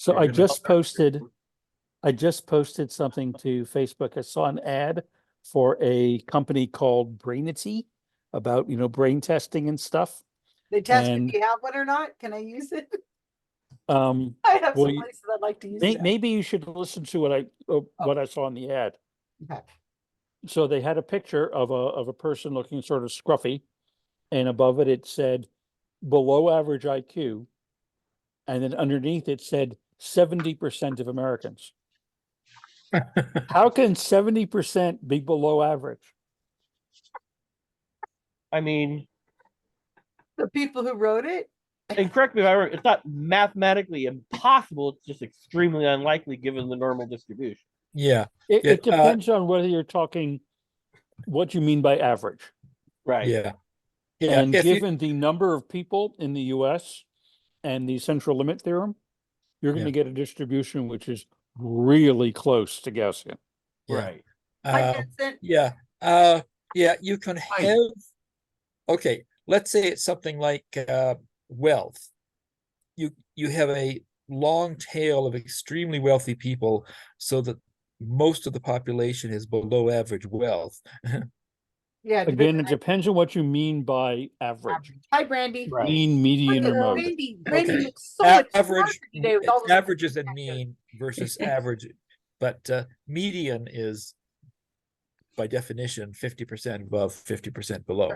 So You're I gonna- just posted something to Facebook. I saw an ad for a company called Brainity about, brain testing and stuff. They test And if you have one or not. Can I use it? um, I have well, some places I'd like to use it. maybe you should listen to what I saw in the ad. Okay. So they had a picture of a person looking sort of scruffy, and above it said below average IQ, and then underneath it said 70% of Americans. How can 70% be below average? I mean, The people who wrote it. and correct me if I'm wrong, it's not mathematically impossible. It's just extremely unlikely given the normal distribution. Yeah. It depends on whether you're talking what you mean by average. Right. Yeah. Yeah. And given the number of people in the US and the central limit theorem, you're going to get a distribution which is really close to Gaussian. Right. Hi, Vincent. Yeah. Yeah, you can have, okay, let's say it's something like wealth. You have a long tail of extremely wealthy people so that most of the population is below average wealth. Yeah. Again, it depends on what you mean by average. Hi, Brandy. Right. Mean, median, or mode. Brandy Okay. looks so much Average, smarter today with all those averages and mean versus average, but median is by definition 50% above, 50% below.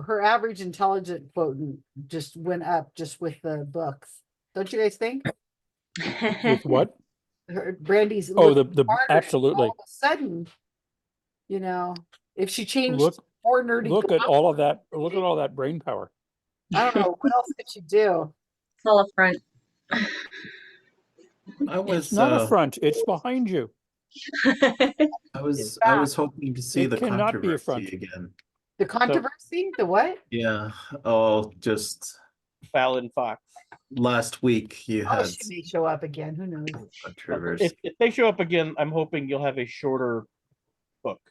her average intelligent quotient just went up just with the books. Don't you guys think? With what? Brandy's Oh, looking the smarter. absolutely. All of a sudden, if she changed Look more nerdy, Look at all of that. Look at all that brain power. I don't know what else could she do. It's all up front. It's not a front. It's behind you. I was hoping to see It the cannot be a front. controversy again. The controversy, the what? Yeah. Oh, just Fallon Fox. last week you Oh, had she may show up again. Who knows? controversy. If they show up again, I'm hoping you'll have a shorter book.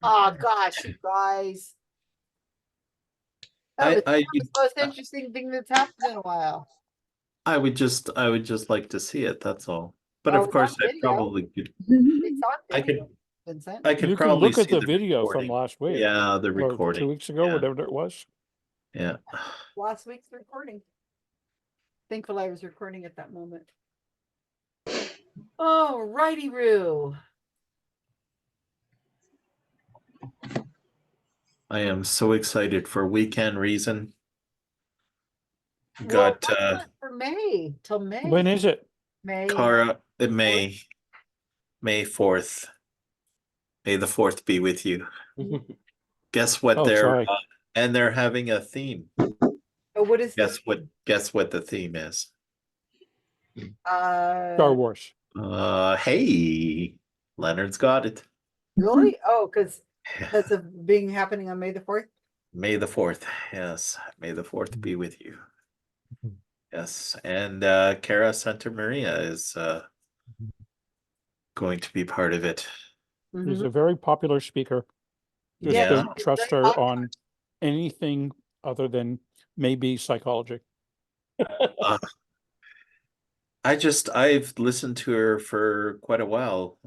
Oh gosh, you guys. That was the most interesting thing that's happened in a while. I would just like to see it. That's all. But Oh, of it's course, on I video. probably could. It's on I video, could. Vincent. I could You can probably look at see the video from recording. last week. Yeah, the Or recording. 2 weeks ago, Yeah. whatever it was. Yeah. Last week's recording. Thankful I was recording at that moment. Oh, righty Roo. I am so excited for Weekend Reason. Well, Got what's that for May till May. When is it? May? Cara in May 4th. May the 4th be with you. Guess what Oh, sorry. and they're having a theme. Oh, what is Guess what the theme is? Star Wars. Hey, Leonard's got it. Really? Oh, because of being happening on May the 4th. May the 4th. Yes, May the 4th be with you. Yes, and Cara Santa Maria is going to be part of it. She's a very popular speaker. Just Yeah. don't trust her on anything other than maybe psychology. I've listened to her for quite a while,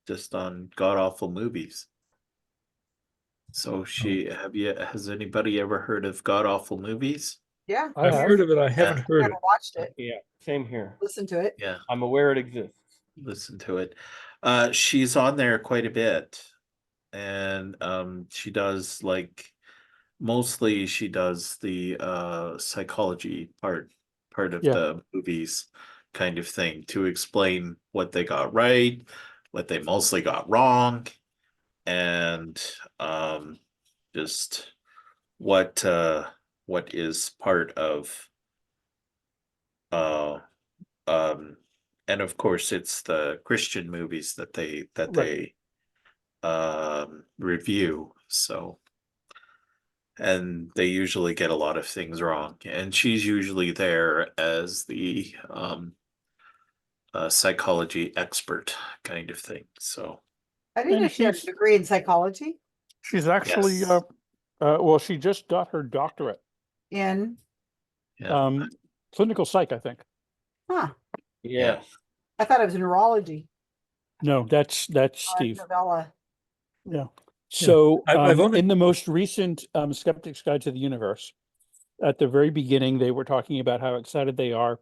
just on god awful movies. So has anybody ever heard of god awful movies? Yeah, I've heard of it. I haven't heard never it. watched it. Yeah, same here. Listen to it. Yeah, I'm aware it exists. listen to it. She's on there quite a bit, and she does mostly she does the psychology part of Yeah. the movies kind of thing to explain what they got right, what they mostly got wrong, and just what is part of and of course it's the Christian movies that they review. So, and they usually get a lot of things wrong, and she's usually there as the psychology expert kind of thing. So I didn't know she had a degree in psychology. She's actually Yes. well, she just got her doctorate. In Yeah. Clinical psych, I think. Huh. Yes. I thought it was neurology. No, that's Steve. Novella. Yeah. So I've only- in the most recent Skeptic's Guide to the Universe, at the very beginning, they were talking about how excited they are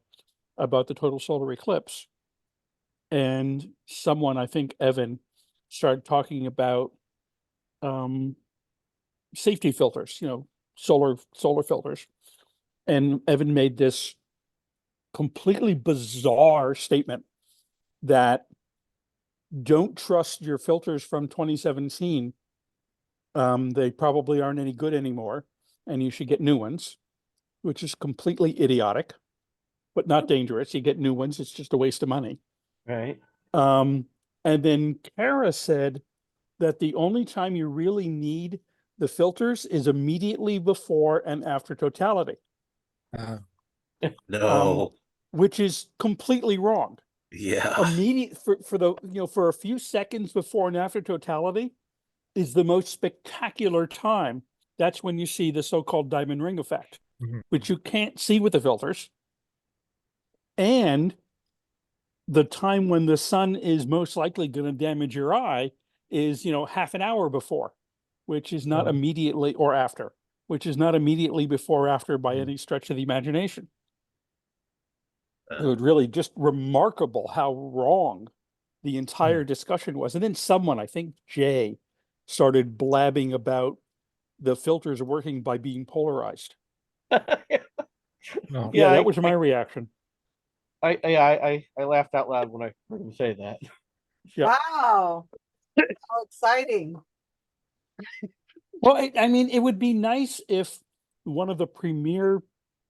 about the total solar eclipse. And someone, I think Evan, started talking about safety filters, solar filters. And Evan made this completely bizarre statement that don't trust your filters from 2017. They probably aren't any good anymore, and you should get new ones, which is completely idiotic, but not dangerous. You get new ones, it's just a waste of money. Right. And then Kara said that the only time you really need the filters is immediately before and after totality, No. which is completely wrong. Yeah. Immediate for a few seconds before and after totality is the most spectacular time. That's when you see the so-called diamond ring effect, which you can't see with the filters. And the time when the sun is most likely going to damage your eye is, half an hour before, which is not immediately or after, which is not immediately before or after by any stretch of the imagination. It was really just remarkable how wrong the entire discussion was. And then someone, I think Jay, started blabbing about the filters working by being polarized. No. Yeah, that was my reaction. I laughed out loud when I heard him say that. Yeah. Wow. How exciting. Well, it would be nice if one of the premier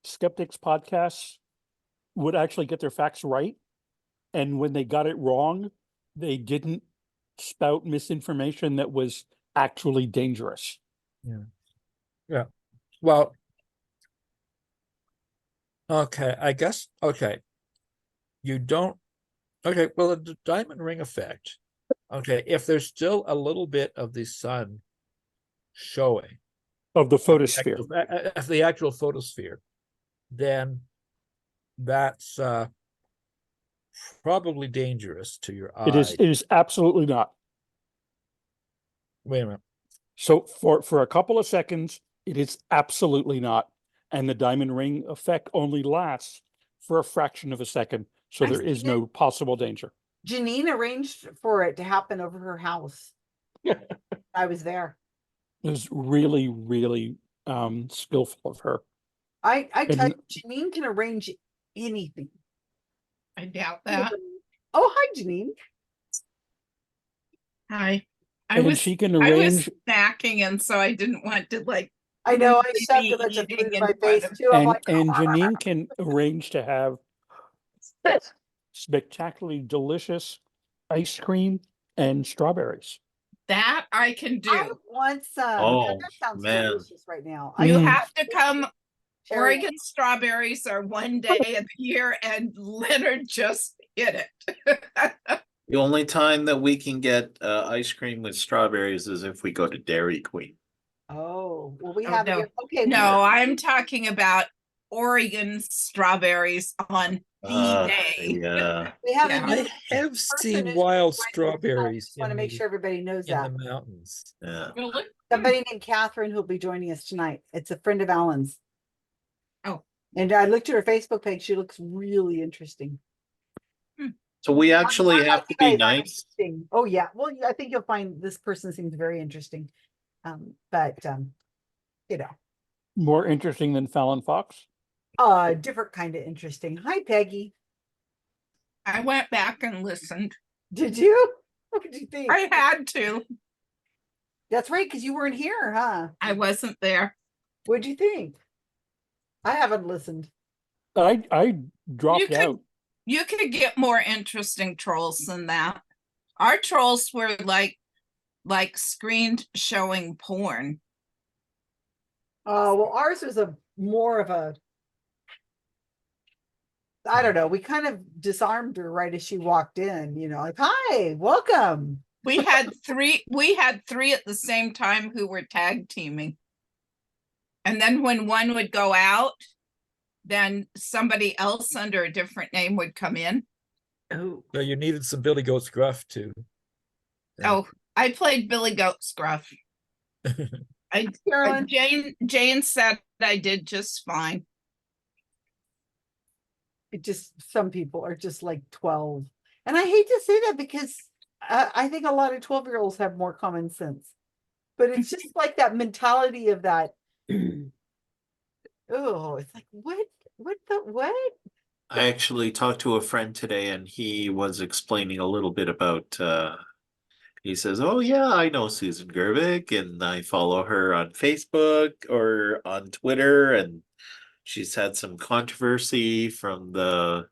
skeptics podcasts would actually get their facts right. And when they got it wrong, they didn't spout misinformation that was actually dangerous. Yeah. Well, okay, I guess, okay. You don't, okay, well, the diamond ring effect, okay, if there's still a little bit of the sun showing, Of the photosphere. of the actual photosphere, then that's probably dangerous to your eye. It is absolutely not. Wait a minute. So for a couple of seconds, it is absolutely not. And the diamond ring effect only lasts for a fraction of a second. So I've there is seen no possible danger. Janine arranged for it to happen over her house. I was there. It was really, really skillful of her. I tell And- you, Janine can arrange anything. I doubt that. Oh, hi, Janine. Hi. And she can I was arrange snacking, and so I didn't want to I know I really shoved be a bunch of eating food in in my front face of- too. I'm and like, and Janine can arrange to have spectacularly delicious ice cream and strawberries. that I can do. I want some. Oh, That sounds man. delicious right now. You Mm. have to come. Cherry- Oregon strawberries are one day of the year, and Leonard just hit it. The only time that we can get ice cream with strawberries is if we go to Dairy Queen. Oh, well, we Oh, have it no. here. Okay. No, I'm talking about Oregon strawberries on the day. Yeah. We have Yeah. a new I have person seen who's wild right now. I strawberries just want to make sure everybody knows in that. the mountains. Yeah. Really? Somebody named Catherine who'll be joining us tonight. It's a friend of Alan's. Oh. And I looked at her Facebook page. She looks really interesting. So we actually Not have like to you be guys are nice. interesting. Oh yeah. Well, I think you'll find this person seems very interesting. But More interesting than Fallon Fox. different kind of interesting. Hi, Peggy. I went back and listened. Did you? What did you think? I had to. That's right, because you weren't here, huh? I wasn't there. What'd you think? I haven't listened. I dropped could- out. You could get more interesting trolls than that. Our trolls were like screened showing porn. Oh, well, ours was more of a, I don't know. We kind of disarmed her right as she walked in, like, hi, welcome. We had three at the same time who were tag teaming. And then when one would go out, then somebody else under a different name would come in. Oh, No, you needed some Billy Goat Gruff too. Yeah. Oh, I played Billy Goat Scruff. Carolyn, Jane said I did just fine. it just, some people are just like 12. And I hate to say that because I think a lot of 12-year-olds have more common sense. But it's just like that mentality of that. Oh, it's like, what the, what? I actually talked to a friend today and he was explaining a little bit about he says, "Oh yeah, I know Susan Gerbic and I follow her on Facebook or on Twitter and she's had some controversy from the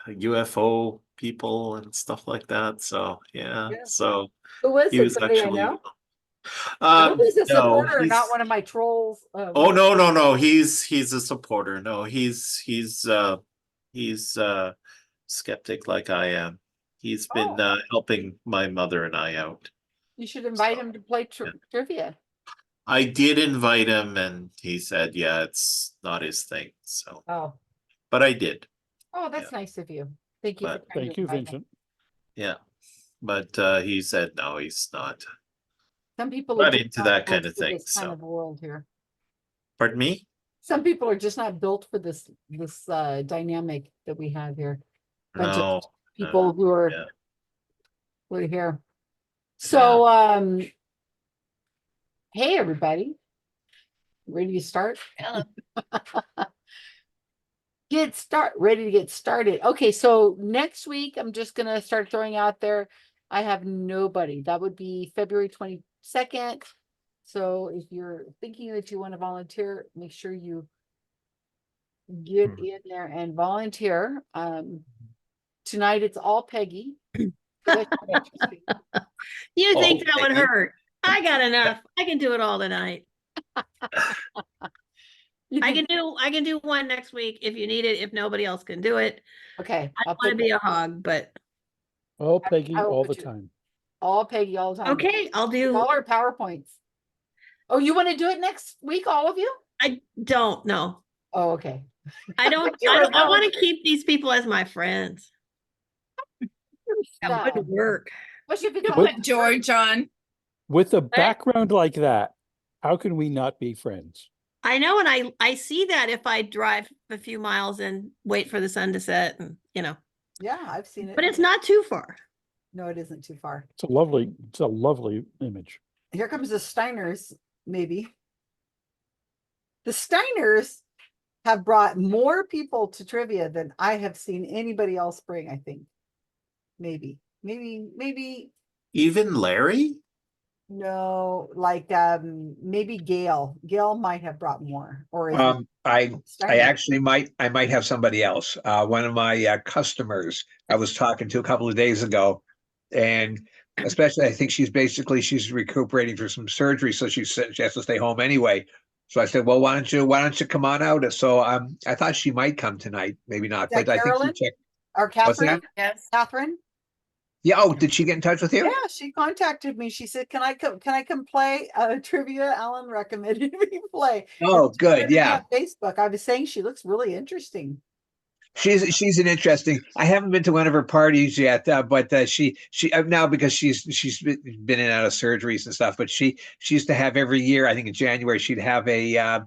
UFO people and stuff like that." So yeah, Yeah. so Who was he it? was Somebody I actually know? I hope he's a no, supporter, not one of my trolls. oh no, he's a supporter. No, he's skeptic like I am. He's been Oh. helping my mother and I out. You should invite So, him to play yeah. trivia. I did invite him and he said, yeah, it's not his thing. So, Oh, but I did. oh, that's nice of you. Thank you. But- for trying Thank to you, invite him. Vincent. Yeah. But he said no, he's not. Some people Not are just into not that built kind of for thing, this kind so. of world here. Pardon me? Some people are just not built for this dynamic that we have here. Bunch of No. people who are yeah. who are here. So hey everybody. Ready to start? Hello. Ready to get started. Okay, so next week I'm just gonna start throwing out there. I have nobody. That would be February 22nd. So if you're thinking that you want to volunteer, make sure you get in there and volunteer. Tonight it's all Peggy. So that's interesting. You Oh, think that would Peggy. hurt? I got enough. I can do it all tonight. You I think- can do one next week if you need it, if nobody else can do it. Okay, I I'll don't want to put be a hog, but Oh, Peggy, I will all put the you- time. all Peggy all the time. okay, I'll do. All our PowerPoints. Oh, you want to do it next week, all of you? I don't know. Oh, okay. I don't. You were I want to volunteering. keep these people as my friends. That Stop. wouldn't work. Especially if You it's put George on. With a background like that, how can we not be friends? I know, and I see that if I drive a few miles and wait for the sun to set, and Yeah, I've seen it. but it's not too far. No, it isn't too far. It's a lovely image. Here comes the Steiners, maybe. The Steiners have brought more people to trivia than I have seen anybody else bring, I think. Maybe. Even Larry? No, like maybe Gail. Gail might have brought more. Or is it I Steiner? actually might have somebody else. One of my customers I was talking to a couple of days ago, and especially I think she's recuperating from some surgery, so she has to stay home anyway. So I said, well, why don't you come on out? So I thought she might come tonight, maybe not, Is that but I think Carolyn? she checked. Or What's Catherine? that? Yes. Catherine? Yeah. Oh, did she get in touch with you? Yeah, she contacted me. She said, can I come play trivia? Alan recommended me play. Oh, And she good. put me Yeah. on Facebook. I was saying she looks really interesting. She's an interesting. I haven't been to one of her parties yet, but she now because she's been in and out of surgeries and stuff. But she used to have every year. I think in January she'd have a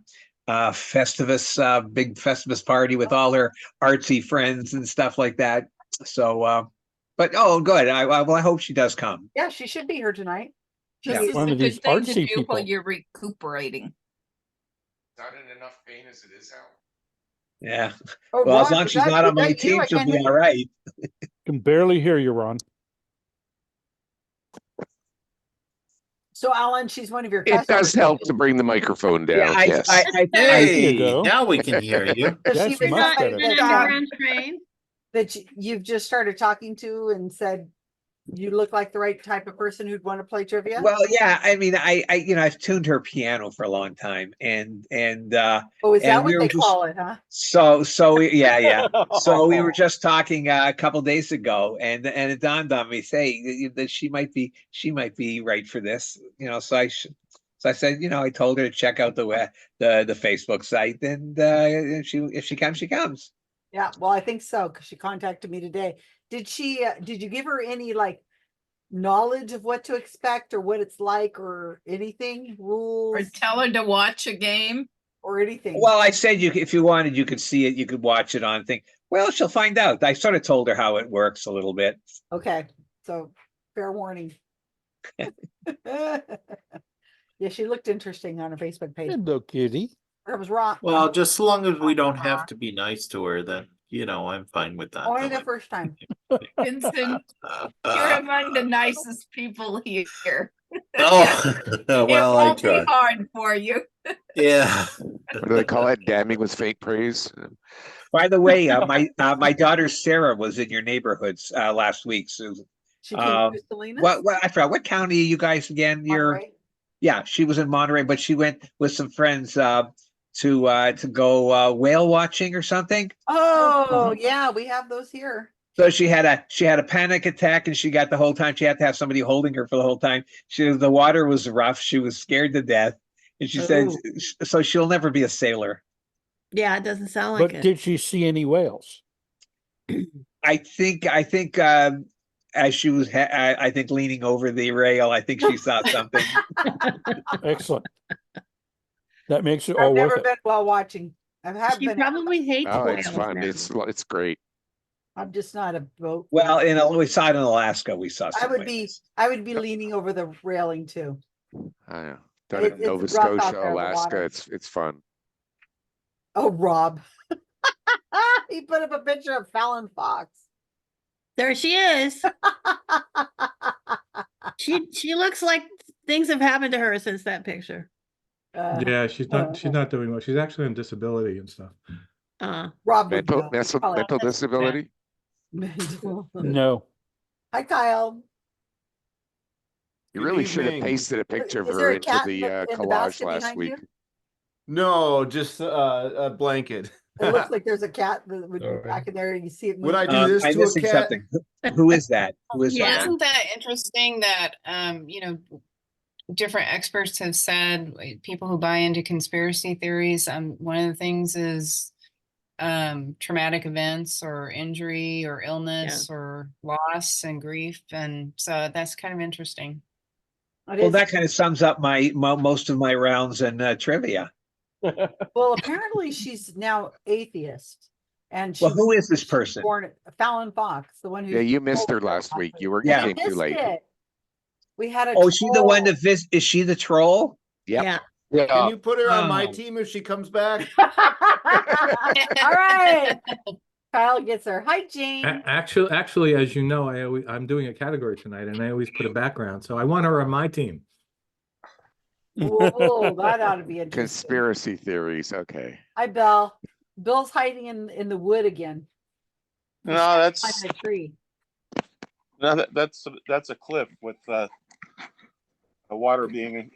Festivus, big Festivus party with all her artsy friends and stuff like that. So, but oh, good. I hope she does come. Yeah, she should be here tonight. This Yeah. is One a of good these thing to artsy do while people. you're recuperating. Not in enough pain as it is, Al. Yeah. Oh, Well, as Ron, long as is she's that- not is on my that you? team, I she'll can't be hear all right. Can barely hear you, Ron. So Alan, she's one of your It customers. does help to bring the microphone down. Yeah, Yes. There you Hey, go. now we can hear you. So That's she was much Not, somebody better. not that, underground train. that you've just started talking to and said you look like the right type of person who'd want to play trivia. Well, yeah. I mean, I've tuned her piano for a long time, and Oh, is that and what we were they just- call it, huh? So yeah. So we were just talking a couple days ago, and it dawned on me, say that she might be right for this, So So I said, I told her to check out the Facebook site, and if she comes, she comes. Yeah, well, I think so, because she contacted me today. Did you give her any like knowledge of what to expect or what it's like or anything, Or rules tell her to watch a game. or anything? Well, I said if you wanted, you could see it, you could watch it on thing. Well, she'll find out. I sort of told her how it works a little bit. Okay, so fair warning. Yeah, she looked interesting on her Facebook page. Hello, kitty. I was wrong. Well, just as long as we don't have to be nice to her, then, I'm fine with that. Only the first time. Vincent, you're among the nicest people here. Oh, It well, I won't be try. hard for you. Yeah. What do they call it? Damning with fake praise? By the way, my daughter Sarah was in your neighborhoods last week, Susan. She came to Salinas. What I forgot. What county are you guys again? Monterey? Yeah, she was in Monterey, but she went with some friends to go whale watching or something. Oh, yeah, we have those here. So she had a panic attack, and she got the whole time. She had to have somebody holding her for the whole time. The water was rough. She was scared to death, and she said, so she'll never be a sailor. Yeah, it doesn't sound like But it. did she see any whales? I think as she was, I think leaning over the rail, I think she saw something. Excellent. That makes it I've all never worth it. been while watching. She probably hates Oh, whales it's fun. now. It's great. I'm just not a boat. Well, we saw it in Alaska. We saw. I some would be whales. leaning over the railing too. I know. Done it in It's Nova rough out Scotia, there in the Alaska. water. It's fun. Oh, Rob. He put up a picture of Fallon Fox. There she is. She looks like things have happened to her since that picture. Yeah, she's not doing well. She's actually on disability and stuff. Rob would Mental know. He's probably mental autistic. disability. Mental. No. Hi, Kyle. You Good really should have evening. pasted a picture of Is there her a into cat the in the collage basket last behind week. you? No, just a blanket. It looks like there's a cat that would be Alright. back in there. You see it. Would I moving. do this I'm to a missing cat? something. Who is that? Who is Yeah. that? Isn't that interesting that different experts have said people who buy into conspiracy theories, one of the things is traumatic events or injury or illness or loss and grief, and so that's kind of interesting. Well, that kind of sums up most of my rounds and trivia. Well, apparently she's now atheist, and she Well, who is this person? born Fallon Fox, the one who. Yeah, you missed her last week. You Yeah. came too late. We had a. Oh, is she the one that is she the troll? Yep. Yeah. Can you put her on my Oh. team if she comes back? All right. Kyle gets her. Hi, Jane. Actually, as you know, I'm doing a category tonight, and I always put a background. So I want her on my team. Whoa, that ought to be interesting. Conspiracy theories. Okay. Hi, Bill. Bill's hiding in the wood again. No, that's Behind the tree. that's a cliff with the water being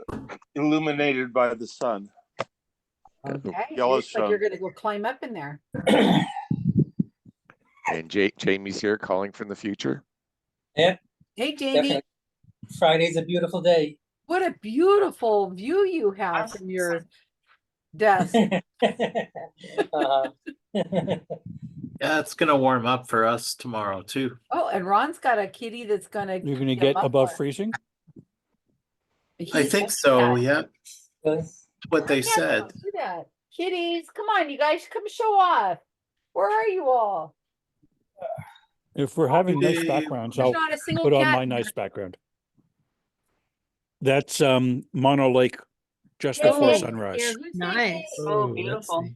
illuminated by the sun. Okay. Looks like Yellowstone. you're gonna go climb up in there. And Jamie's here calling from the future. Hey, Jamie. Friday's a beautiful day. What a beautiful view you have from your desk. Yeah, it's gonna warm up for us tomorrow too. Oh, and Ron's got a kitty that's gonna. You're going to get above freezing? I think so. Yeah, Really? what they said. Don't do that. Kitties, come on, you guys, come show off. Where are you all? If we're having nice Hey, backgrounds, There's I'll not a single put on cat my in nice here. background. That's Mono Lake just Hey, before hey, sunrise. here, who's Nice. hey? Oh, beautiful.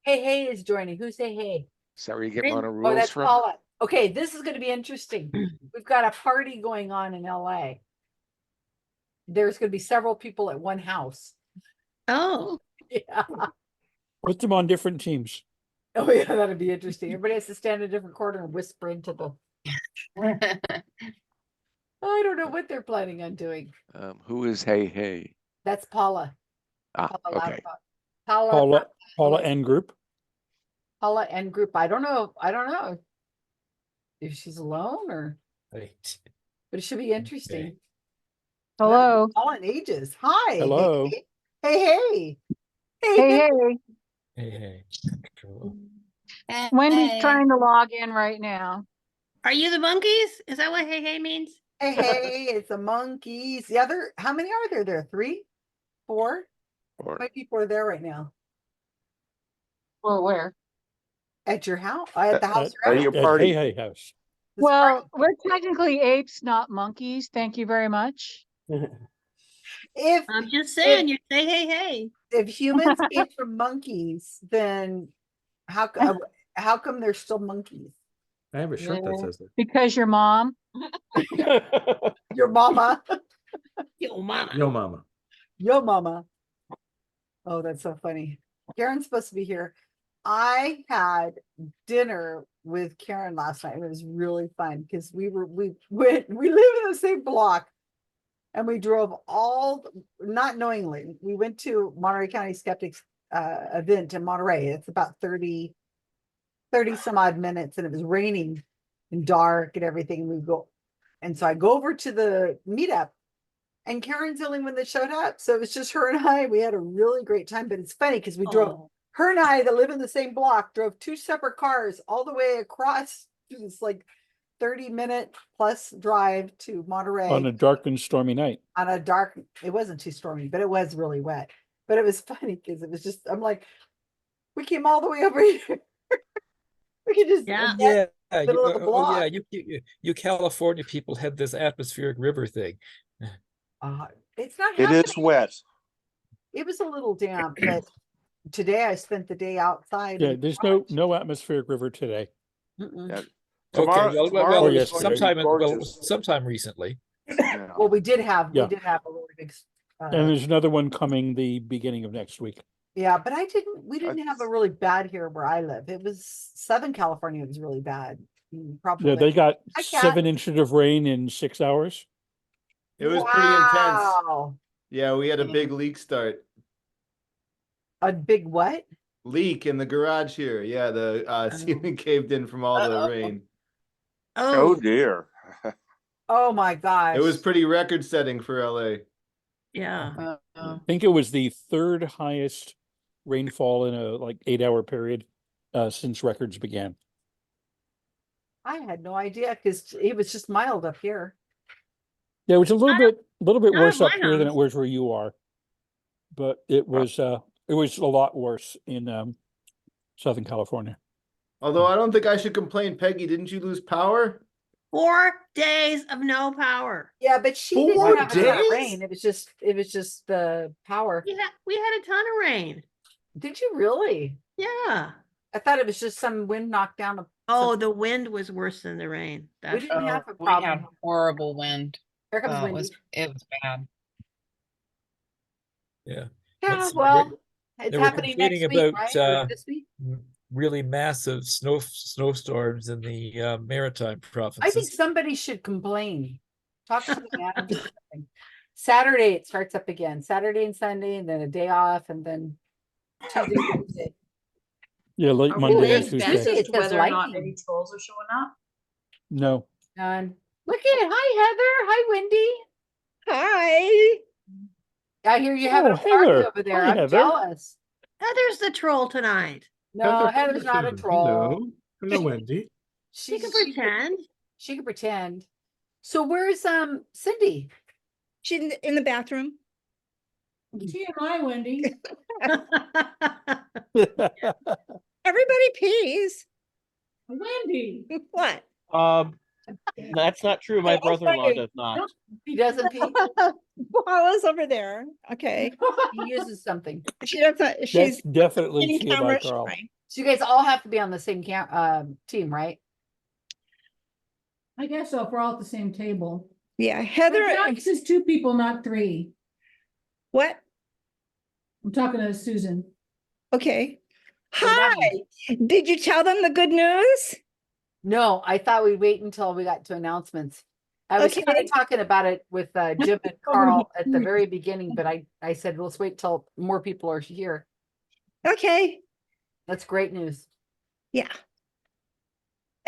Hey is joining. Who's hey? Is that where you get Really? mono Oh, rules that's from? Paula. Okay, this is going to be interesting. We've got a party going on in LA. There's going to be several people at one house. Oh, Yeah. Put them on different teams. Oh yeah, that'd be interesting. Everybody has to stand in a different corner and whisper into the. I don't know what they're planning on doing. Who is Hey? That's Paula. Ah, Paula okay. Loudon. Paula N group. Paula and group. I don't know if she's alone or, Right. but it should be interesting. Hello. All in ages. Hi. Hello. Hey, hey. Hey, hey. Hey. Control. Wendy's Hey. trying to log in right now. Are you the monkeys? Is that what hey hey means? Hey, hey, it's the monkeys. The other, how many are there? There are 3, 4? How Or many people are there right now? Well, where? At your house? At the house At you're your at? At Hey party. Hey House. This Well, party? we're technically apes, not monkeys. Thank you very much. If I'm just saying, you say hey hey. if humans came from monkeys, then how come they're still monkeys? I have a shirt that says that. Because your mom. Your mama. Yo, mama. Yo, mama. Yo, mama. Oh, that's so funny. Karen's supposed to be here. I had dinner with Karen last night. It was really fun because we live in the same block, and we drove not knowingly. We went to Monterey County Skeptics event in Monterey. It's about 30 some odd minutes, and it was raining and dark and everything. And so I go over to the meetup, and Karen's the only one that showed up. So it was just her and I. We had a really great time, but it's funny because we drove, her and I that live in the same block, drove 2 separate cars all the way across this like 30-minute plus drive to Monterey On a dark and stormy night. on a dark, it wasn't too stormy, but it was really wet. But it was funny because it was just, I'm like, we came all the way over here. We could just, Yeah. Yeah. middle of the block. You California people had this atmospheric river thing. It's not It happening. is wet. It was a little damp, but today I spent the day outside. Yeah, there's no atmospheric river today. Mm-mm. Yeah. Okay, tomorrow it was is going to be sometime recently. Well, we did have Yeah. a really big. And there's another one coming the beginning of next week. Yeah, but we didn't have a really bad here where I live. It was Southern California. It was really bad. Probably. Yeah, they got Hi, Kat. 7 inches of rain in 6 hours. It was pretty intense. Wow. Yeah, we had a big leak start. A big what? Leak in the garage here. Yeah, the ceiling caved in from all the rain. Oh dear. Oh my gosh. It was pretty record setting for LA. Yeah. I think it was the 3rd highest rainfall in a 8-hour period since records began. I had no idea because it was just mild up here. Yeah, it was a little bit not worse in up my here than it house. was where you are, but it was a lot worse in Southern California. Although I don't think I should complain. Peggy, didn't you lose power? 4 days of no power. Yeah, but she 4 didn't have a ton of days? rain. It was just the power. We had a ton of rain. Did you really? Yeah. I thought it was just some wind knocked down. Oh, the wind was worse than the rain. We That's didn't have a We problem. had horrible wind. Here comes It windy. was bad. Yeah. Yeah, That's- well, it's they were happening next complaining week, right? about, Or this week? really massive snowstorms in the maritime provinces. I think somebody should complain. Talk to the manager or something. Saturday it starts up again. Saturday and Sunday, and then a day off, and then Tuesday, Wednesday. Yeah, late Are we Monday laying and Tuesday. fences It to says whether or not lightning. any trolls are showing up? No. None. Look at it. Hi, Heather. Hi, Wendy. Hi. I hear you having Oh, a party Heather. over there. Hi, I'm Heather. jealous. Heather's the troll tonight. No, Heather Heather's not a Henderson. troll. Hello. Hello, Wendy. She can pretend. She can pretend. So where's Cindy? She's in the bathroom. TMI, Wendy. Everybody pees. Wendy. What? That's not true. My brother-in-law does not. He doesn't pee. Paula's over there. Okay. He uses something. She doesn't. That's She's definitely getting TMI, camera Karl. shy. So you guys all have to be on the same team, right? I guess so, if we're all at the same table. Yeah, Heather. This is 2 people, not 3. What? I'm talking to Susan. Okay. Hi. Did you tell them the good news? No, I thought we'd wait until we got to announcements. I was kind Okay. of talking about it with Jim and Karl at the very beginning, but I said, let's wait till more people are here. Okay. That's great news. Yeah.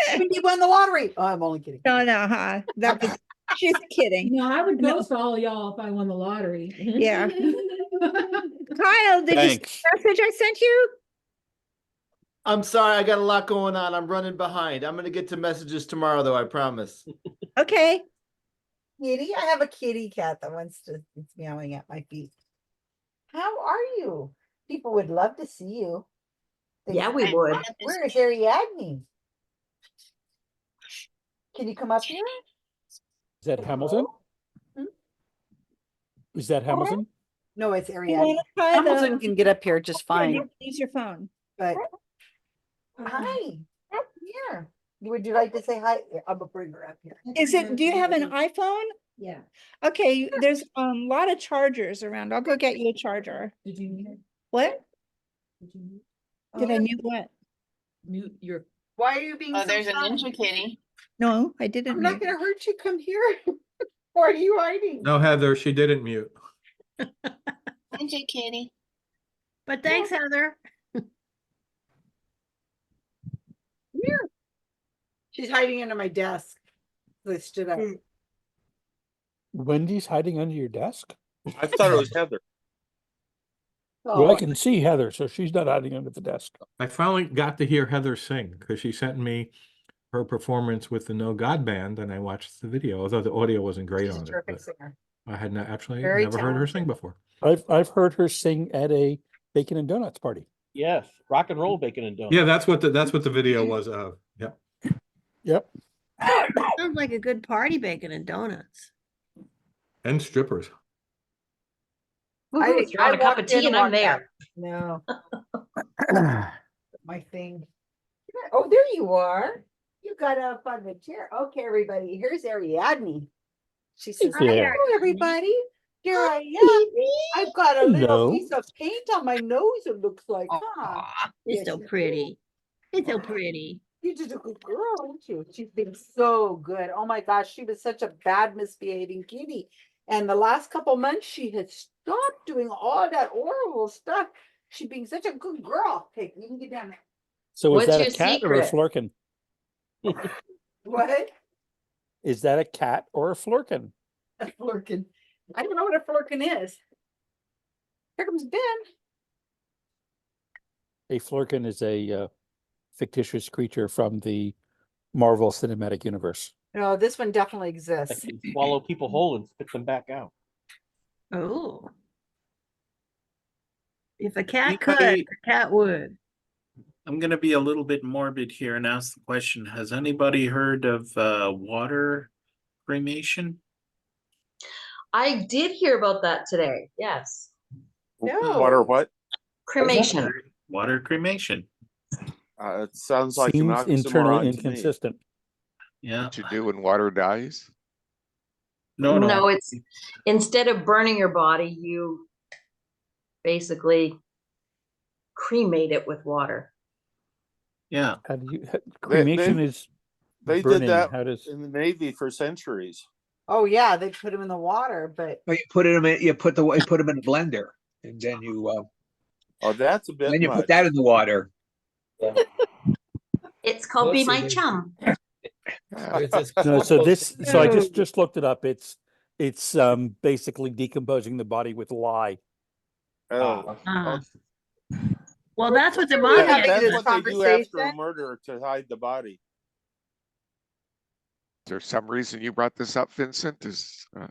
Wendy won the lottery. Oh, I'm only kidding. No, huh? That was She's kidding. No, I would No. ghost all y'all if I won the lottery. Yeah. Kyle, did you see Thanks. the message I sent you? I'm sorry, I got a lot going on. I'm running behind. I'm gonna get to messages tomorrow, though. I promise. Okay. Kitty, I have a kitty cat that wants to, it's meowing at my feet. How are you? People would love to see you. Yeah, we would. Where is Ariadne? Can you come up here? Is that Hamilton? Hmm? Is that Hamilton? No, it's You Ariadne. wanna try Hamilton the- can get up here just Here, fine, use your phone. but hi, here. Would you like to say hi? Here, I'm gonna bring her up here. Is it, do you have an iPhone? Yeah. Okay, there's a lot of chargers around. I'll go get you a charger. Did you mute? What? Did you mute? Did I mute what? Mute your. Why are you being Oh, so there's a shy? ninja kitty. No, I didn't. I'm not mute. gonna hurt you. Come here. Why are you hiding? No, Heather, she didn't mute. Ninja kitty. But thanks, Heather. Here. She's hiding under my desk. So I stood up. Wendy's hiding under your desk? I thought it was Heather. Well, I Oh, can see Heather, so she's not hiding under the desk. I finally got to hear Heather sing because she sent me her performance with the No God Band, and I watched the video, although the audio wasn't great she's a on it. terrific But singer. I had not actually Very never heard her sing talented. before. I've heard her sing at a bacon and donuts party. Yes, rock and roll bacon and donuts. Yeah, that's what the video was of. Yep. Yep. Sounds like a good party, bacon and donuts. And strippers. I You're on a cup of walked in tea and I'm walked out. there. No. My thing. Oh, there you are. You got up on the chair. Okay, everybody. Here's Ariadne. She says, Hi, hello, Ariadne. everybody. Here I am. I've got a little Hello. piece of paint on my nose, it looks like, huh? It's Yes, so you pretty. It's so pretty. You did a good girl, aren't you? She's been so good. Oh my gosh, she was such a bad misbehaving kitty. And the last couple months, she had stopped doing all that horrible stuff. She's being such a good girl. Okay, you can get down there. So is What's that a your cat or a secret? flurkin? What? Is that a cat or a flurkin? A flurkin. I don't know what a flurkin is. Here comes Ben. A flurkin is a fictitious creature from the Marvel Cinematic Universe. No, this one definitely That exists. can swallow people whole and spit them back out. Oh. If a cat could, Anybody- a cat would. I'm gonna be a little bit morbid here and ask the question, has anybody heard of water cremation? I did hear about that today. Yes. No. Water what? Cremation. Water cremation. It sounds like an Seems oxymoron internally to me. inconsistent. Yeah. What you do when water dies? No, no. No, it's instead of burning your body, you basically cremate it with water. Yeah. How do you cremation is They burning. did that How does in the Navy for centuries. Oh yeah, they put him in the water, but Well, you put them in, you put them in a blender, and then you Oh, that's a bit then you much. put that in the water. It's called Be My Chum. no? So this. So I just looked it up. It's basically decomposing the body with lye. Oh, Ah. Well, that's what the We're mommy having had this done. what they do after a conversation. murder to hide the body. Is there some reason you brought this up, Vincent?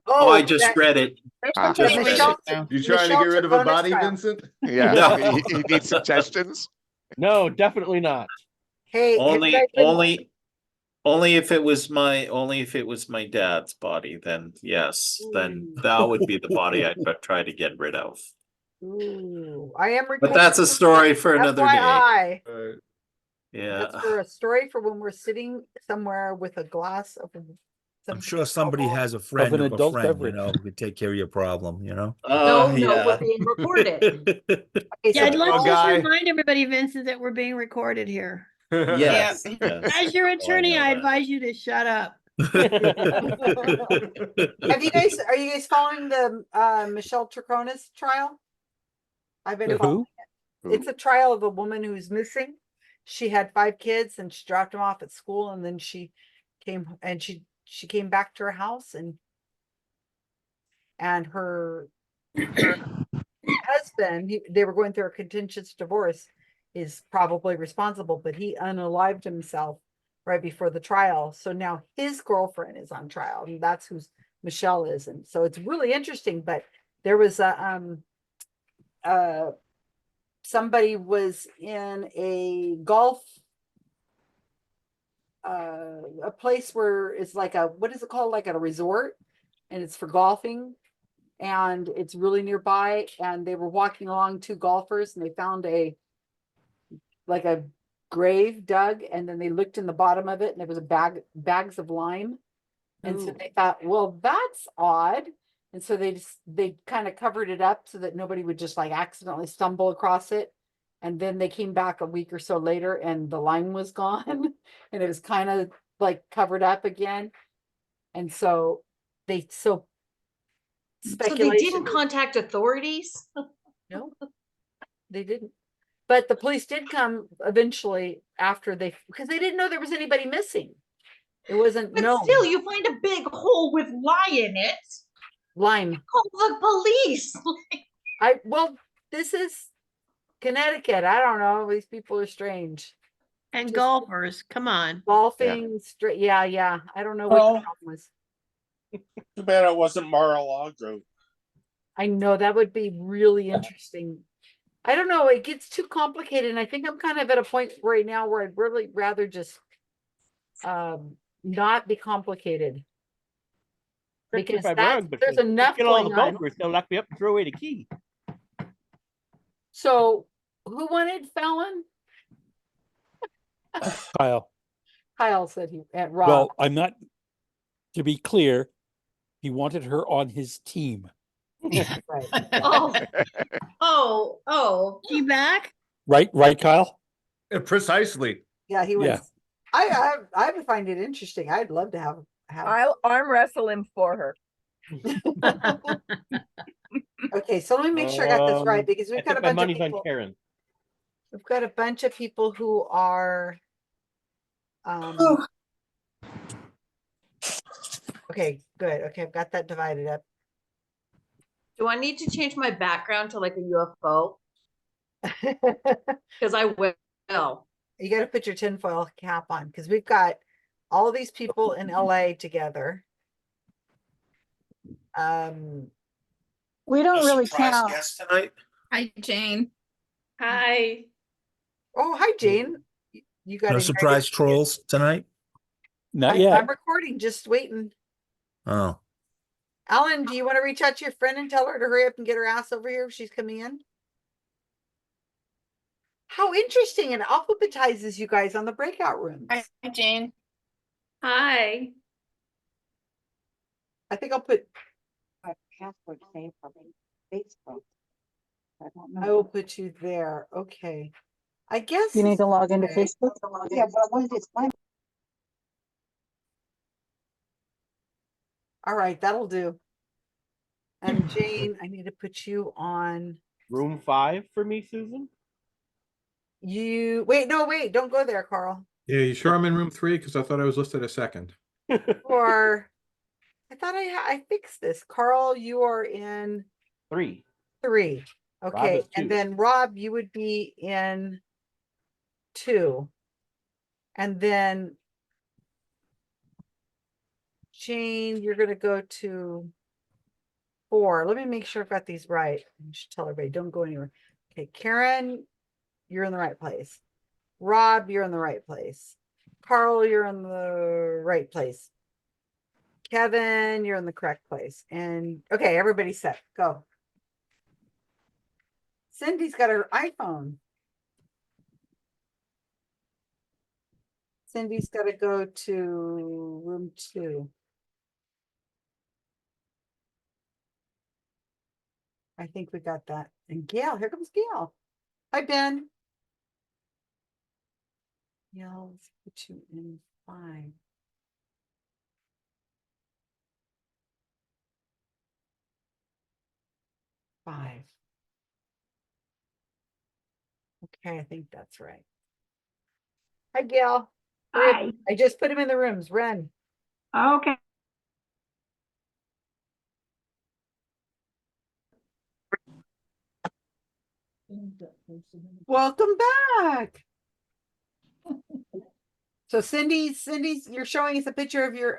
Oh, I just that- read it. Ah. the Just read Michelle- it. You trying to Michelle get rid of a Tripona body, style. Vincent? Yeah, No. you need suggestions? No, definitely not. Hey, have you Only, guys been- only if it was my dad's body, then yes, then that would be the body I'd try to get rid of. Ooh, I am. But that's a recording story for another day. FYI. Yeah. That's for a story for when we're sitting somewhere with a glass of. I'm sure somebody has a friend an of a adult friend, beverage. who could take care of your problem, No, we're being recorded. Yeah, I'd like to just guy. remind everybody, Vincent, that we're being recorded here. Yes. Yep. yes. As your Oh, I attorney, know I that. advise you to shut up. Have you guys? Are you guys following the Michelle Troconis trial? I've been The following who? it. It's a trial of a woman who's missing. She had 5 kids and she dropped them off at school, and then she came and she she came back to her house and her husband, they were going through a contentious divorce, is probably responsible, but he unalived himself right before the trial. So now his girlfriend is on trial, and that's who Michelle is. And so it's really interesting. But there was somebody was in a golf a place where it's like a, what is it called, like a resort, and it's for golfing, and it's really nearby, and they were walking along, two golfers, and they found a grave dug, and then they looked in the bottom of it, and there was bags of lime. And so Ooh. they thought, well, that's odd. And so they kind of covered it up so that nobody would just like accidentally stumble across it. And then they came back a week or so later and the lime was gone and it was kind of like covered up again. And so So they speculation. didn't contact authorities? No, they didn't. But the police did come eventually after because they didn't know there was anybody missing. It wasn't But known. still, you find a big hole with lye in it. Lime. Call the police. Well, this is Connecticut. I don't know. These people are strange. And golfers, come on. Golfing, straight. Yeah. I don't know what the problem was. Too bad it wasn't Mar-a-Lago. I know that would be really interesting. I don't know. It gets too complicated. And I think I'm kind of at a point right now where I'd really rather just not be complicated. Because there's enough Kill all going the on. golfers, they'll lock me up and throw away the key. So who wanted Fallon? Kyle. Kyle said he at Rob. Well, I'm not, to be clear, he wanted her on his team. Right. Oh. She back? Right, Kyle? Precisely. Yeah, he was. Yeah. I would find it interesting. I'd love to have. I'll arm wrestle him for her. Okay, so let me make sure I got this right because we've got a bunch of money's people. on Karen. We've got a bunch of people who are. Okay, good. Okay, I've got that divided up. Do I need to change my background to like a UFO? Because I will. You got to put your tinfoil cap on because we've got all these people in LA together. We don't really Surprise count. guest tonight? Hi, Jane. Hi. Oh, hi, Jane. You got No surprise trolls tonight? Not yet. I'm recording, just waiting. Oh, Alan, do you want to reach out to your friend and tell her to hurry up and get her ass over here if she's coming in? How interesting. It alphabetizes you guys on the breakout rooms. Hi, Jane. Hi. I think I'll put. My password saved from Facebook. I don't know. I will put you there. Okay. I guess You need to log into okay. Facebook. Yeah, but what is this? All right, that'll do. And Jane, I need to put you on. Room 5 for me, Susan? Wait, don't go there, Karl. Yeah, you sure I'm in room 3? Because I thought I was listed as second. Or I thought I fixed this. Karl, you are in 3. 3. Okay. is 2. And then Rob, you would be in 2. And then Jane, you're going to go to 4. Let me make sure I've got these right. I should tell everybody, don't go anywhere. Okay, Karen, you're in the right place. Rob, you're in the right place. Karl, you're in the right place. Kevin, you're in the correct place. And okay, everybody's set. Go. Cindy's got her iPhone. Cindy's got to go to room 2. I think we got that. And Gail, here comes Gail. Hi, Ben. Gail, let's put you in 5. Okay, I think that's right. Hi, Gail. Hurry up. Hi. I just put him in the rooms. Run. Okay. Welcome back. So Cindy's, you're showing us a picture of your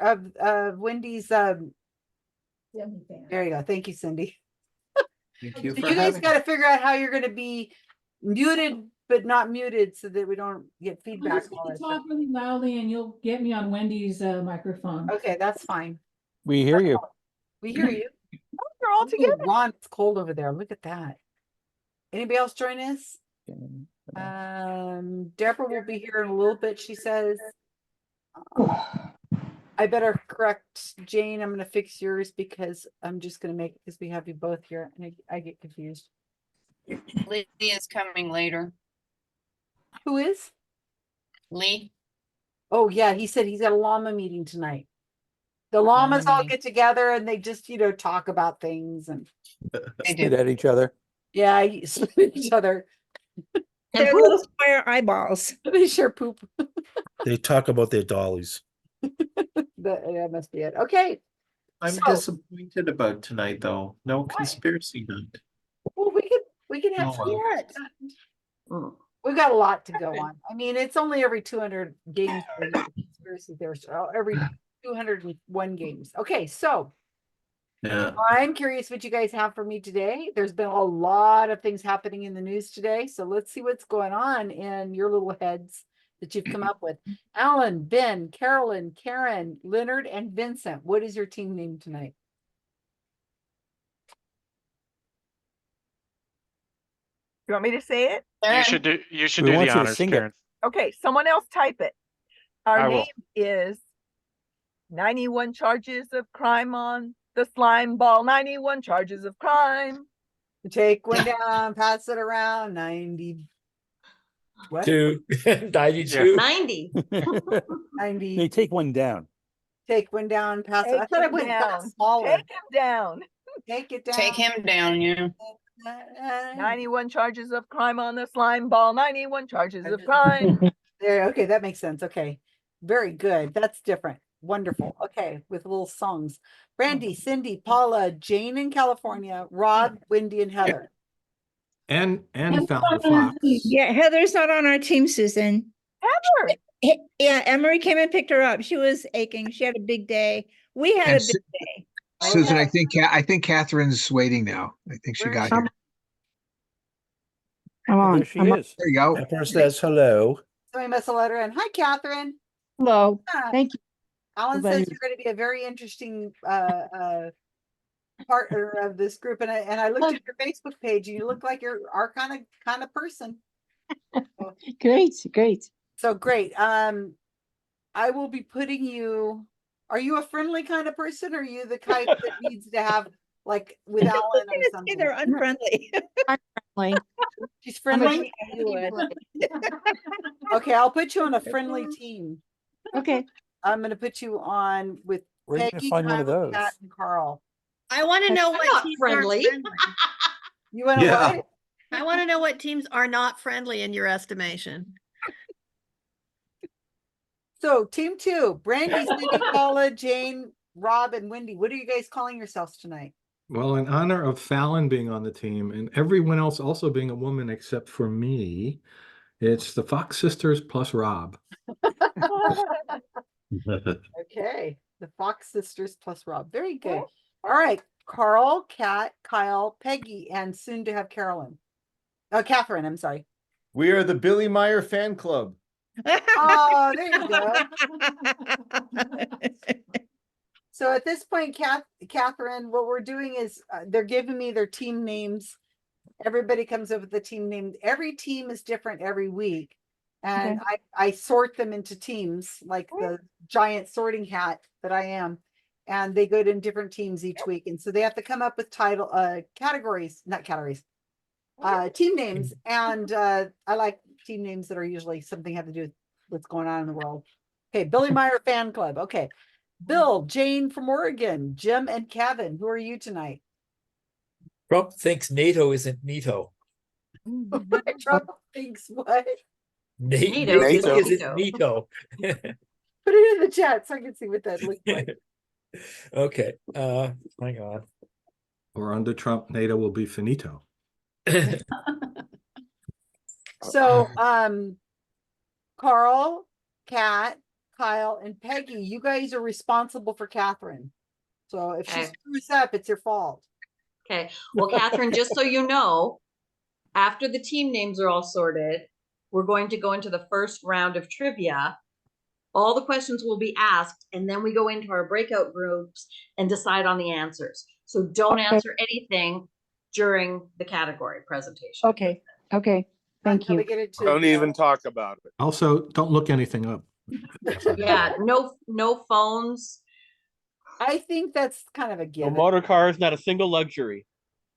Wendy's. There you go. Thank you, Cindy. Thank you So for you guys having got to figure out how you're going to be muted but not muted so that we don't get I'm feedback. just gonna talk really loudly and you'll get me on Wendy's microphone. Okay, that's fine. We hear you. We hear you. You're all together. Ooh, Ron, it's cold over there. Look at that. Anybody else join us? Deborah will be here in a little bit, she says. I better correct Jane. I'm going to fix yours because I'm just going to make, because we have you both here and I get confused. Lee is coming later. Who is? Lee. Oh yeah, he said he's got a llama meeting tonight. The llamas all meeting. get together and they just, talk about things and Spit at each other. yeah, spit at each other. They're little square eyeballs. They share poop. They talk about their dollies. That must be it. Okay. I'm So- disappointed about tonight, though. No conspiracy night. Well, we can have Oh, well. that. We've got a lot to go on. I mean, it's only every 200 games. for the conspiracy theories. Every 201 games. Okay, so Yeah. I'm curious what you guys have for me today. There's been a lot of things happening in the news today, so let's see what's going on in your little heads that you've come up with. Alan, Ben, Carolyn, Karen, Leonard, and Vincent. What is your team name tonight? You want me to say it? You should do We want the you to honors, sing it. Karen. Okay, someone else type it. Our I will. name is 91 charges of crime on the slime ball. 91 charges of crime. Take one down, pass it around. 90. What? 92. 90. 90. They take one down. Take one down, pass it. I Take thought I him went down. smaller. Take him down. Take it down. Take him down, yeah. 91 charges of crime on the slime ball. 91 charges of crime. There, okay, that makes sense. Okay. Very good. That's different. Wonderful. Okay, with little songs. Brandy, Cindy, Paula, Jane in California, Rob, Wendy, and Heather. And Fallon Fox. Yeah, Heather's not on our team, Susan. Heather. Yeah, Emery came and picked her up. She was aching. She had a big day. We had And a big day. Susan, I think Catherine's waiting now. I think she got here. Come on. There she is. There you go. Pepper says hello. Somebody must have let her in. Hi, Catherine. Hello. Ah, Thank you. Alan Everybody- says you're going to be a very interesting partner of this group, and I looked at your Facebook page, and you look like you're our kind of person. Great, great. So great. I will be putting you. Are you a friendly kind of person, or are you the type that needs to have like with Alan or something? They're unfriendly. Friendly. She's friendly. You would. Okay, I'll put you on a friendly team. Okay. I'm going to put you on with Where are you Peggy, gonna find one of Kyle, those? Pat, and Carl. I want to know I'm what not teams aren't friendly. friendly. You want to Yeah. what? I want to know what teams are not friendly in your estimation. So team 2, Brandy, Cindy, Paula, Jane, Rob, and Wendy. What are you guys calling yourselves tonight? Well, in honor of Fallon being on the team and everyone else also being a woman except for me, it's the Fox sisters plus Rob. Okay, the Fox sisters plus Rob. Very good. All right, Carl, Kat, Kyle, Peggy, and soon to have Carolyn. Oh, Catherine, I'm sorry. We are the Billy Meyer fan club. Oh, there you go. So at this point, Catherine, what we're doing is they're giving me their team names. Everybody comes up with the team name. Every team is different every week. And I sort them into teams like the giant sorting hat that I am. And they go to different teams each week. And so they have to come up with team names. And I like team names that are usually something have to do with what's going on in the world. Okay, Billy Meyer fan club. Okay. Bill, Jane from Oregon, Jim, and Kevin. Who are you tonight? Trump thinks NATO isn't NATO. Trump thinks what? NATO is isn't NATO. Put it in the chat so I can see what that looks like. Okay, hang on. Or under Trump, NATO will be finito. So, Karl, Kat, Kyle, and Peggy, you guys are responsible for Catherine. So if she Okay. screws up, it's your fault. Okay. Well, Catherine, just so you know, after the team names are all sorted, we're going to go into the first round of trivia. All the questions will be asked, and then we go into our breakout groups and decide on the answers. So don't answer anything during the category presentation. Okay, okay, thank Until you. we get it to Don't even talk about it. Also, don't look anything up. Yeah, no phones. I think that's kind of a No given. motor cars, not a single luxury.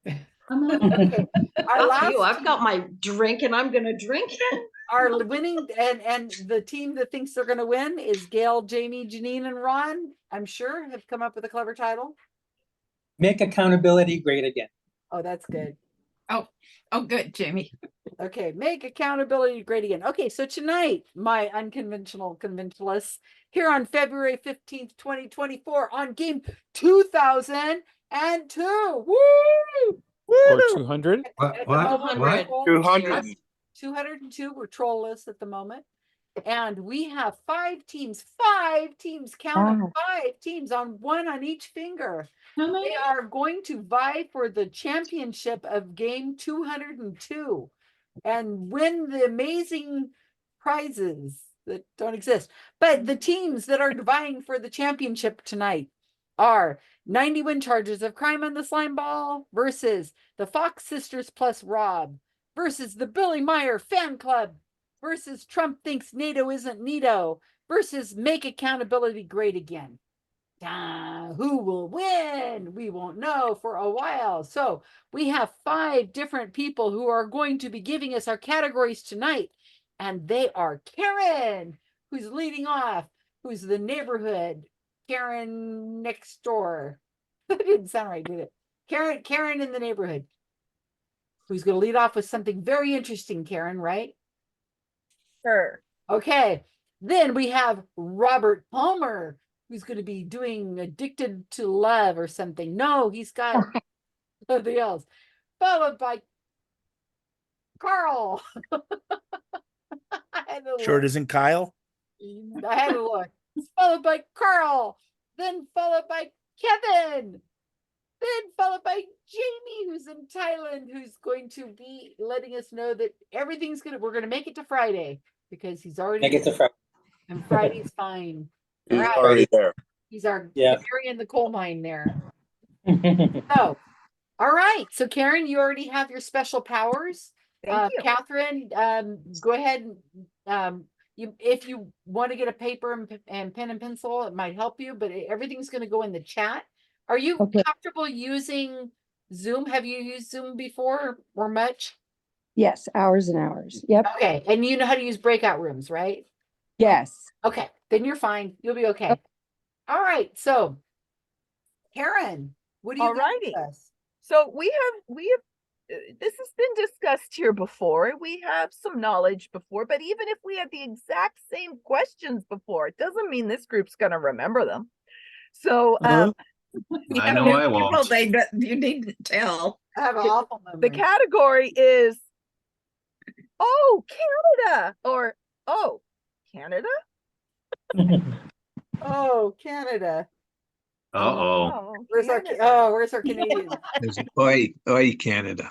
Okay. Our Fuck you, last I've got my drink and I'm gonna drink it. our winning and the team that thinks they're gonna win is Gail, Jamie, Janine, and Ron. I'm sure have come up with a clever title. Make accountability great again. Oh, that's good. Oh, good, Jamie. Okay, make accountability great again. Okay, so tonight, my unconventional conventionalists, here on February 15th, 2024, on game 2002. Woo! Or 200. At the moment, we're 200. troll- 200. 202. We're trollless at the moment. And we have five teams, count them, Wow. 5 teams on one on each finger. How many? They are going to vie for the championship of game 202 and win the amazing prizes that don't exist. But the teams that are vying for the championship tonight are 91 Charges of Crime on the Slime Ball versus the Fox Sisters plus Rob versus the Billy Meyer Fan Club versus Trump thinks NATO isn't NATO versus Make Accountability Great Again. Who will win? We won't know for a while. So we have 5 different people who are going to be giving us our categories tonight. And they are Karen, who's leading off, who's the neighborhood, Karen next door. That didn't sound right, did it? Karen in the neighborhood. Who's going to lead off with something very interesting, Karen, right? Sure. Okay. Then we have Robert Palmer, who's going to be doing Addicted to Love or something. No, he's got something else. Followed by Karl. I had to Sure it look. isn't Kyle? I had to look. Followed by Karl. Then followed by Kevin. Then followed by Jamie, who's in Thailand, who's going to be letting us know that everything's we're gonna make it to Friday because he's already Make it to Friday. and Friday's fine. He's All right. already there. He's our Yeah. canary in the coal mine there. So, all right. So Karen, you already have your special powers. Thank you. Catherine, go ahead. If you want to get a paper and pen and pencil, it might help you, but everything's going to go in the chat. Are you Okay. comfortable using Zoom? Have you used Zoom before or much? Yes, hours and hours. Yep. Okay. And you know how to use breakout rooms, right? Yes. Okay. Then you're fine. You'll be okay. All right. So, Karen, what do you got Alrighty. with us? So we have this has been discussed here before. We have some knowledge before, but even if we had the exact same questions before, it doesn't mean this group's going to remember them. So I know I won't. People you need to tell. I have an awful memory. the category is, oh, Canada, or oh, Canada. Oh, Canada. Uh-oh. Where's Canada. where's our Canadian? There's oi, Canada.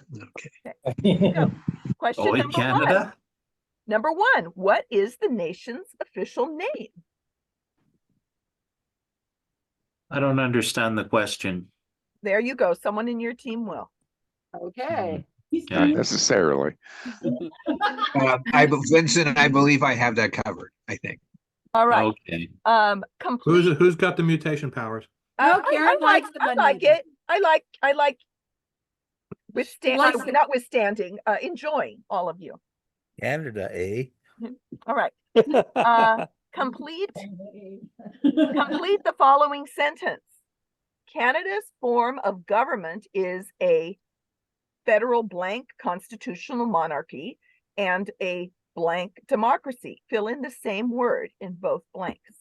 Okay. Question Oi, number Canada? one. Number one, what is the nation's official name? I don't understand the question. There you go. Someone in your team will. Okay. Not necessarily. Vincent, I believe I have that covered, I think. All right. Okay. Complete. Who's got the mutation powers? No, Karen likes the I like money. it. I like likes it. notwithstanding, enjoying all of you. Canada, eh? All right. Complete the following sentence. Canada's form of government is a federal blank constitutional monarchy and a blank democracy. Fill in the same word in both blanks.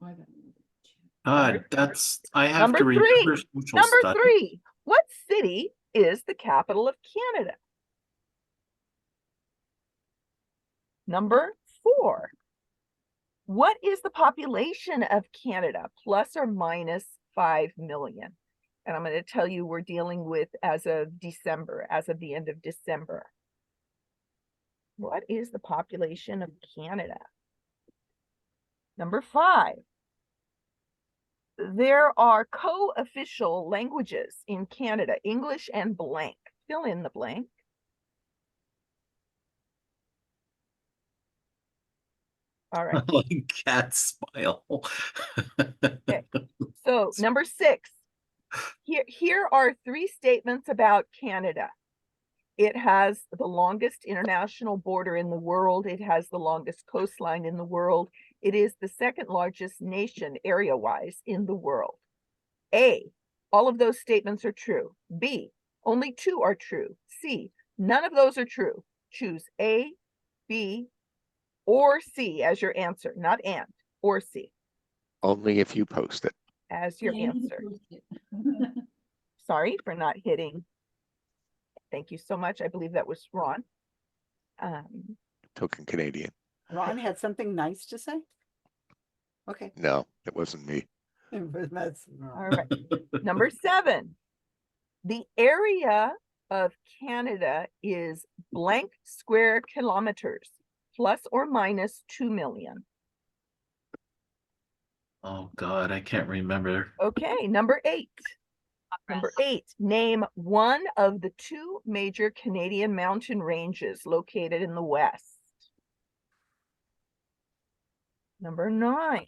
I have Number to remember three. social Number studies. 3. What city is the capital of Canada? Number 4. What is the population of Canada, plus or minus 5 million? And I'm going to tell you we're dealing with as of December, as of the end of December. What is the population of Canada? Number 5. There are co-official languages in Canada, English and blank. Fill in the blank. All right. Like cat smile. Okay. So number 6. Here are 3 statements about Canada. It has the longest international border in the world. It has the longest coastline in the world. It is the second largest nation area-wise in the world. A, all of those statements are true. B, only 2 are true. C, none of those are true. Choose A, B, or C as your answer, not and, or C Only if you post it. as your answer. Sorry for not hitting. Thank you so much. I believe that was Ron. Token Canadian. Ron had something nice to say? Okay. No, it wasn't me. That's All right. Number 7. The area of Canada is blank square kilometers, plus or minus 2 million. Oh God, I can't remember. Okay, number 8. Number 8, name one of the 2 major Canadian mountain ranges located in the west. Number 9.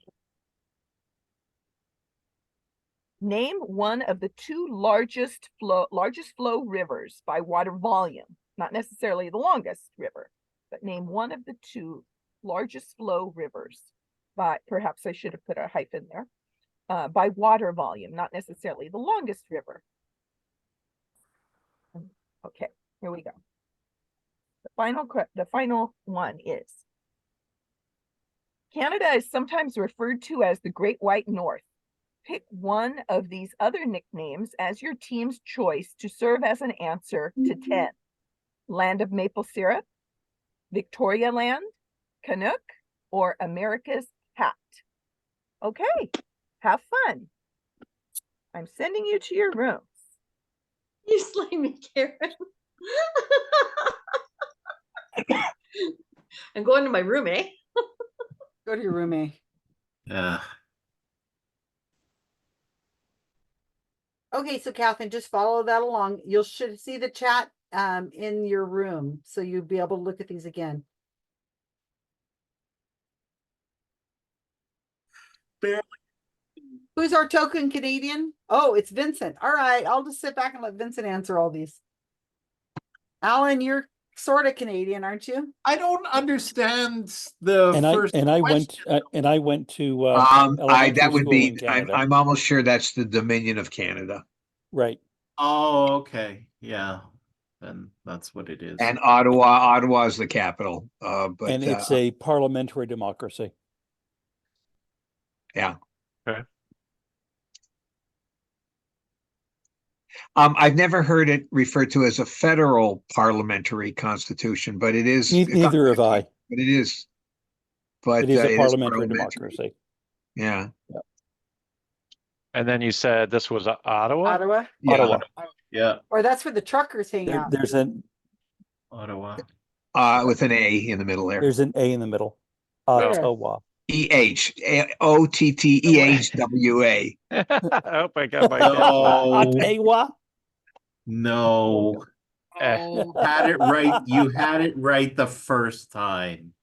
Name one of the 2 largest flow rivers by water volume, not necessarily the longest river, but name one of the 2 largest flow rivers by, perhaps I should have put a hyphen there, by water volume, not necessarily the longest river. Okay, here we go. The final one is, Canada is sometimes referred to as the Great White North. Pick one of these other nicknames as your team's choice to serve as an answer to 10. Land of Maple Syrup, Victoria Land, Canuck, or America's Hat. Okay, have fun. I'm sending you to your rooms. You slay me, Karen. I'm going to my room, eh? Go to your room, eh? Yeah. Okay, so Catherine, just follow that along. You should see the chat in your room, so you'll be able to look at these again. Barely. Who's our token Canadian? Oh, it's Vincent. All right, I'll just sit back and let Vincent answer all these. Alan, you're sort of Canadian, aren't you? I don't understand the first I went to elementary that would school be. in Canada. I'm almost sure that's the Dominion of Canada. Right. Oh, okay. Yeah. Then that's what it is. And Ottawa is the capital. But and it's a parliamentary democracy. Yeah. Okay. I've never heard it referred to as a federal parliamentary constitution, but it is. Neither have I. But it is. But it is a it parliamentary democracy. Yeah. And then you said this was Ottawa? Ottawa? Yeah. Ottawa. Yeah. Or that's where the truckers hang out. There's an Ottawa. With an A in the middle there. There's an A in the middle. Ottawa. EHOTTEHWA. Oh my God! Ottawa. No. Oh. Had it right. You had it right the first time.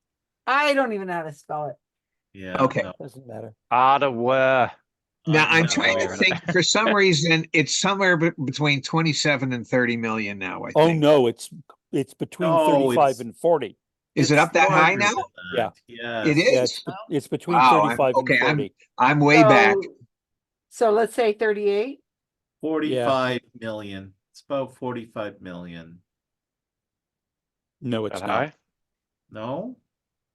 I don't even know how to spell it. Yeah. Okay. No. Doesn't matter. Ottawa. Now I'm trying to think. For some reason, it's somewhere between 27 and 30 million now. I think. Oh no, it's between 35 and 40. Is it up that high larger now? than that. Yeah. It is. Yeah, it's between Wow, 35 okay, and 40. I'm way back. So let's say 38. 45 million. It's about 45 million. No, it's That not. high? No?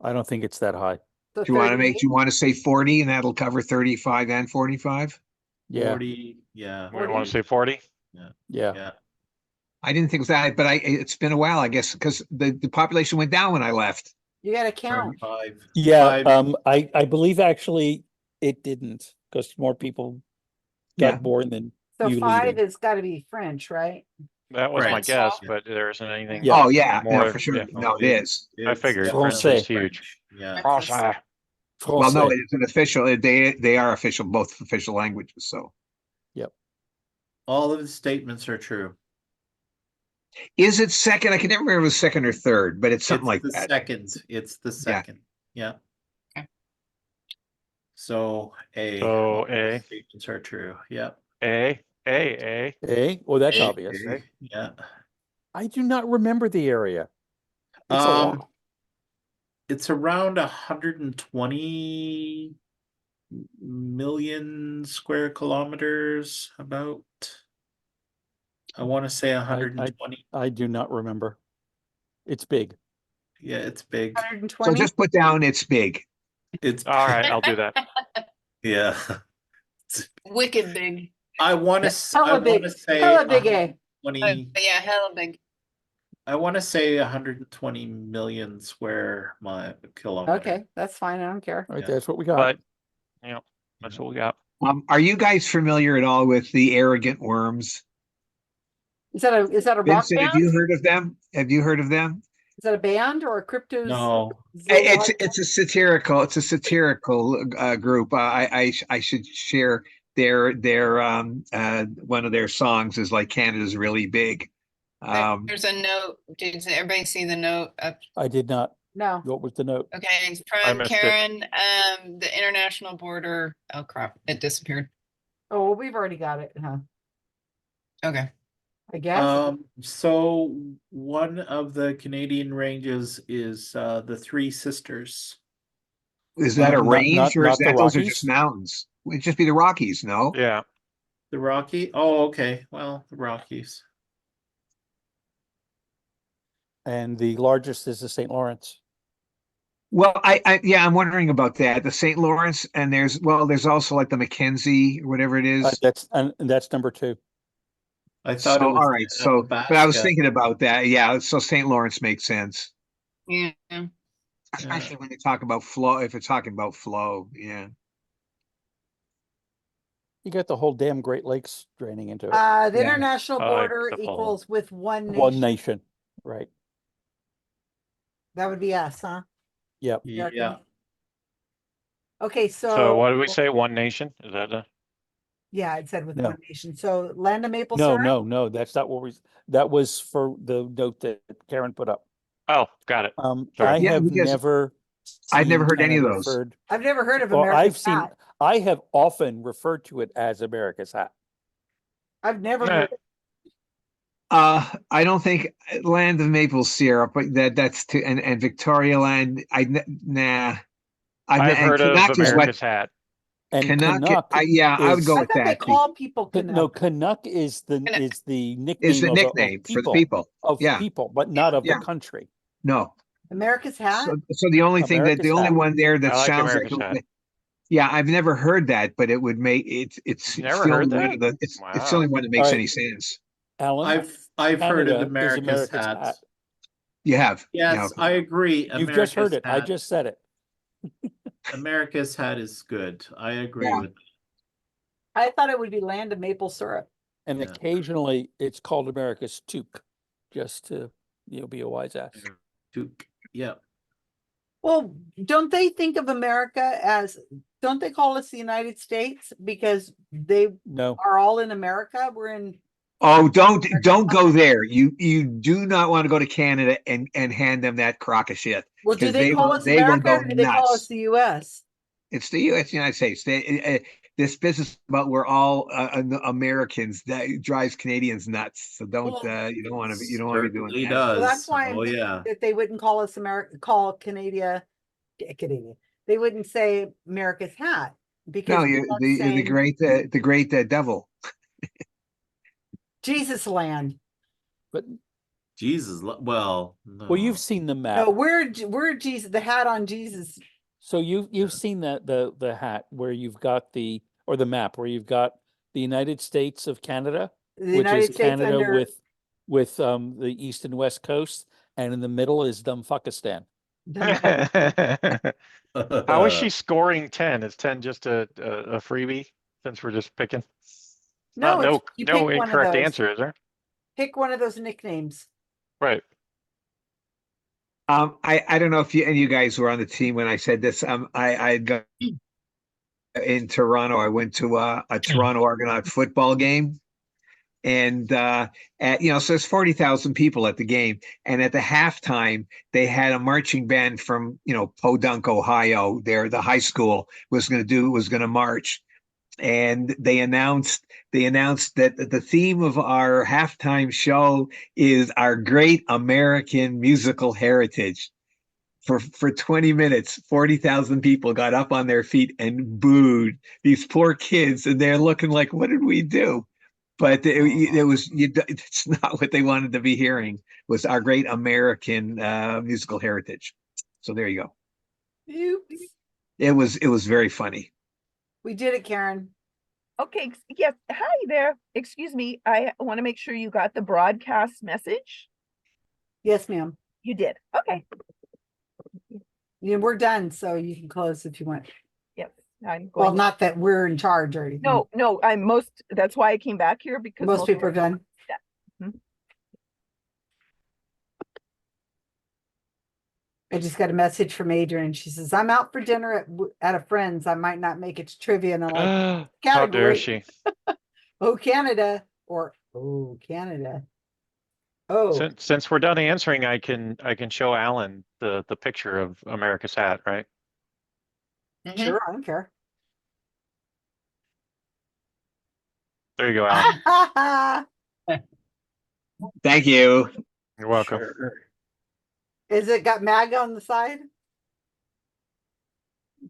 I don't think it's that high. So Do you want to 38? do you want to say 40 and that'll cover 35 and 45? Yeah, 40, yeah. We want to say 40? yeah. Yeah. I didn't think it was that, but it's been a while, I guess, because the population went down when I left. You gotta count. Five. Yeah, Five. I believe actually it didn't, because more people Yeah. got born than So you 5 leaving. has gotta be French, right? That was my French. guess, but there isn't anything. Yeah. Oh yeah, no, More, for sure. yeah. No, it is. I figured French French is is huge. Yeah. Français. Well, no, Français. it's an official. They are official, both official languages. So, Yep. All of the statements are true. is it second? I can never remember if it was second or third, but it's something It's like the that. second. It's the second. Yeah. So A. So all the A. statements are true. Yep. A. Eh? Well, that's A, obvious. A, yeah. I do not remember the area. It's a lot. It's around 120 million square kilometers, about. I want to say 120. I do not remember. It's big. Yeah, it's big. 120? So just put down it's big. It's All right, I'll do that. yeah. Wicked big. I want to Hella big. say Hella big, eh? 120. Yeah, hella big. I want to say 120 million square kilometers. Okay, that's fine. I don't care. All right, Yeah. that's what we got. But, that's what we got. Are you guys familiar at all with the Arrogant Worms? Is that a rock Vincent, band? have you heard of them? Have you heard of them? Is that a band or a crypto? No. It's a satirical group. I should share their one of their songs is like Canada's really big. There's a note. Did everybody see the note up? I did not. No. What was the note? Okay, it's I from missed it. Karen. The international border. Oh crap! It disappeared. Oh, well, we've already got it, huh? Okay. I guess. So one of the Canadian ranges is the Three Sisters. Is that a range or is not the that those are Rockies? just mountains? It'd just be the Rockies, no? Yeah. The Rocky? Oh, okay. Well, the Rockies. And the largest is the St. Lawrence. Well, I'm wondering about that. The St. Lawrence and there's also like the Mackenzie or whatever it is. That's number 2. I thought it was all right. So, but I was Nebraska. thinking about that. Yeah. So St. Lawrence makes sense, Yeah. especially when they talk about flow. If it's talking about flow, yeah. You got the whole damn Great Lakes draining into it. The international border the whole- equals with one nation. One nation, right? That would be us, huh? Yep. Yeah. Okay, So what did we say? One nation? Is that a? Yeah, it said with No. one nation. So land of maple No, syrup. no, that's not what that was for the note that Karen put up. Oh, got it. I Yeah, have because never. I've never seen heard any and of those. referred- I've never heard of Well, America's I've seen. hat. I have often referred to it as America's hat. I've never heard. I don't think Land of Maple Syrup, but that's too, and Victoria Land. Nah. I've heard of Canuck is America's hat. And Canuck. Canuck I would go I with thought they that. call people No, Canuck. Canuck is the nickname. Is the of nickname for the people. of Yeah. people, but not of Yeah. the country. No. America's hat. So the only thing America's the only hat. one there that I like sounds America's like hat. yeah, I've never heard that, but it would make it's Never the heard only one that? of the it's the Wow. only one that makes All right. any sense. Alan, I've heard Canada of is America's hat. You have. Yes, Yeah. I agree. You've just heard America's it. I hat. just said it. America's hat is good. I agree Yeah. with I thought it would be land of maple syrup. And Yeah. occasionally it's called America's toque, just to be a wise ass. Duke. Yeah. Well, don't they think of America as? Don't they call us the United States because they No. are all in America? We're in. Oh, don't go there. You do not want to go to Canada and hand them that crock of shit. Well, do 'Cause they call will- us they will America go or do they call us nuts. the U.S.? It's the U.S. United States. This business about we're all Americans that drives Canadians nuts. So don't Well, you don't want to be doing Certainly that. does. Well, that's why I'm Oh thinking yeah. that they wouldn't call us Canada. They wouldn't say America's hat because No, we're you're not the saying great devil. Jesus land. But Jesus. Well, no. you've seen the map. No, we're Jesus. The hat on Jesus So you've seen the hat where you've got the map where you've got the United States of Canada, The which United is States Canada under with the east and west coast, and in the middle is Dumfuckistan. How is she scoring 10? Is 10 just a freebie since we're just picking? No, No, you no pick one of incorrect those. answer, is there? Pick one of those nicknames. Right. I don't know if you guys were on the team when I said this. I'd go in Toronto. I went to a Toronto Argonaut football game. And so there's 40,000 people at the game. And at the halftime, they had a marching band from, Podunk, Ohio. The high school was going to march. And they announced that the theme of our halftime show is our great American musical heritage. For 20 minutes, 40,000 people got up on their feet and booed these poor kids. And they're looking like, what did we do? But it's not what they wanted to be hearing, was our great American musical heritage. So there you go. Oops. It was very funny. We did it, Karen. Okay, yes. Hi there. Excuse me. I want to make sure you got the broadcast message. Yes, ma'am. You did. Okay. Yeah, we're done, so you can close if you want. Yep. I'm Well, going. not that we're in charge or anything. No, that's why I came back here, because Most people are done. Yeah. Mhm. I just got a message from Adrian. She says, I'm out for dinner at a friend's. I might not make it to trivia. And I'm like, How dare category. she? Oh, Canada. Or, oh, Canada. Oh, Since we're done answering, I can show Alan the picture of America's hat, right? sure. I don't care. There you go, Alan. Thank you. You're welcome. Is it got MAGA on the side?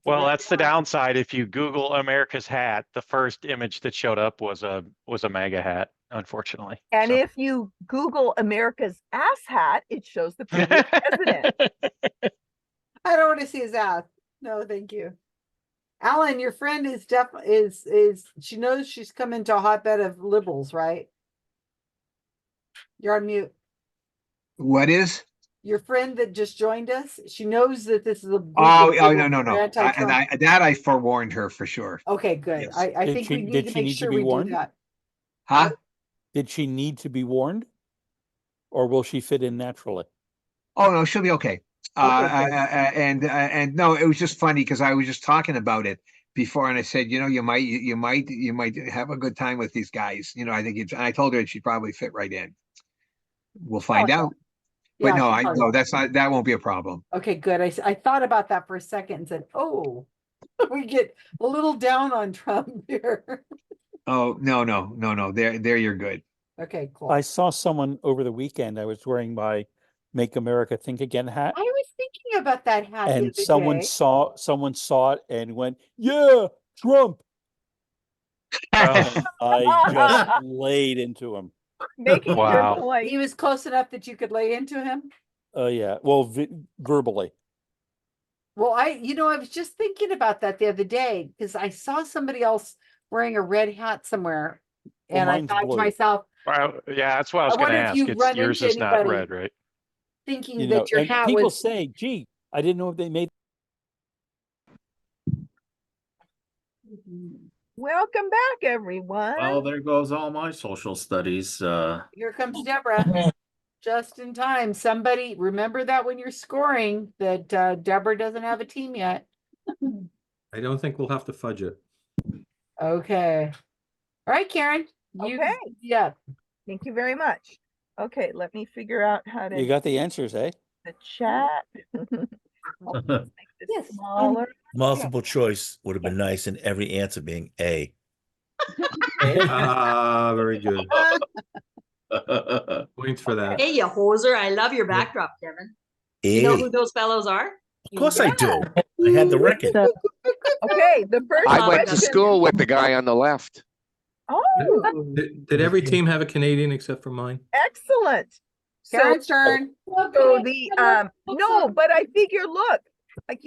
Well, that's the downside. If you Google America's hat, the first image that showed up was a MAGA hat, unfortunately. And if you Google America's ass hat, it shows the previous president. I don't want to see his ass. No, thank you. Alan, your friend is she knows she's come into a hotbed of liberals, right? You're on mute. What is? Your friend that just joined us, she knows that this is a No. anti-Trump. I forewarned her for sure. Okay, good. Yes. I think we need to make sure we do that. Huh? Did she need to be warned, or will she fit in naturally? Oh no, she'll be okay. And no, it was just funny because I was just talking about it before, and I said, you might have a good time with these guys. I think I told her she'd probably fit right in. We'll find out. But Yeah, no, that won't be a problem. Okay, good. I thought about that for a second and said, oh, we get a little down on Trump here. Oh, no. There you're good. Okay, cool. I saw someone over the weekend. I was wearing my "Make America Think Again" hat, I was thinking about that hat the and other someone day. saw it and went, "Yeah, Trump." And I just laid into him. Making your point. He was close enough that you could lay into him. Oh yeah, well, verbally. Well, I was just thinking about that the other day because I saw somebody else wearing a red hat somewhere, Well, and I mine's thought to blue. myself, Well, yeah, that's what I was I going to wonder if ask. you've run Yours into is not anybody red, right? thinking that your And hat people was. say, "Gee, I didn't know if they made." Welcome back, everyone. Well, there goes all my social studies. Here comes Deborah. Just in time. Somebody remember that when you're scoring that Deborah doesn't have a team yet. I don't think we'll have to fudge it. Okay. All right, Karen. Okay. Yeah. Thank you very much. Okay, let me figure out how to You got the answers, eh? the chat. Make this smaller. Multiple choice would have been nice, and every answer being A. Very good. Points for that. Hey, you hoser. I love your backdrop, Kevin. You know who those fellows are? Of course I do. I had the record. Okay, the first I went to question- school with the guy on the left. Oh, Did every team have a Canadian except for mine? excellent. Karen's turn. So the no, but I figure, look, Like,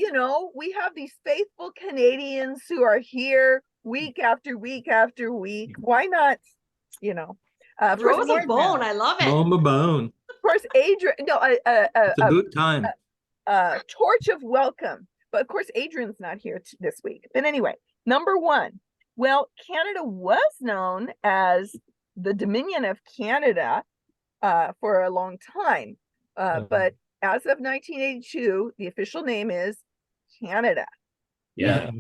we have these faithful Canadians who are here week after week after week. Why not, of Throw course, us a bone. I love it. Bone a bone. of course, Adrian, no, It's about time. torch of welcome. But of course, Adrian's not here this week. But anyway, number one. Well, Canada was known as the Dominion of Canada for a long time. But as of 1982, the official name is Canada. Yeah.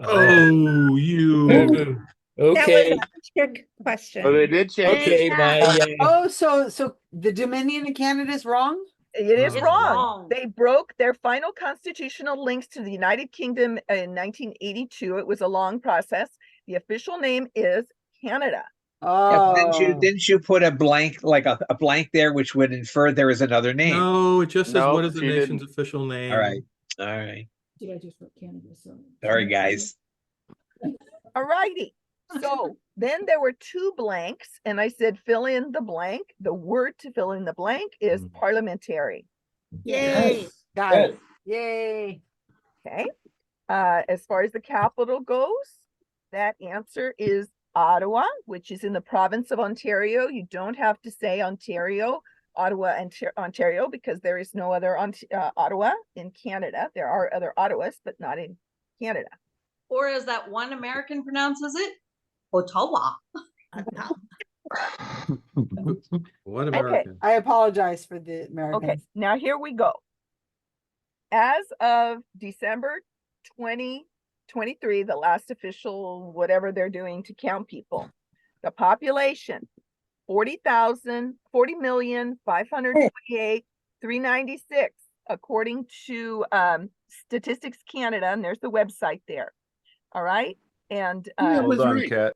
Oh, you. Okay, Trick question. Oh, they did change okay, it. my, Oh, so the Dominion of Canada is wrong? It is It's wrong. wrong. They broke their final constitutional links to the United Kingdom in 1982. It was a long process. The official name is Canada. Oh, Didn't you put a blank, like a blank there, which would infer there is another name? No, it just says No, what is the she nation's didn't. official name. All right. All right. Did I just wrote Canada? So. Sorry, guys. All righty. So then there were two blanks, and I said fill in the blank. The word to fill in the blank is parliamentary. Yay. got it. Yay. Okay. As far as the capital goes, that answer is Ottawa, which is in the province of Ontario. You don't have to say Ontario, Ottawa, and Ontario, because there is no other Ottawa in Canada. There are other Ottawas, but not in Canada. Or as that one American pronounces it, Ottawa. What Okay. American? I apologize for the Americans. Okay, now here we go. As of December 2023, the last official whatever they're doing to count people, the population 40,528,396 according to Statistics Canada, and there's the website there. All right, and Hold on, Kat.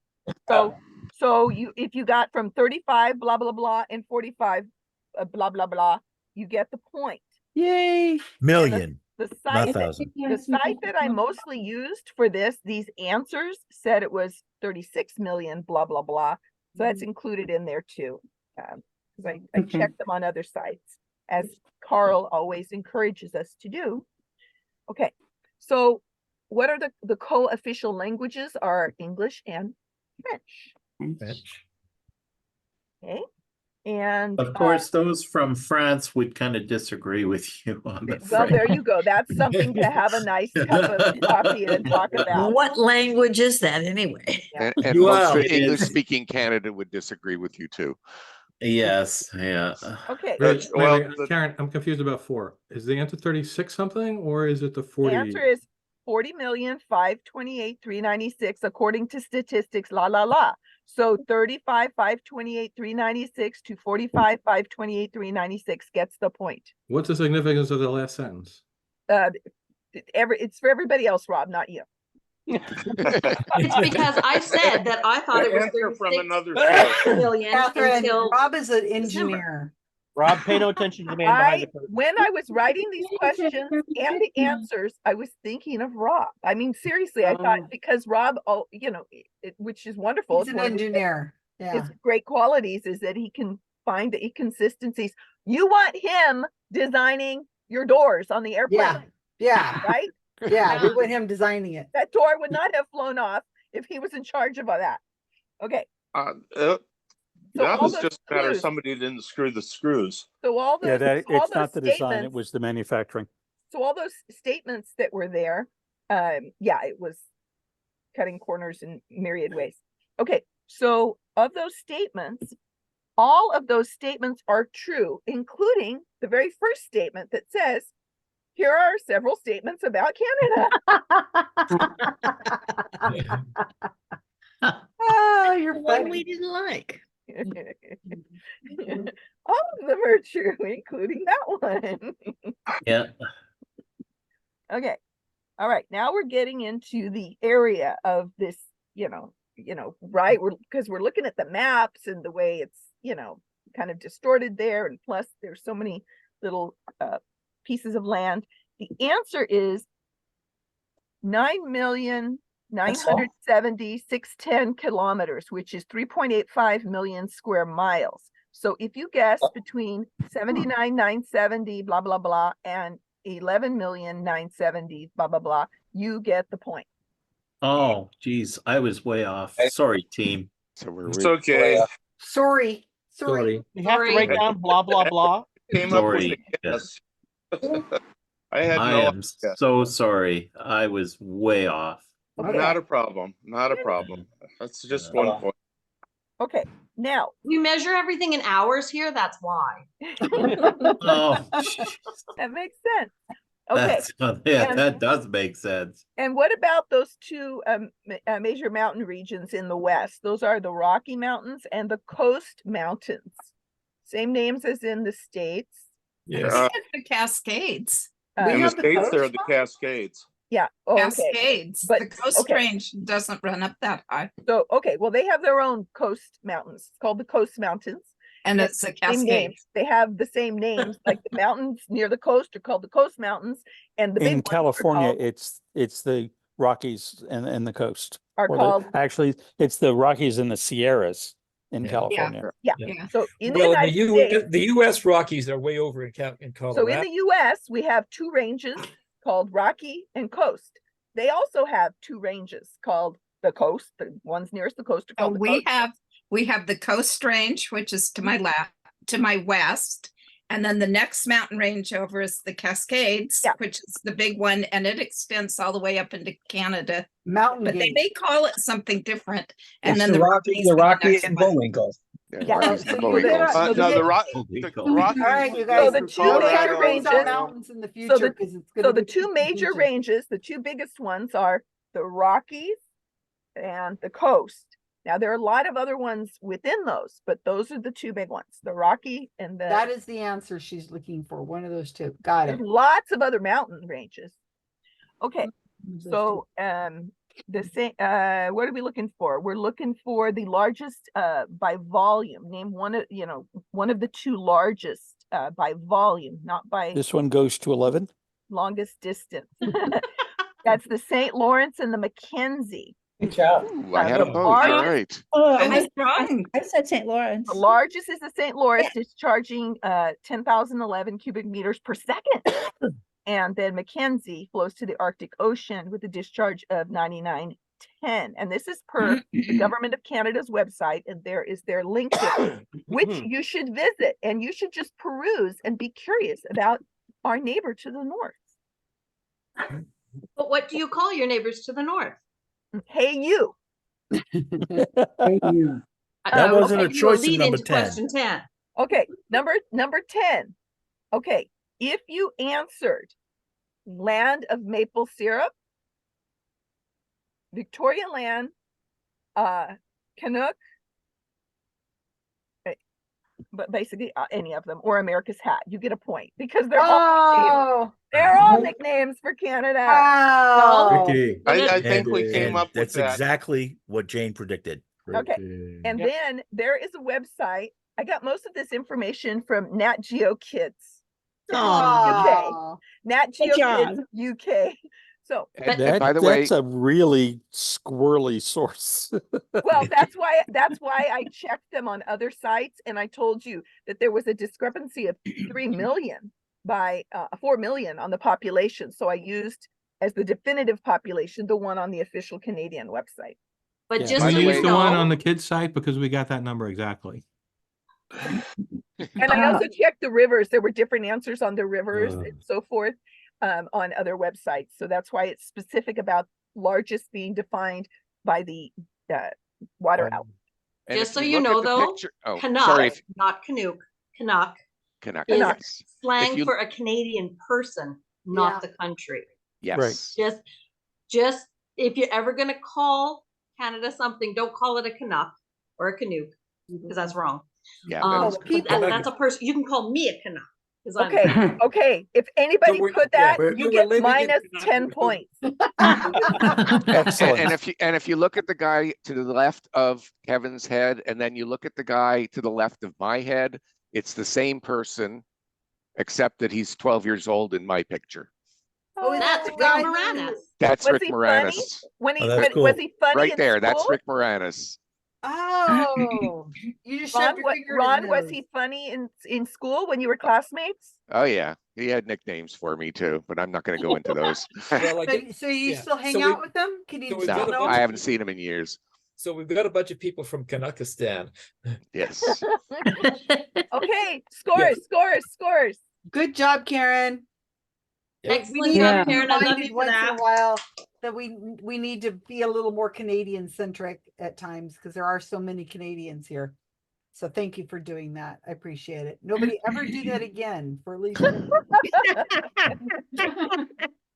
so if you got from 35 blah blah blah and 45 blah blah blah, you get the point. Yay. Million, The not site thousand. the site that I mostly used for these answers said it was 36 million blah blah blah. So that's included in there too. Because I checked them on other sites, as Karl always encourages us to do. Okay, so what are the co-official languages are English and French. Okay. And Of course, those from France would kind of disagree with you on the well, there French. you go. That's something to have a nice cup of coffee and talk about. What language is that anyway? And Well, most it English is. speaking Canada would disagree with you too. Yes, yeah. Okay. Wait, well, wait, Karen, I'm confused about 4. Is the answer 36 something, or is it the 40? The answer is 40,528,396 according to statistics, la la la. So 35,528,396 to 45,528,396 gets the point. What's the significance of the last sentence? It's for everybody else, Rob, not you. It's because I said that I thought it was Answer from 36 another source. million Catherine, until Rob is an engineer. Rob, pay no attention to the man behind the curtain. When I was writing these questions and the answers, I was thinking of Rob. I mean, seriously, I thought because Rob, which is wonderful. He's it's an one of engineer. Yeah. his great qualities is that he can find the inconsistencies. You want him designing your doors on the airplane. Yeah. Yeah. Right? Yeah. We want him designing it. That door would not have flown off if he was in charge of all that. Okay. That all was those just a matter of clues- somebody didn't screw the screws. So all those, Yeah, all it's not those the design, it statements- was the manufacturing. So all those statements that were there, yeah, it was cutting corners in myriad ways. Okay, so of those statements, all of those statements are true, including the very first statement that says, here are several statements about Canada. Oh, you're One funny. we didn't like. All of them are true, including that one. Yeah. Okay. All right. Now we're getting into the area of this, right? Because we're looking at the maps and the way it's, kind of distorted there. And plus there's so many little pieces of land. The answer is 9,970,610 kilometers, which is 3.85 million square miles. So if you guess between 79,970, blah, blah, blah, and 11,970,000, blah, blah, blah. You get the point. Oh, geez, I was way off. Sorry, team. So we're It's okay. Sorry. Sorry. You have to Sorry. write down blah blah blah. Came up with Sorry. the guess. I had I no am idea. so sorry. I was way off. Okay. Not a problem. Not a problem. That's just one point. Okay, now. We measure everything in hours here, that's why. Oh, That makes sense. Okay. yeah, And- that does make sense. And what about those two major mountain regions in the West? Those are the Rocky Mountains and the Coast Mountains. Same names as in the States. It's the Cascades. In the States, there are the Cascades. Yeah. Oh, okay. Cascades. But the Coast Range doesn't run up that high. So, okay, well, they have their own coast mountains. It's called the Coast Mountains. And it's a Same cascade. names. They have the same names, like the mountains near the coast are called the Coast Mountains, and the big In ones are California, called- it's the Rockies and the coast. Are Or called- actually, it's the Rockies and the Sierras in California. Yeah. So in the Well, United States, the US Rockies are way over in Colorado. so in the US, we have two ranges called Rocky and Coast. They also have two ranges called the Coast. The ones nearest the coast are Oh, called the Coast. we have the Coast Range, which is to my left, to my west. And then the next mountain range over is the Cascades, which is the big one, and it extends all the way up into Canada. Mountain But they Gate. may call it something different. And It's then the Rocky, Rockies the are Rocky next and one. Bullwinkle. Yeah. Rockies So and you Bullwinkle. get- so No, you the get- Rockies. All right, you guys. So the two don't major categorize ranges, our mountains in the so future, 'cause it's gonna the be two major confusing. ranges, the two biggest ones are the Rockies and the Coast. Now, there are a lot of other ones within those, but those are the two big ones, the Rocky and the. That is the answer she's looking for. One of those two. Got There's it. lots of other mountain ranges. Okay, so the same. What are we looking for? We're looking for the largest by volume. Name one of one of the two largest by volume, not by This one goes to 11. longest distance. That's the St. Lawrence and the Mackenzie. Good job. Ooh, I had the them both. You're largest- right. I said St. Lawrence. The largest is the St. Lawrence, discharging 10,011 cubic meters per second. And then Mackenzie flows to the Arctic Ocean with a discharge of 9910. And this is per the Government of Canada's website, and there is their link there, which you should visit, and you should just peruse and be curious about our neighbor to the north. But what do you call your neighbors to the north? Hey, you. That wasn't a okay, you will choice in lead number into 10. Question 10. Okay, number 10. Okay, if you answered land of maple syrup, Victoria land, Canuck, but basically any of them, or America's hat, you get a point because they're all nicknames for Canada. Wow. Ricky. I think we And came up with that's that. exactly what Jane predicted. Okay, and then there is a website. I got most of this information from Nat Geo Kids. UK. Nat Geo Kids UK. So by the way- that's a really squirrely source. well, that's why I checked them on other sites, and I told you that there was a discrepancy of 3 million by 4 million on the population. So I used as the definitive population the one on the official Canadian website. But Yeah. just I so you used the one know, on the kids site because we got that number exactly. And I also checked the rivers. There were different answers on the rivers and so forth on other websites. So that's why it's specific about largest being defined by the water out. And just if so you look know at the though, picture- oh, Canuck, sorry, if- not Canuck, Canuck Canuck, is yes. slang If you- for a Canadian person, not the country. Yes. Just if you're ever gonna call Canada something, don't call it a Canuck or a Canuck, because that's wrong. Yeah, that is correct. That's a person. You can call me a Canuck. 'cause I'm- Okay, okay. If anybody we're- put yeah, that, we're- you we're get living in minus Canuck 10 world. points. Excellent. And if you look at the guy to the left of Kevin's head, and then you look at the guy to the left of my head, it's the same person, except that he's 12 years old in my picture. Oh, That's Rick Moranis. That's Was Rick he Moranis. funny? When he Oh, that's was cool. he funny Right in there, that's school? Rick Moranis. Oh, you just Ron, shoved your finger in Ron, his was nose. he funny in school when you were classmates? Oh yeah. He had nicknames for me too, but I'm not going to go into those. Well, I So, get, so you yeah. still hang So out we- with them? Can you so we've still got a know? bunch I of haven't people- seen him in years. So we've got a bunch of people from Kanakistan. Yes. Okay, scores. Good job, Karen. Excellent need job, to be Karen. I love reminded you for once in a that. while that we need to be a little more Canadian centric at times because there are so many Canadians here. So thank you for doing that. I appreciate it. Nobody ever do that again for at least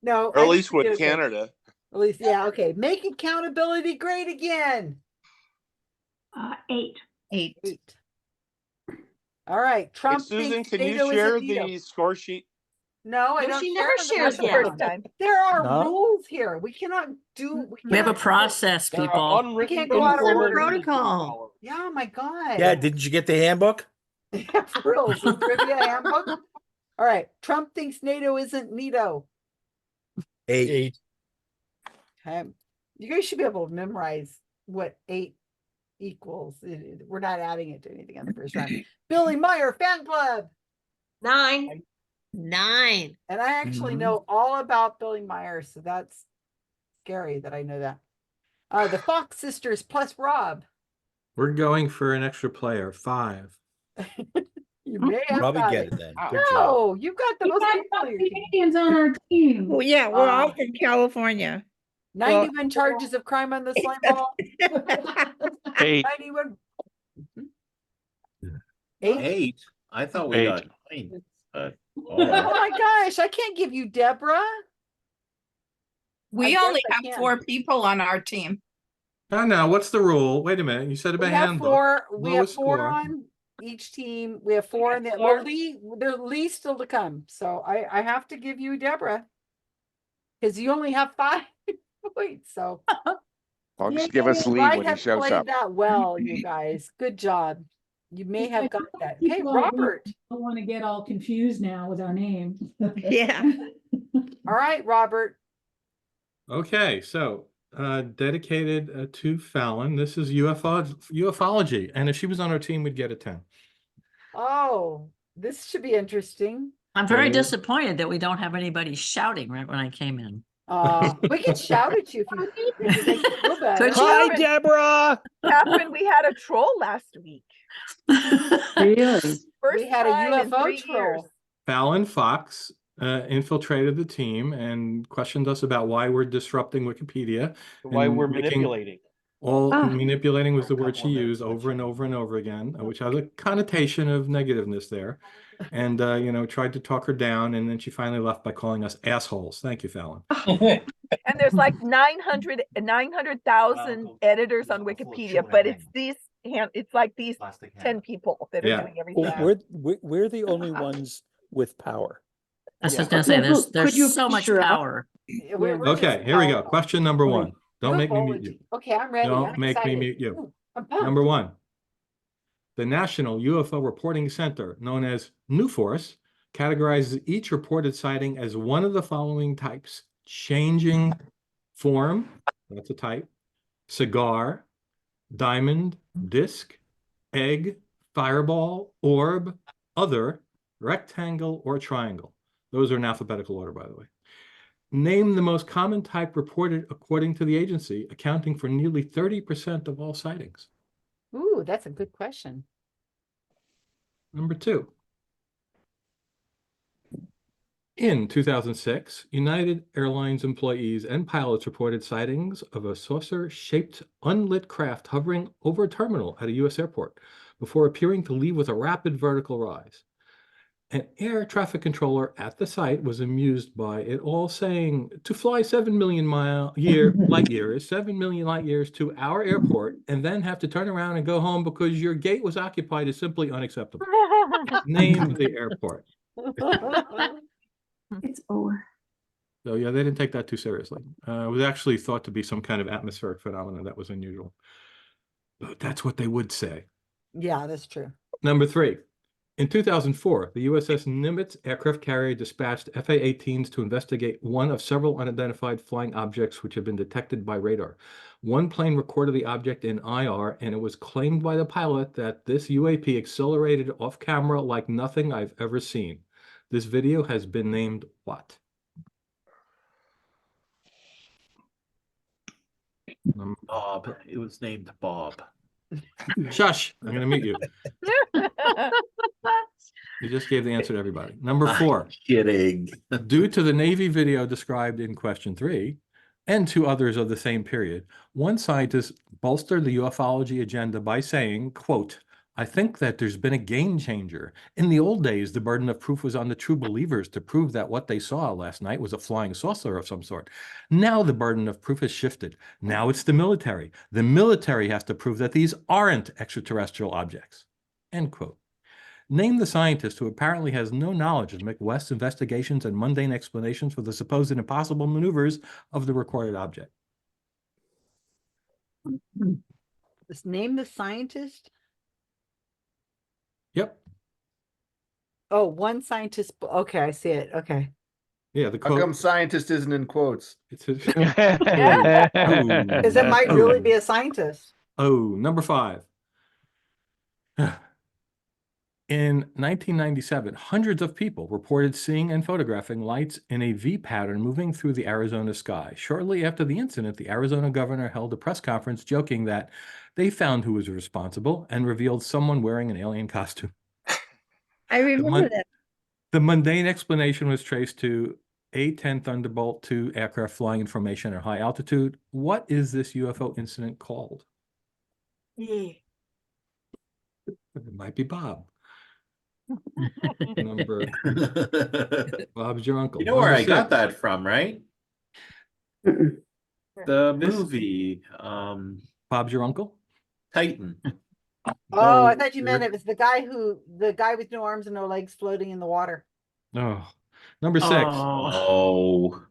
no. Or I at least think with we did okay. Canada. At least, yeah, okay. Make accountability great again. 8. 8. All right. Hey, Trump Susan, thinks can you NATO share isn't NATO. the score sheet? No, I No, don't. she share never them. shares That's the them. first time. There are No. rules here. We cannot do. We have a cannot- process, There are people. unwritten can't go out of informal order. rules we Protocol. follow. Yeah, my God. Yeah, didn't you get the handbook? Rules. The trivia handbook. All right. Trump thinks NATO isn't NATO. 8. Okay. You guys should be able to memorize what 8 equals. We're not adding it to anything on the first round. Billy Meyer fan club. 9. 9. And I actually know all about Billy Meyer, so that's scary that I know that. The Fox sisters plus Rob. We're going for an extra player, 5. You may have Probably got get it. it then. Good job. No, you've got the We most got people on your team. Canadians on our team. Well, yeah, we're all from California. 91 charges of crime on the slime ball. 8. 91. 8. I thought we 8. got 9. Oh my gosh, I can't give you Deborah. We guess only I have can. 4 people on our team. No, what's the rule? Wait a minute. You said We about have handbook. 4. We have Lowest 4 score. on each team. We have 4 in the well, the least still to come. So I have to give you Deborah because you only have 5 points. So I'll just give us you Lee might when he have shows played up. that well, you guys. Good job. You may have got that. Okay, People Robert. don't want to get all confused now with our name. Yeah. All right, Robert. Okay, so dedicated to Fallon. This is UFOlogy. And if she was on our team, we'd get a 10. Oh, this should be interesting. I'm very Yeah. disappointed that we don't have anybody shouting right when I came in. We can shout at you if you make you feel better. Could you? Hi, Deborah. Catherine, we had a troll last week. Really? First We had a time in UFO 3 troll. years. Fallon Fox infiltrated the team and questioned us about why we're disrupting Wikipedia. Why and we're making manipulating. manipulating was the word she used over and over and over again, which has a connotation of negativeness there. And tried to talk her down, and then she finally left by calling us assholes. Thank you, Fallon. And there's like 900,000 editors on Wikipedia, but it's like these 10 people that are Yeah. doing everything. We're the only ones with power. That's what I was gonna say. There's you so much sure? power. We're Okay, just here we go. powerful. Question number 1. Don't make me mute you. UFOlogy. Okay, I'm ready. Don't I'm make me excited. mute you. Ooh, I'm pumped. Number 1. The National UFO Reporting Center, known as NUFORCE, categorizes each reported sighting as one of the following types: changing form, that's a type, cigar, diamond, disc, egg, fireball, orb, other, rectangle, or triangle. Those are in alphabetical order, by the way. Name the most common type reported according to the agency, accounting for nearly 30% of all sightings. Ooh, that's a good question. Number 2. In 2006, United Airlines employees and pilots reported sightings of a saucer-shaped unlit craft hovering over a terminal at a U.S. airport before appearing to leave with a rapid vertical rise. An air traffic controller at the site was amused by it all, saying, "To fly 7 million light years to our airport and then have to turn around and go home because your gate was occupied is simply unacceptable." Name the airport. It's over. So yeah, they didn't take that too seriously. It was actually thought to be some kind of atmospheric phenomenon that was unusual. But that's what they would say. Yeah, that's true. Number 3. In 2004, the USS Nimitz aircraft carrier dispatched FA-18s to investigate one of several unidentified flying objects which had been detected by radar. One plane recorded the object in IR, and it was claimed by the pilot that this UAP accelerated off camera like nothing I've ever seen. This video has been named what? Bob. It was named Bob. Shush, I'm going to mute you. You just gave the answer to everybody. Number 4. Kidding. Due to the Navy video described in question 3 and 2 others of the same period, one scientist bolstered the ufology agenda by saying, quote, I think that there's been a game changer. In the old days, the burden of proof was on the true believers to prove that what they saw last night was a flying saucer of some sort. Now the burden of proof has shifted. Now it's the military. The military has to prove that these aren't extraterrestrial objects. End quote. Name the scientist who apparently has no knowledge of McWest's investigations and mundane explanations for the supposed impossible maneuvers of the recorded object. Just name the scientist. Yep. Oh, one scientist. Okay, I see it. Okay. Yeah, the How quote. come scientist isn't in quotes? It's Because it might really be a scientist. Oh, number 5. In 1997, hundreds of people reported seeing and photographing lights in a V pattern moving through the Arizona sky. Shortly after the incident, the Arizona governor held a press conference joking that they found who was responsible and revealed someone wearing an alien costume. I remember that. The mundane explanation was traced to A-10 Thunderbolt 2 aircraft flying in formation at high altitude. What is this UFO incident called? It might be Bob. Number Bob's your uncle. You know where Number I got 6. that from, right? The movie, Bob's your uncle? Titan. Oh, I thought you meant it was the guy with no arms and no legs floating in the water. Oh, number 6. Oh.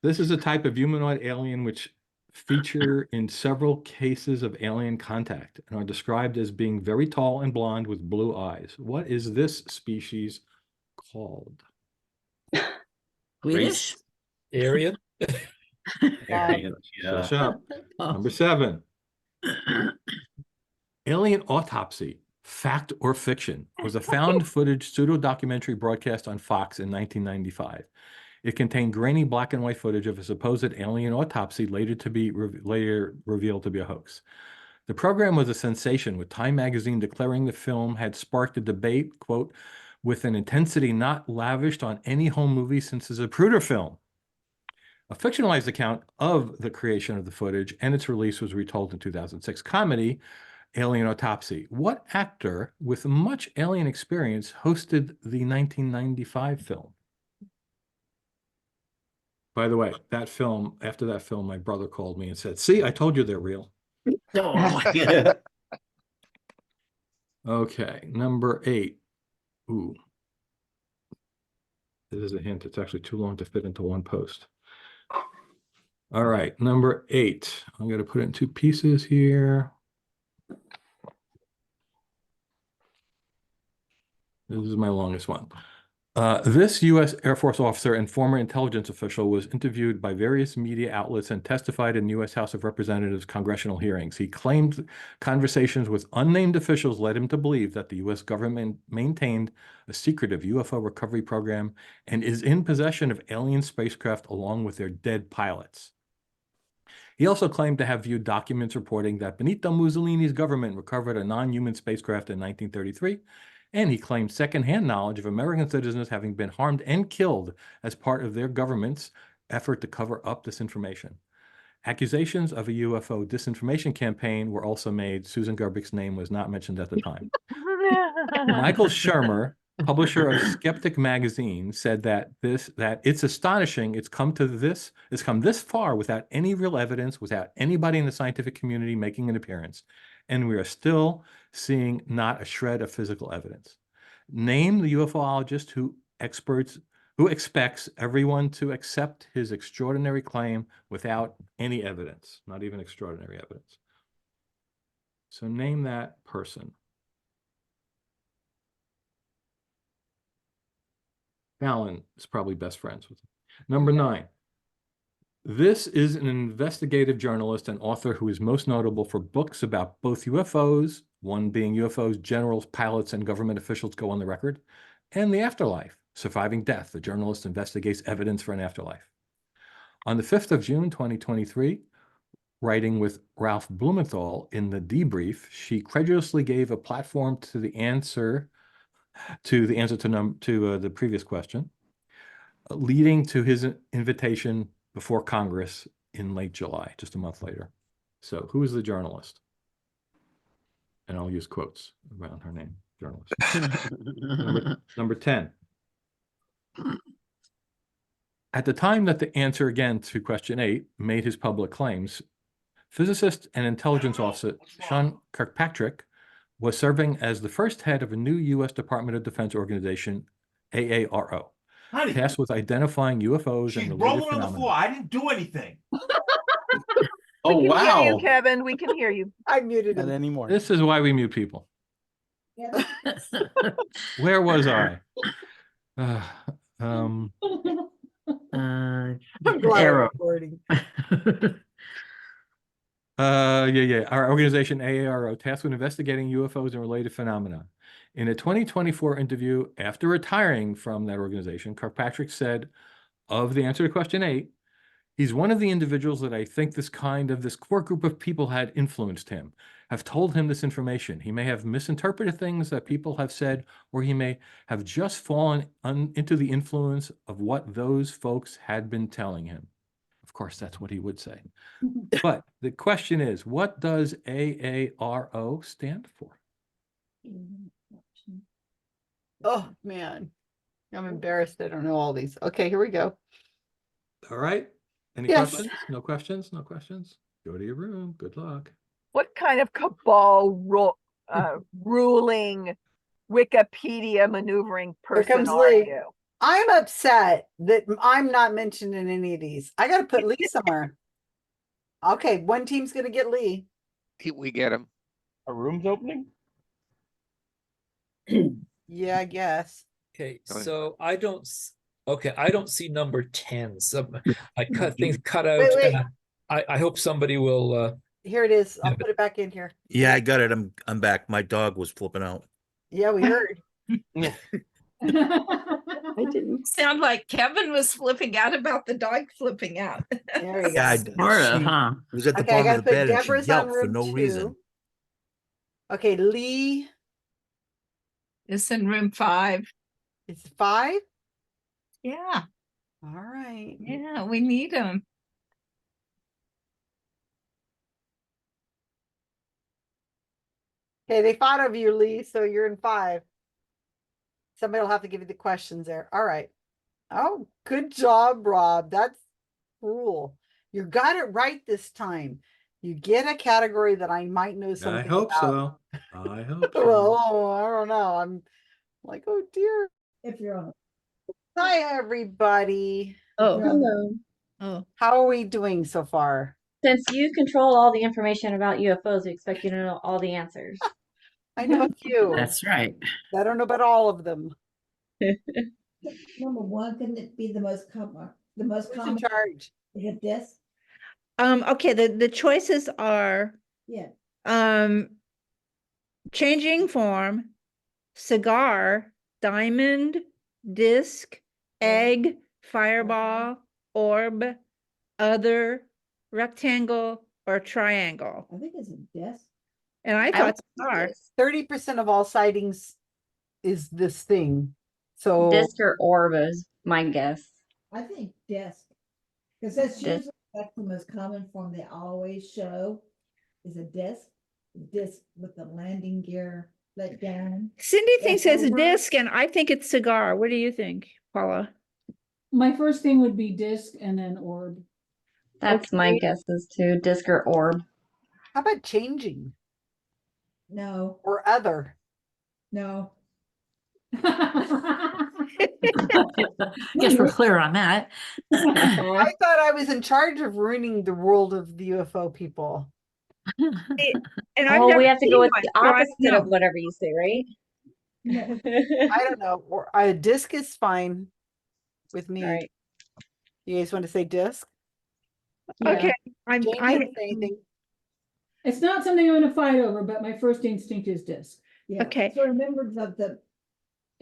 This is a type of humanoid alien which feature in several cases of alien contact and are described as being very tall and blonde with blue eyes. What is this species called? Race. Area. Aryan, yeah. Shush up. Number 7. Alien Autopsy, Fact or Fiction, was a found footage pseudo-documentary broadcast on Fox in 1995. It contained grainy black and white footage of a supposed alien autopsy later revealed to be a hoax. The program was a sensation, with Time magazine declaring the film had sparked a debate, quote, with an intensity not lavished on any home movie since the Zapruder film. A fictionalized account of the creation of the footage and its release was retold in 2006 comedy, Alien Autopsy. What actor with much alien experience hosted the 1995 film? By the way, that film, after that film, my brother called me and said, see, I told you they're real. Oh, yeah. Okay, number 8. Ooh. This is a hint. It's actually too long to fit into one post. All right, number 8. I'm going to put it in 2 pieces here. This is my longest one. This U.S. Air Force officer and former intelligence official was interviewed by various media outlets and testified in U.S. House of Representatives congressional hearings. He claimed conversations with unnamed officials led him to believe that the U.S. government maintained a secretive UFO recovery program and is in possession of alien spacecraft along with their dead pilots. He also claimed to have viewed documents reporting that Benito Mussolini's government recovered a non-human spacecraft in 1933, and he claimed secondhand knowledge of American citizens having been harmed and killed as part of their government's effort to cover up this information. Accusations of a UFO disinformation campaign were also made. Susan Gerbich's name was not mentioned at the time. Michael Shermer, publisher of Skeptic magazine, said that it's astonishing it's come this far without any real evidence, without anybody in the scientific community making an appearance, and we are still seeing not a shred of physical evidence. Name the ufologist who expects everyone to accept his extraordinary claim without any evidence, not even extraordinary evidence. So name that person. Fallon is probably best friends with him. Number 9. This is an investigative journalist and author who is most notable for books about both UFOs, one being UFOs generals, pilots, and government officials go on the record, and the afterlife. Surviving Death, the journalist investigates evidence for an afterlife. On the 5th of June, 2023, writing with Ralph Blumenthal in The Debrief, she credulously gave a platform to the answer to the previous question, leading to his invitation before Congress in late July, just a month later. So who is the journalist? And I'll use quotes around her name, journalist. Number 10. At the time that the answer again to question 8 made his public claims, physicist and intelligence officer Sean Kirkpatrick was serving as the first head of a new U.S. Department of Defense organization, AARO, tasked with identifying UFOs and related phenomena. I didn't do anything. Oh, We can hear you, wow. Kevin. We can hear you. I muted Not him. anymore. This is why we mute people. Where was I? I'm glad Arrow. recording. Our organization, AARO, tasked with investigating UFOs and related phenomena. In a 2024 interview after retiring from that organization, Kirkpatrick said of the answer to question 8, he's one of the individuals that I think this core group of people had influenced him, have told him this information. He may have misinterpreted things that people have said, or he may have just fallen into the influence of what those folks had been telling him. Of course, that's what he would say. But the question is, what does AARO stand for? Oh, man. I'm embarrassed. I don't know all these. Okay, here we go. All right. Any Yes. questions? No questions? No questions? Go to your room. Good luck. What kind of cabal ruling Wikipedia maneuvering Here person comes are Lee. you? I'm upset that I'm not mentioned in any of these. I got to put Lee somewhere. Okay, one team's going to get Lee. We get him. A room's opening? Yeah, I guess. Okay, Go ahead. so I don't see number 10. So I cut things cut out. Wait. and I hope somebody will Here it is. I'll Yeah, put it back in here. Yeah, I got it. I'm back. My dog was flipping out. Yeah, we heard. I didn't sound like Kevin was flipping out about the dog flipping out. There you Yeah, go. Sort of, she huh? was at the Okay, I bottom got of to the put bed and she Deborah's on yelped for room no 2. reason. Okay, Lee It's in room 5. is 5. Yeah, All right. yeah, we need him. Okay, they thought of you, Lee, so you're in 5. Somebody will have to give you the questions there. All right. Oh, good job, Rob. That's cool. You got it right this time. You get a category that I might know something I hope about. so. I hope so. Well, I don't know. I'm like, oh dear. If you're on. Hi, everybody. Oh. Hello. Oh. How are we doing so far? Since you control all the information about UFOs, we expect you to know all the answers. I know a few. That's right. I don't know about all of them. Number 1, couldn't it be the most common? The most Who's in common. charge? Hit this. Okay, the choices are Yeah. changing form, cigar, diamond, disc, egg, fireball, orb, other, rectangle, or triangle. I think it's a disc. And I thought cigar. 30% of all sightings is this thing. So Disc or orb is my guess. I think disc. Because that's Disc. usually that's the most common form they always show is a disc. Disc with the landing gear let down. Cindy thinks it's a over. disc, and I think it's cigar. What do you think, Paula? My first thing would be disc and then orb. That's my guesses too. Disc or orb. how about changing No, or other? no. Guess we're clear on that. I thought I was in charge of ruining the world of the UFO people. And Oh, we have to go with the opposite know. of whatever you say, right? I don't know. Or a disc is fine with me. Right. You guys want to say disc? Okay. Jane didn't say anything. It's not something I'm going to fight over, but my first instinct is disc. Yeah. Okay. So remember the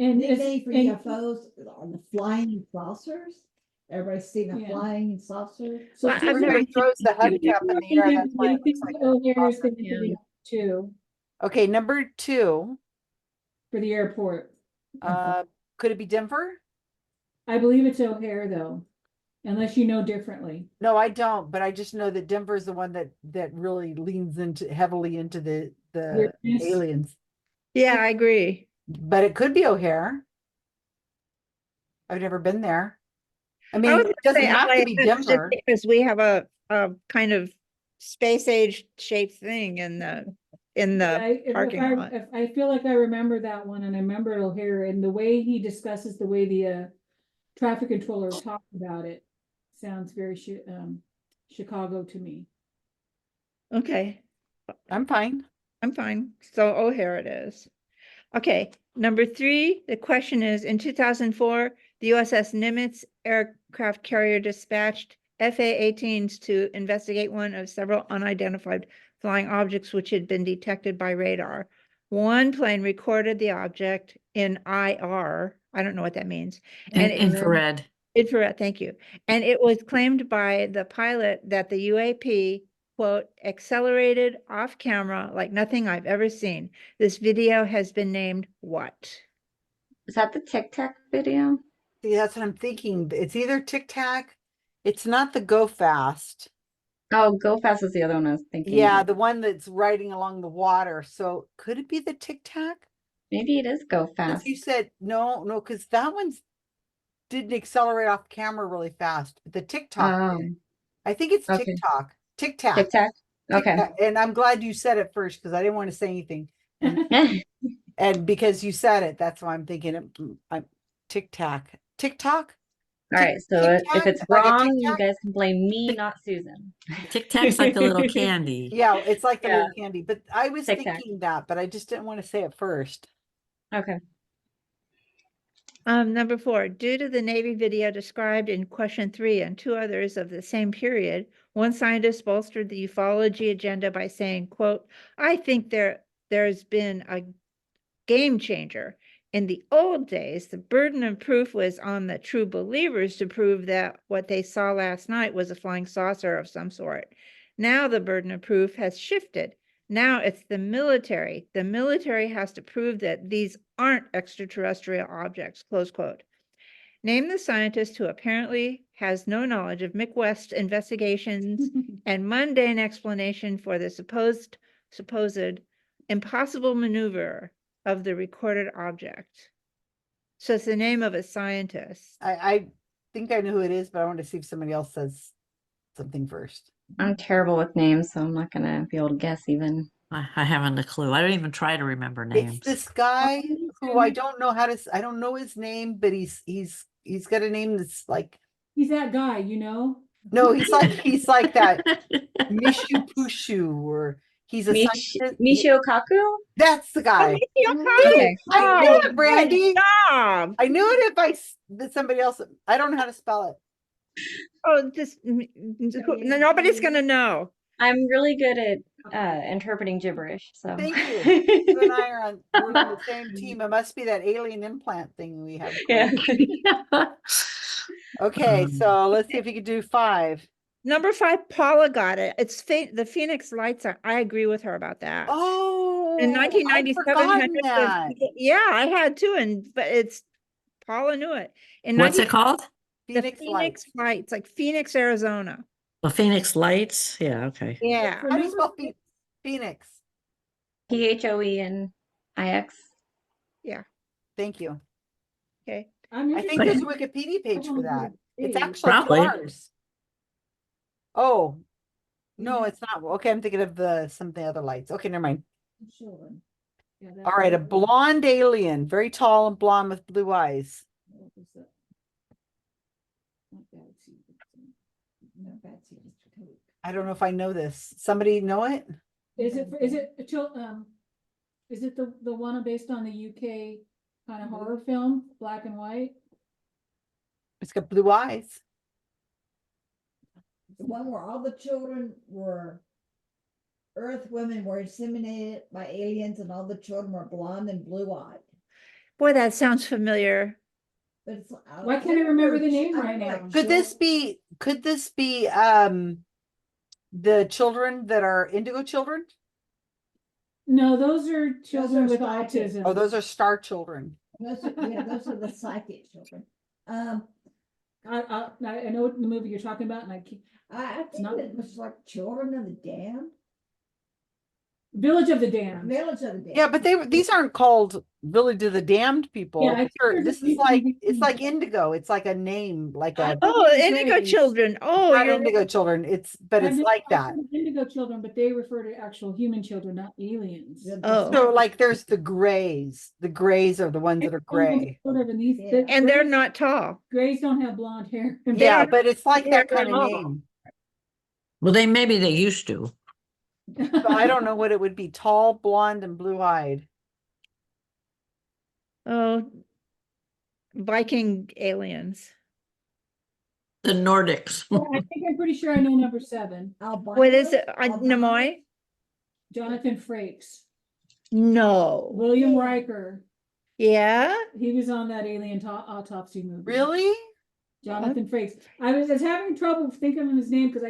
And Nickname for and- UFOs on the flying saucers. Everybody's seen a Yeah. flying saucer. So Well, everybody throws the hubcap in the air. That's why it looks like O'Hare's a going to be two Okay, number 2. for the airport. Could it be Denver? I believe it's O'Hare though, unless you know differently. No, I don't, but I just know that Denver is the one that really leans heavily into the Weirdness. aliens. Yeah, I agree. But it could be O'Hare. I've never been there. I mean, was it gonna doesn't say have to LA be just Denver. because we have a kind of space age shaped thing in the parking lot. If I feel like I remember that one, and I remember O'Hare, and the way he discusses the way the traffic controller talked about it sounds very Chicago to me. Okay, I'm fine. I'm fine. So O'Hare it is. Okay, number 3, the question is, in 2004, the USS Nimitz aircraft carrier dispatched FA-18s to investigate one of several unidentified flying objects which had been detected by radar. One plane recorded the object in IR. I don't know what that means. And Infrared. Infrared, thank you. And it was claimed by the pilot that the UAP, quote, accelerated off camera like nothing I've ever seen. This video has been named what? Is that the Tic Tac video? See, that's what I'm thinking. It's either Tic Tac. It's not the Go Fast. Oh, Go Fast is the other one I was thinking. Yeah, of. the one that's riding along the water. So could it be the Tic Tac? Maybe it is Go Because Fast. you said no, because that one's didn't accelerate off camera really fast. The TikTok did. I think it's okay. TikTok. Tic Tac. Tic Tac. Okay. Tic-tac. And I'm glad you said it first because I didn't want to say anything. And because you said it, that's why I'm thinking I'm Tic Tac. TikTok? All right. So Tic if Tac? it's Like a wrong, Tic you Tac? guys can blame me, not Susan. Tic Tac's like the little candy. Yeah, it's like the Yeah. little candy. But I was Tic Tac. thinking that, but I just didn't want to say it first. Okay. Number 4, due to the Navy video described in question 3 and 2 others of the same period, one scientist bolstered the ufology agenda by saying, quote, I think there's been a game changer. In the old days, the burden of proof was on the true believers to prove that what they saw last night was a flying saucer of some sort. Now the burden of proof has shifted. Now it's the military. The military has to prove that these aren't extraterrestrial objects, close quote. Name the scientist who apparently has no knowledge of McWest investigations and mundane explanation for the supposed impossible maneuver of the recorded object. So it's the name of a scientist. I think I know who it is, but I want to see if somebody else says something first. I'm terrible with names, so I'm not gonna be able to guess even. I haven't a clue. I don't even try to remember names. It's this guy who I don't know I don't know his name, but he's got a name that's like He's that guy, you know? no, he's like that Mishu Pushu or he's a scientist. Michio Kaku? That's the guy. Okay. I knew it, Brandy. Job. I knew it if that somebody else. I don't know how to spell it. Oh, nobody's gonna know. I'm really good at interpreting gibberish, so. Thank you. You and I are we're on the same team. It must be that alien implant thing we have. Yeah. Okay, so let's see if you could do 5. Number 5, Paula got it. It's the Phoenix Lights. I agree with her about that. Oh, in 1997. that. Yeah, I had too, but it's Paula knew it. What's it called? The Phoenix Lights, like Phoenix, Arizona. The Phoenix Lights. Yeah. Okay. Yeah. How do you spell Phoenix? PHOENIX. Yeah. Thank you. Okay. I think there's a Wikipedia page for that. It's actually Probably. cars. Oh, no, it's not. Okay, I'm thinking of some of the other lights. Okay, never mind. All right, a blonde alien, very tall and blonde with blue eyes. I don't know if I know this. Somebody know it? Is it the one based on the UK kind of horror film, black and white? It's got blue eyes. The one where all the children Earth women were inseminated by aliens and all the children were blonde and blue-eyed. Boy, that sounds familiar. But it's, Why can't I remember the name right now? Could this be the children that are indigo children? No, those are children are with psychic. autism. Oh, those are star children. Those are, yeah, those are the psychic children. I know what the movie you're talking about, and I think not- it was like Children of the Damned. Village of the Damned. Village of the Damned. Yeah, but these aren't called Village of the Damned people. Yeah, I think there's This a is like movie- it's like indigo. It's like a name, like a Oh, Indigo Great. Children. Oh, not you're indigo children. It's like that. Indigo children, but they refer to actual human children, not aliens. Oh. So like there's the grays. The grays are the ones that are gray. And they're not tall. Grays don't have blonde hair. Yeah, but it's like that They're kind of not. name. Well, maybe they used to. So I don't know what it would be. Tall, blonde, and blue-eyed. Oh, Viking aliens. The Nordics. I think I'm pretty sure I know number 7. What is it? Nimoy? Jonathan Frakes. No. William Riker. Yeah. He was on that alien autopsy movie. Really? Jonathan Frakes. I was having trouble thinking of his name because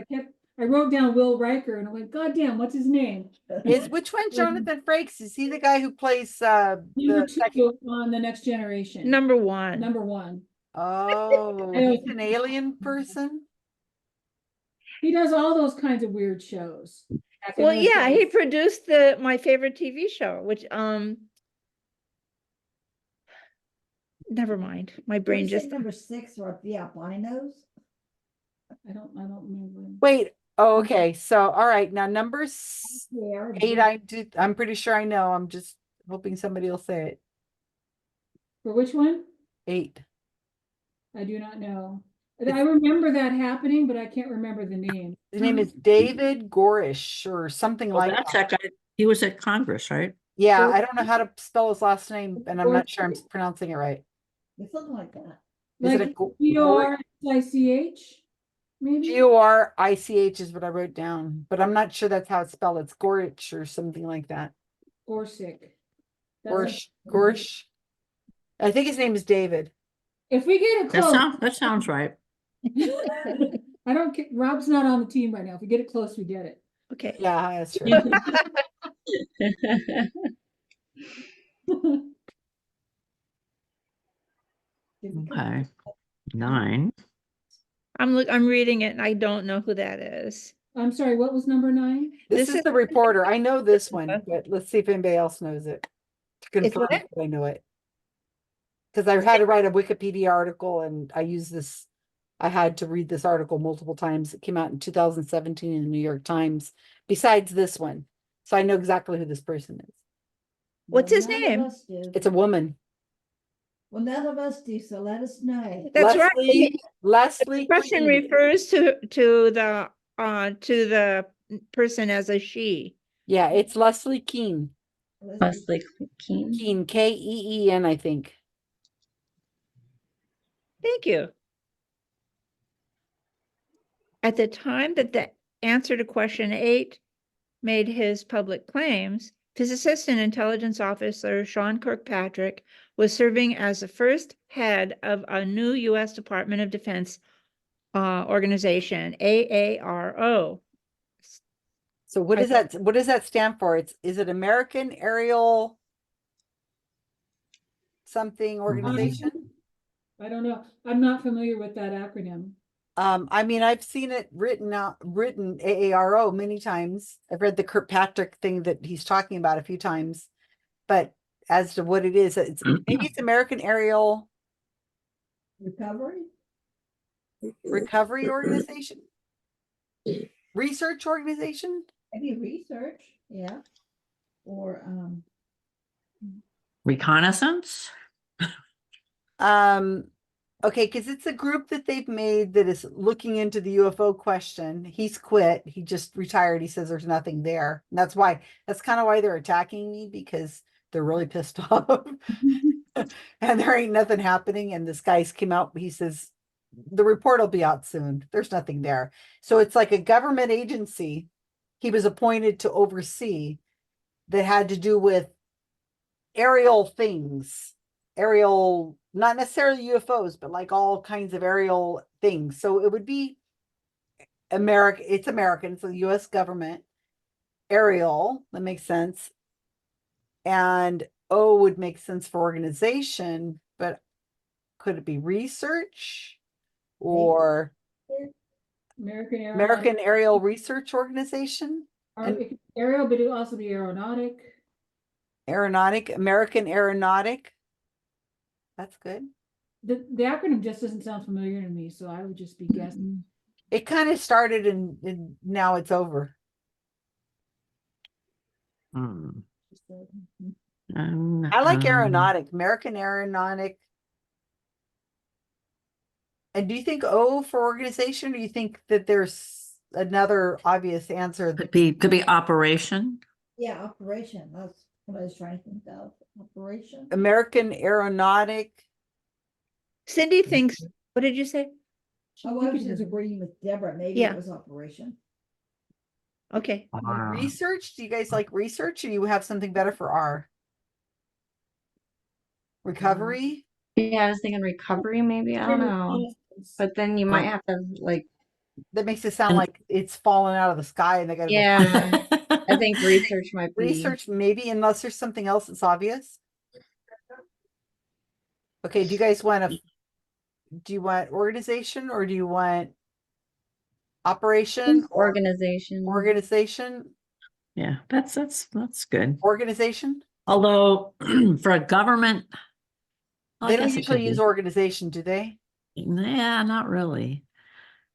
I wrote down Will Riker and I went, God damn, what's his name? Which one's Jonathan Frakes? Is he the guy who plays Number the 2 on The Next Generation. Number 1. Number 1. Oh, he's an alien person? He does all those kinds of weird shows. Well, yeah, he produced my favorite TV show, which never mind. My brain just number 6 or the albinos. I don't remember. Wait. Oh, okay. So, all right. Now, number 8, I'm pretty sure I know. I'm just hoping somebody will say it. For which one? 8. I do not know. I remember that happening, but I can't remember the name. His name is David Gorish or something like That's that. that guy. He was at Congress, right? Yeah, I don't know how to spell his last name, and I'm not sure I'm pronouncing it right. It's something like that. Is Like it a G-O-R-I-C-H? Maybe? Gorich is what I wrote down, but I'm not sure that's how it's spelled. It's Gorich or something like that. Gorsick. Gorish. I think his name is David. If we get it close. That sounds right. I don't care. Rob's not on the team right now. If we get it close, we get it. Okay. Yeah, that's true. Okay. 9. I'm reading it and I don't know who that is. I'm sorry, what was number 9? This is the reporter. I know this one, but let's see if anybody else knows it. To confirm what? if I know it. Because I had to write a Wikipedia article and I use this. I had to read this article multiple times. It came out in 2017 in the New York Times, besides this one. So I know exactly who this person is. What's his None of name? us do. It's a woman. Well, none of us do, so let us know. That's Leslie, right. Leslie The question Green. refers to the person as a she. Yeah, it's Leslie Keene. Leslie Keene. Keene, K-E-E-N, I think. Thank you. At the time that the answer to question 8 made his public claims, physicist and intelligence officer Sean Kirkpatrick was serving as the first head of a new U.S. Department of Defense organization, AARO. So what does that stand for? Is it American Aerial something organization? I don't know. I'm not familiar with that acronym. I mean, I've seen it written AARO many times. I've read the Kirkpatrick thing that he's talking about a few times, but as to what it is, maybe it's American Aerial Recovery Organization, Research Organization. Maybe research, yeah, or Reconnaissance. Okay, because it's a group that they've made that is looking into the UFO question. He's quit. He just retired. He says there's nothing there. And that's kind of why they're attacking me, because they're really pissed off. And there ain't nothing happening. And this guy's came out. He says the report will be out soon. There's nothing there. So it's like a government agency he was appointed to oversee that had to do with aerial things. aerial, not necessarily UFOs, but like all kinds of aerial things. So it would be it's American, so the US government. Aerial, that makes sense. And O would make sense for organization, but could it be research or American Aerial Research Organization? And Aerial, but it could also be aeronautic. American Aeronautic. That's good. The acronym just doesn't sound familiar to me, so I would just be guessing. It kind of started and now it's over. I like aeronautic, American Aeronautic. And do you think O for organization, or do you think that there's another obvious answer? Could be operation. Yeah, operation. That's what I was trying to think of. Operation. American Aeronautic. Cindy thinks, what did you say? I was just agreeing with Deborah. Maybe it was operation. Okay. Research? Do you guys like research, or do you have something better for R? Recovery? Yeah, I was thinking recovery, maybe. I don't know. But then you might have to like. That makes it sound like it's fallen out of the sky and they gotta Yeah. I think research might be. Research, maybe, unless there's something else that's obvious. Okay, do you guys want organization, or do you want operation? Organization. Organization. Yeah, that's good. Organization. Although for a government, They don't usually use organization, do they? Yeah, not really.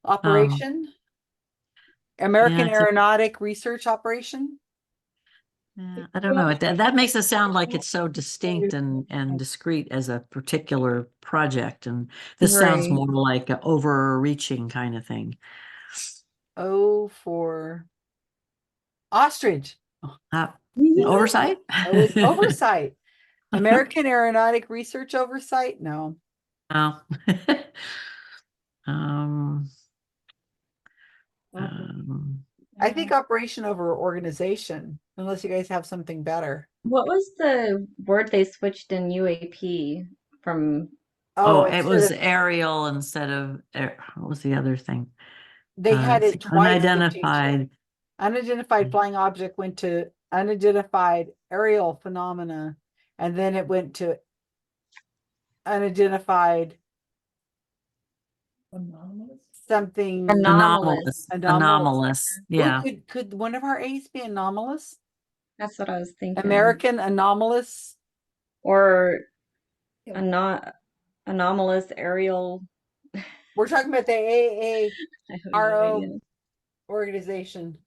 Operation. American yeah, it's Aeronautic Research Operation. I don't know. That makes it sound like it's so distinct and discrete as a particular project, and this sounds more like an overreaching kind of thing. O for ostrich. Oversight? O is oversight. American Aeronautic Research Oversight? No. No. I think operation over organization, unless you guys have something better. What was the word they switched in UAP from? Oh, it was aerial instead of what was the other thing? They had it twice. Unidentified. Unidentified flying object went to unidentified aerial phenomena, and then it went to unidentified something Anomalous. Yeah. Ooh, could one of our A's be anomalous? That's what I was thinking. American anomalous, or anomalous aerial. We're talking about the AARO organization.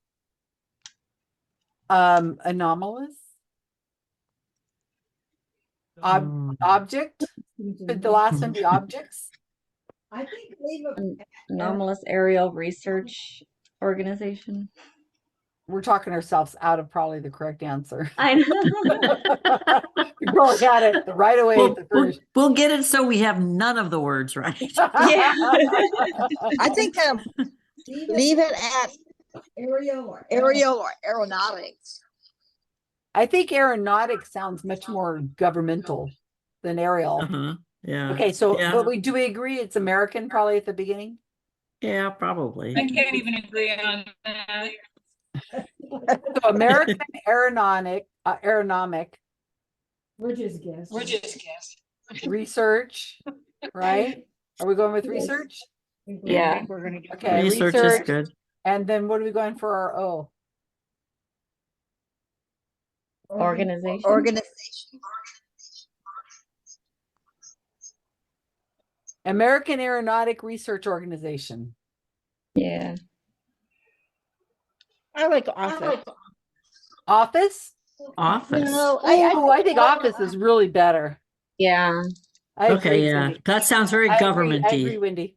Anomalous object. Could the last one be objects? I think leave it. Anomalous aerial research organization. We're talking ourselves out of probably the correct answer. I know. We probably got it right away at the first. We'll get it so we have none of the words right. Yeah. I think leave it at aerial or aeronautics. I think aeronautics sounds much more governmental than aerial. Yeah. Okay, so but do we agree it's American probably at the beginning? Yeah, probably. I can't even agree on that. So American aeronautic. We're just guessing. Research, right? Are we going with research? Yeah. We're gonna get Okay, Research is good. And then what are we going for our O? Organization. American Aeronautic Research Organization. Yeah. I like office. Office? Office. No, I think office is really better. Yeah. I agree, Yeah. Cindy. That sounds very governmenty. I agree, Wendy.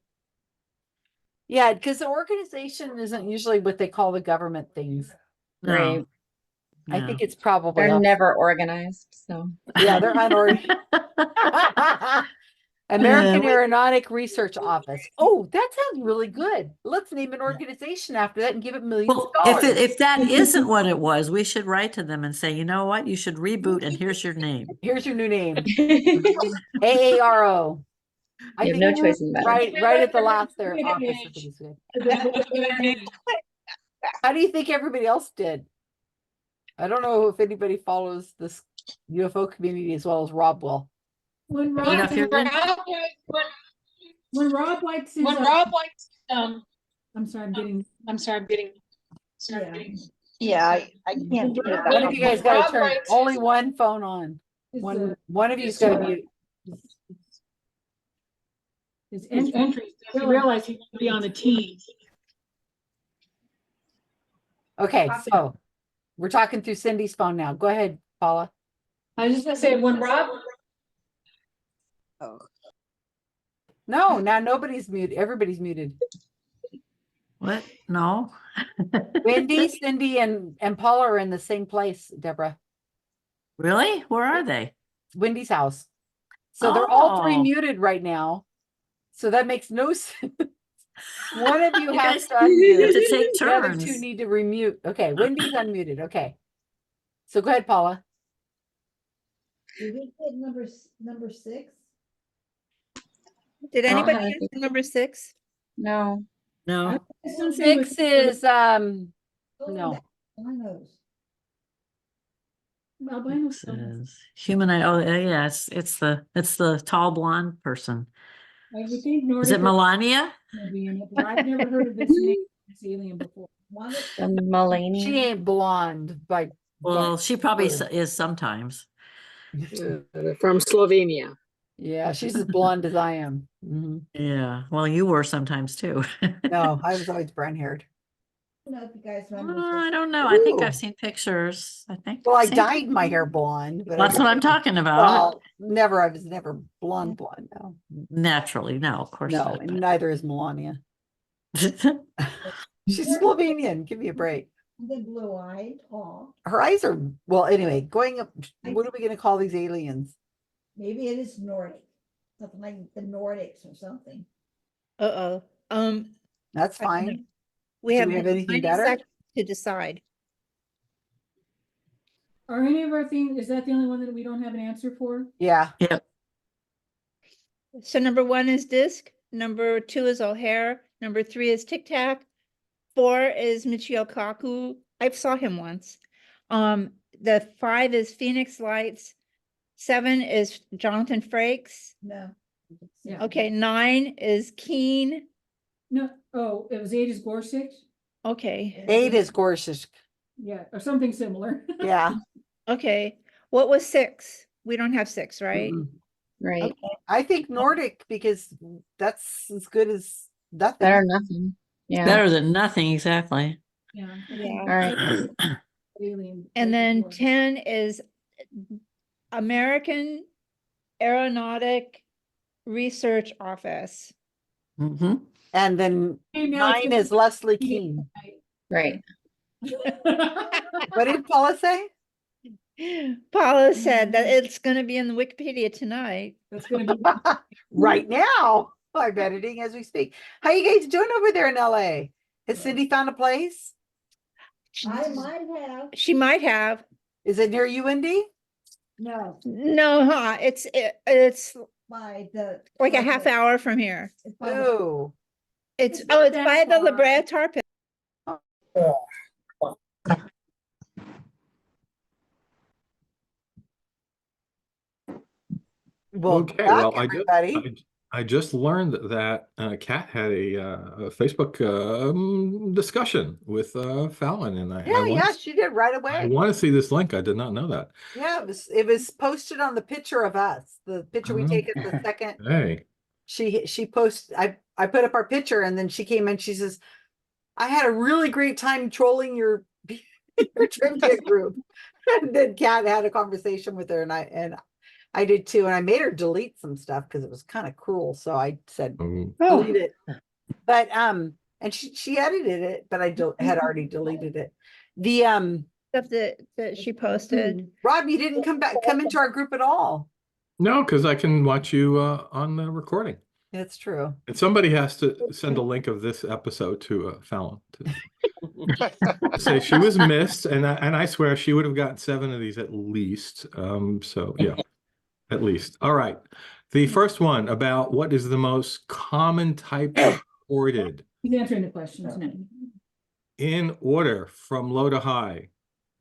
Yeah, because the organization isn't usually what they call the government things. Right. I think it's probably They're office. never organized. So Yeah, they're unorganized. American Aeronautic Research Office. Oh, that sounds really good. Let's name an organization after that and give it millions Well, of dollars. if that isn't what it was, we should write to them and say, you know what, you should reboot and here's your name. Here's your new name. AARO. I You have think no choice in the matter. right at the last their office. I think is good. How do you think everybody else did? I don't know if anybody follows this UFO community as well as Rob will. When Put it Rob, up here, Lynn. when Rob likes his, I'm sorry, I'm getting. Yeah, I can't do it. One of you guys got to turn only one phone on. One of you's got to mute. His entries, he realized he would be on the team. Okay, so we're talking through Cindy's phone now. Go ahead, Paula. I was just gonna say, when Rob. No, now nobody's muted. Everybody's muted. What? No. Wendy, Cindy, and Paula are in the same place, Deborah. Really? Where are they? Wendy's house. So they're all three Oh. muted right now. So that makes no sense. One of you You has guys to unmute. have to take The other two turns. need to remute. Okay, Wendy's unmuted. Okay. So go ahead, Paula. Did we hit number 6? Did anybody Uh-huh. answer number 6? No. No. 6 is no. Albinos. Albinos. Says human eye. Oh, yeah, it's the tall blonde person. I would think Nordic Is it Melania? would be in it, but I've never heard of this name, this alien before. The Mulaney. She ain't blonde, Well, she probably is sometimes. From Slovenia. Yeah, she's as blonde as I am. Mhm. Yeah. Well, you were sometimes too. No, I was always brown haired. I don't know if you guys remember. I don't know. I think Ooh. I've seen pictures. I think. Well, I seen dyed my hair blonde, but That's what I'm talking about. Well, never. I was never blonde. No, Naturally, no, of course no, not. and neither is Melania. but- She's Slovenian. Give me a break. The blue-eyed, tall. Her eyes are well. Anyway, going up. What are we going to call these aliens? Maybe it is Nordic. Something like the Nordics or something. That's fine. We Do have we have anything 90 better? seconds to decide. Are any of our things, is that the only one that we don't have an answer for? Yeah. Yep. So number 1 is disc. Number 2 is O'Hare. Number 3 is Tic Tac. 4 is Michio Kaku. I saw him once. The 5 is Phoenix Lights. 7 is Jonathan Frakes. No. Yeah. Okay, 9 is Keen. No, oh, it was 8 is Gorsuch? Okay. 8 is Gorsuch. Yeah, or something similar. Yeah. Okay. What was 6? We don't have 6, right? Right. Okay. I think Nordic because that's as good as nothing. Better than nothing. Yeah. Better than nothing, exactly. Yeah. Yeah. All right. Alien. And then 10 is American Aeronautic Research Office. Mm-hmm. And then Hey, now it's 9 gonna is Leslie Keene. Right. What did Paula say? Paula said that it's going to be in the Wikipedia tonight. That's going to be Right now. I'm editing as we speak. How you guys doing over there in LA? Has Cindy found a place? I might have. She might have. Is it near you, Wendy? No, No, huh? It's by the. like a half hour from here. It's by the- Oh. It's It's not it's that by the far. La Brea Tar Pit. Well, Okay, back, well, everybody. I just learned that Kat had a Facebook discussion with Fallon, and I Yeah, want she did right I away. want to see this link. I did not know that. Yeah, it was posted on the picture of us, the picture we take at the second. Hey, She posted. I put up our picture, and then she came in. She says, "I had a really great time trolling your trivia group." And then Kat had a conversation with her, and I did too, and I made her delete some stuff because it was kind of cruel. So I said, delete it. But and she edited it, but I had already deleted it. The Stuff that she posted. Rob, you didn't come into our group at all. No, because I can watch you on the recording. It's true. And somebody has to send a link of this episode to Fallon to say she was missed, and I swear she would have gotten 7 of these at least. So yeah, at least. All right. The first one about what is the most common type reported. He's answering the questions now. In order from low to high,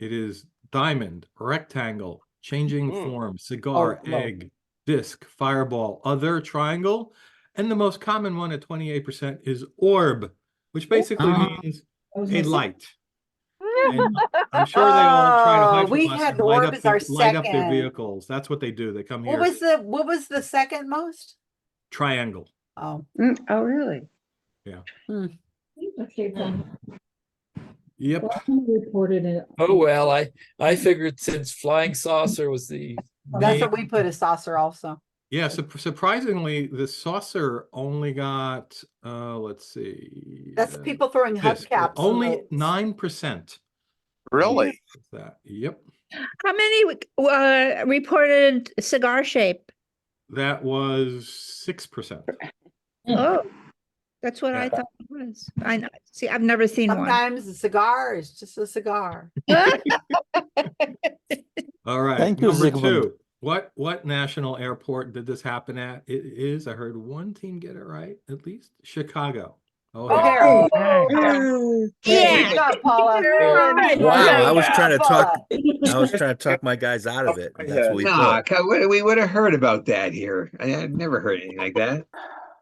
it is diamond, rectangle, changing form, cigar, Oh, low. egg, disc, fireball, other, triangle, and the most common one at 28% is orb, which basically means a light. And I'm sure they all try to hide we from us had and light orb up, as our light up their second. vehicles. That's what they do. They come What here. was the second most? Triangle. Oh. Oh, really? Yeah. Okay, fine. Yep. Well, I reported it. Oh, well, I figured since flying saucer was the That's main- what we put a saucer also. Yeah, surprisingly, the saucer only got let's see. That's people throwing hubcaps. Only 9%. Really? That. Yep. How many reported cigar shape? That was 6%. Oh, that's what I thought it was. I know. See, I've never seen one. Sometimes a cigar is just a cigar. All right. Thank you, Number Zygmunt. 2. What national airport did this happen at? It is, I heard one team get it right, at least. Chicago. Oh, Yeah. Good job, Paula. Wow, I was trying to talk my guys out of it. That's what we Nah, thought. we would have heard about that here. I've never heard anything like that.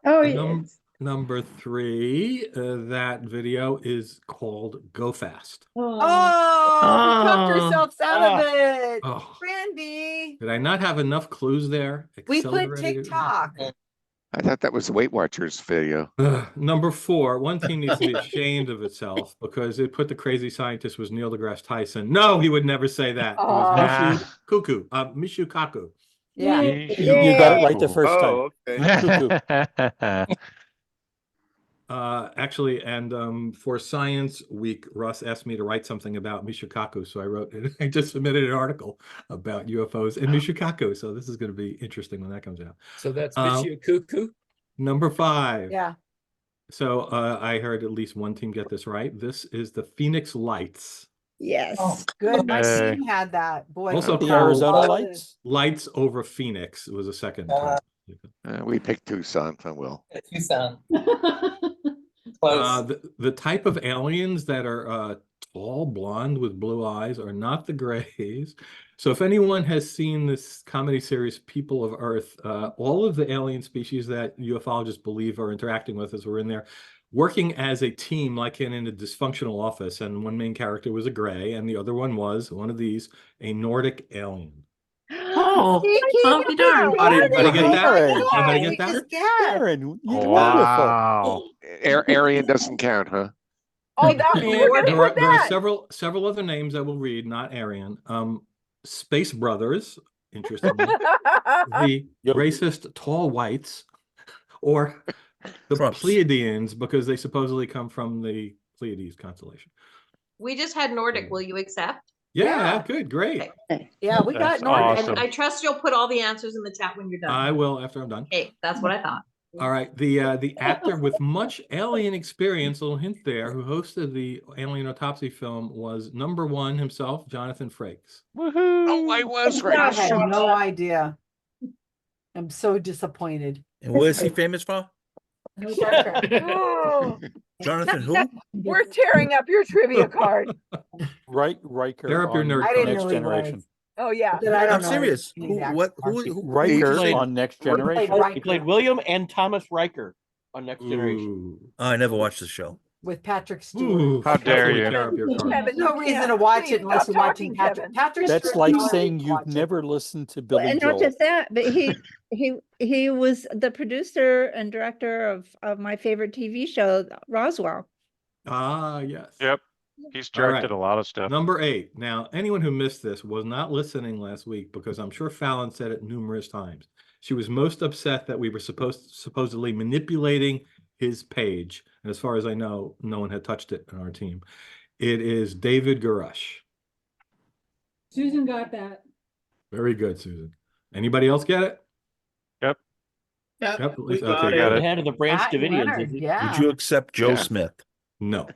Oh, Number 3, that video is called Go Fast. Oh, you talked yourselves out of it. Oh. Randy. Did I not have enough clues there? We put Accelerated? TikTok. I thought that was the Weight Watchers video. Number 4, one team needs to be ashamed of itself because it put the crazy scientist was Neil deGrasse Tyson. No, he would never say that. It was Mishu Kaku. Yeah. You got it right the first time. Oh, okay. Actually, and for Science Week, Russ asked me to write something about Michikaku, so I wrote it. I just submitted an article about UFOs and Michikaku, so this is going to be interesting when that comes out. So that's Michio Number 5. Yeah. So I heard at least one team get this right. This is the Phoenix Lights. Yes. Oh, good. My team had that. Boy. Also The called Arizona Lights? Lights over Phoenix was a second time. We picked Tucson, I will. Tucson. The type of aliens that are tall, blonde with blue eyes are not the grays. So if anyone has seen this comedy series, People of Earth, all of the alien species that ufologists believe are interacting with us were in there working as a team, like in a dysfunctional office. And one main character was a gray, and the other one was one of these, a Nordic alien. Oh, I'll be darned. Anybody get that? Karen. Anybody get that? Karen, you're Wow. Aryan doesn't count, huh? Oh, that There are several other names I will read, not Aryan. Space Brothers, interestingly. The racist tall whites, or the Pleiadians, because they supposedly come from the Pleiades constellation. We just had Nordic. Will you accept? Yeah, good, great. Yeah, we got Nordic. And I trust you'll put all the answers in the chat when you're done. I will after I'm done. Okay, that's what I thought. All right, the actor with much alien experience, a little hint there, who hosted the alien autopsy film was number 1 himself, Jonathan Frakes. Oh, I was right. I had no idea. I'm so disappointed. And what is he famous for? Oh, Jonathan who? we're tearing up your trivia card. Riker. Tear up your on nerd I didn't Next know he Generation. was. Oh yeah. But I don't I'm know serious. his Who? exact What? mark. Who? Riker played- on Next Played Generation. Riker He played William and Thomas Riker on Next Generation. Ooh. Oh, I never watched the show. with Patrick Stewart. Ooh, How dare definitely you. tear up your card. Kevin, No you reason can't. to watch Please it unless stop you're watching talking, Patrick. Kevin. Patrick That's Stewart, like you saying watch you've it. never listened to Billy And not Joel. just that, but he was the producer and director of my favorite TV show, Roswell. Ah, yes. Yep. He's All right. directed a lot of stuff. Number 8. Now, anyone who missed this was not listening last week because I'm sure Fallon said it numerous times. She was most upset that we were supposedly manipulating his page. And as far as I know, no one had touched it on our team. It is David Garush. Susan got that. Very good, Susan. Anybody else get it? Yep, We okay, got got The it. head of the Branch Pat Davidians, Leonard, is he? yeah. Would you accept Joe Yeah. Smith? No.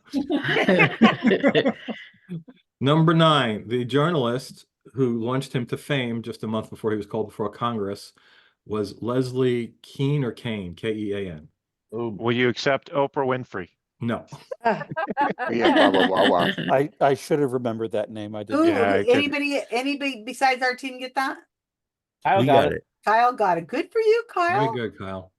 Number 9, the journalist who launched him to fame just a month before he was called before Congress was Leslie Kean or Kane, Kean. Will you accept Oprah Winfrey? No. Yeah, Wah, wah, wah, wah. I should have remembered that name. I didn't. Ooh, Yeah, I could- anybody besides our team get that? Kyle We got got it. it. Kyle got it. Good for you, Kyle. Very good, Kyle.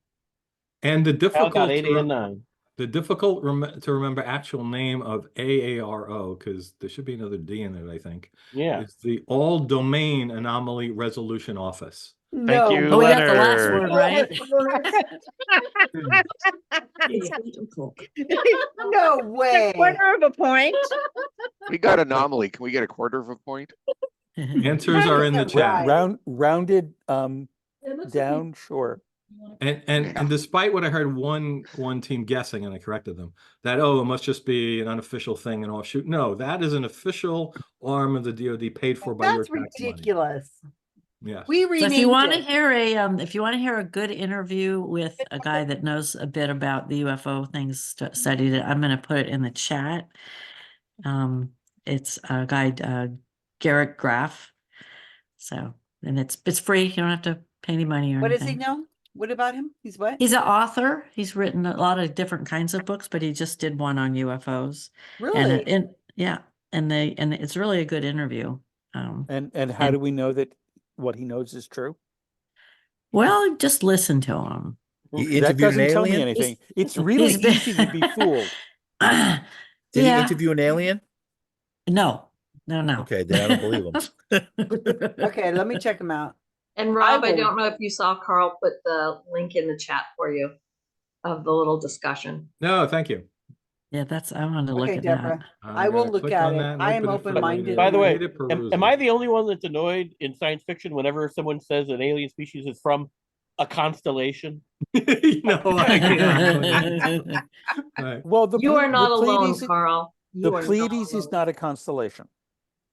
And the Kyle difficult got 8 and 9. the difficult to remember actual name of AARO, because there should be another D in it, I think. Yeah. It's the All Domain Anomaly Resolution Office. No. you, Oh, we got the last Leonard. word right. No way. Quarter of a point. We got anomaly. Can we get a quarter of a point? Answers are in the chat. Rounded It looks like down, sure. And despite what I heard one team guessing, and I corrected them, that it must just be an unofficial thing and offshoot. No, that is an official arm of the DoD paid for by your That's tax money. ridiculous. Yes. We So renamed if you want to it. hear if you want to hear a good interview with a guy that knows a bit about the UFO things, studied it, I'm going to put it in the chat. It's a guy, Garrett Graff. So, and it's free. You don't have to pay any money or What does anything. he know? What about him? He's what? He's an author. He's written a lot of different kinds of books, but he just did one on UFOs. Really? And yeah, and it's really a good interview. And how do we know that what he knows is true? Well, just listen to him. He That interviewed an doesn't tell me alien? anything. It's really he's been- easy to be fooled. Did he Yeah. interview an alien? No. Okay, then I don't believe him. Okay, let me check him out. And Rob, I will- don't know if you saw Carl put the link in the chat for you of the little discussion. No, thank you. Yeah, I wanted to look Okay, at Deborah. that. I will gonna look click at on it. that and I am open it for open-minded. By the way, later am perusal. I the only one that's annoyed in science fiction whenever someone says an alien species is from a constellation? No, I can't. Right. Well, the You are not the alone, Pleiades, Carl. the You are not Pleiades is alone. not a constellation.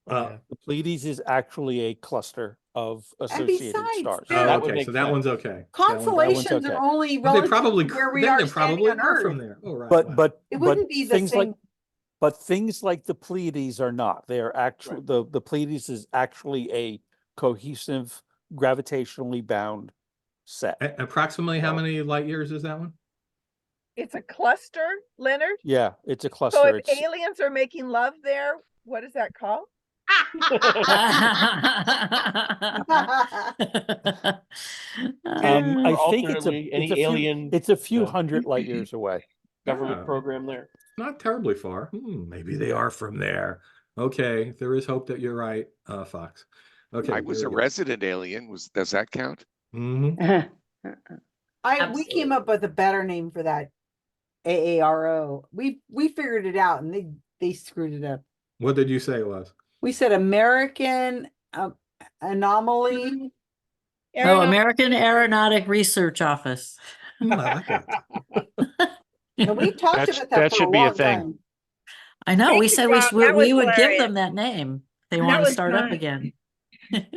Uh, The Pleiades is actually a cluster of associated besides, stars. they're- That would okay, make so that sense. one's okay. one's Constellations okay. are only Well, they relative probably to where we then are they standing probably on are Earth. from there. Oh, right. But wow. but It but wouldn't be the things like same. but things like the Pleiades are not. They are actually the Pleiades is actually a cohesive, gravitationally bound set. Approximately how many light years is that one? It's a cluster, Leonard. Yeah, it's a So cluster. if aliens are making love there, what is that called? I think alternately, any alien it's a few hundred light years away. government Oh. program there. Not terribly far. Maybe they are from there. Okay, there is hope that you're right, Fox. Okay, I was a resident alien. Does that count? Mm-hmm. We came up with a better name for that AARO. We figured it out and they screwed it up. What did you say it was? We said American Anomaly. Oh, American Aeronautic Research Office. I like it. And we talked That about that that for should a be a long thing. time. I know. Thank We you, said Rob. That we was would give hilarious. them that name. They That want to was start up fun. again.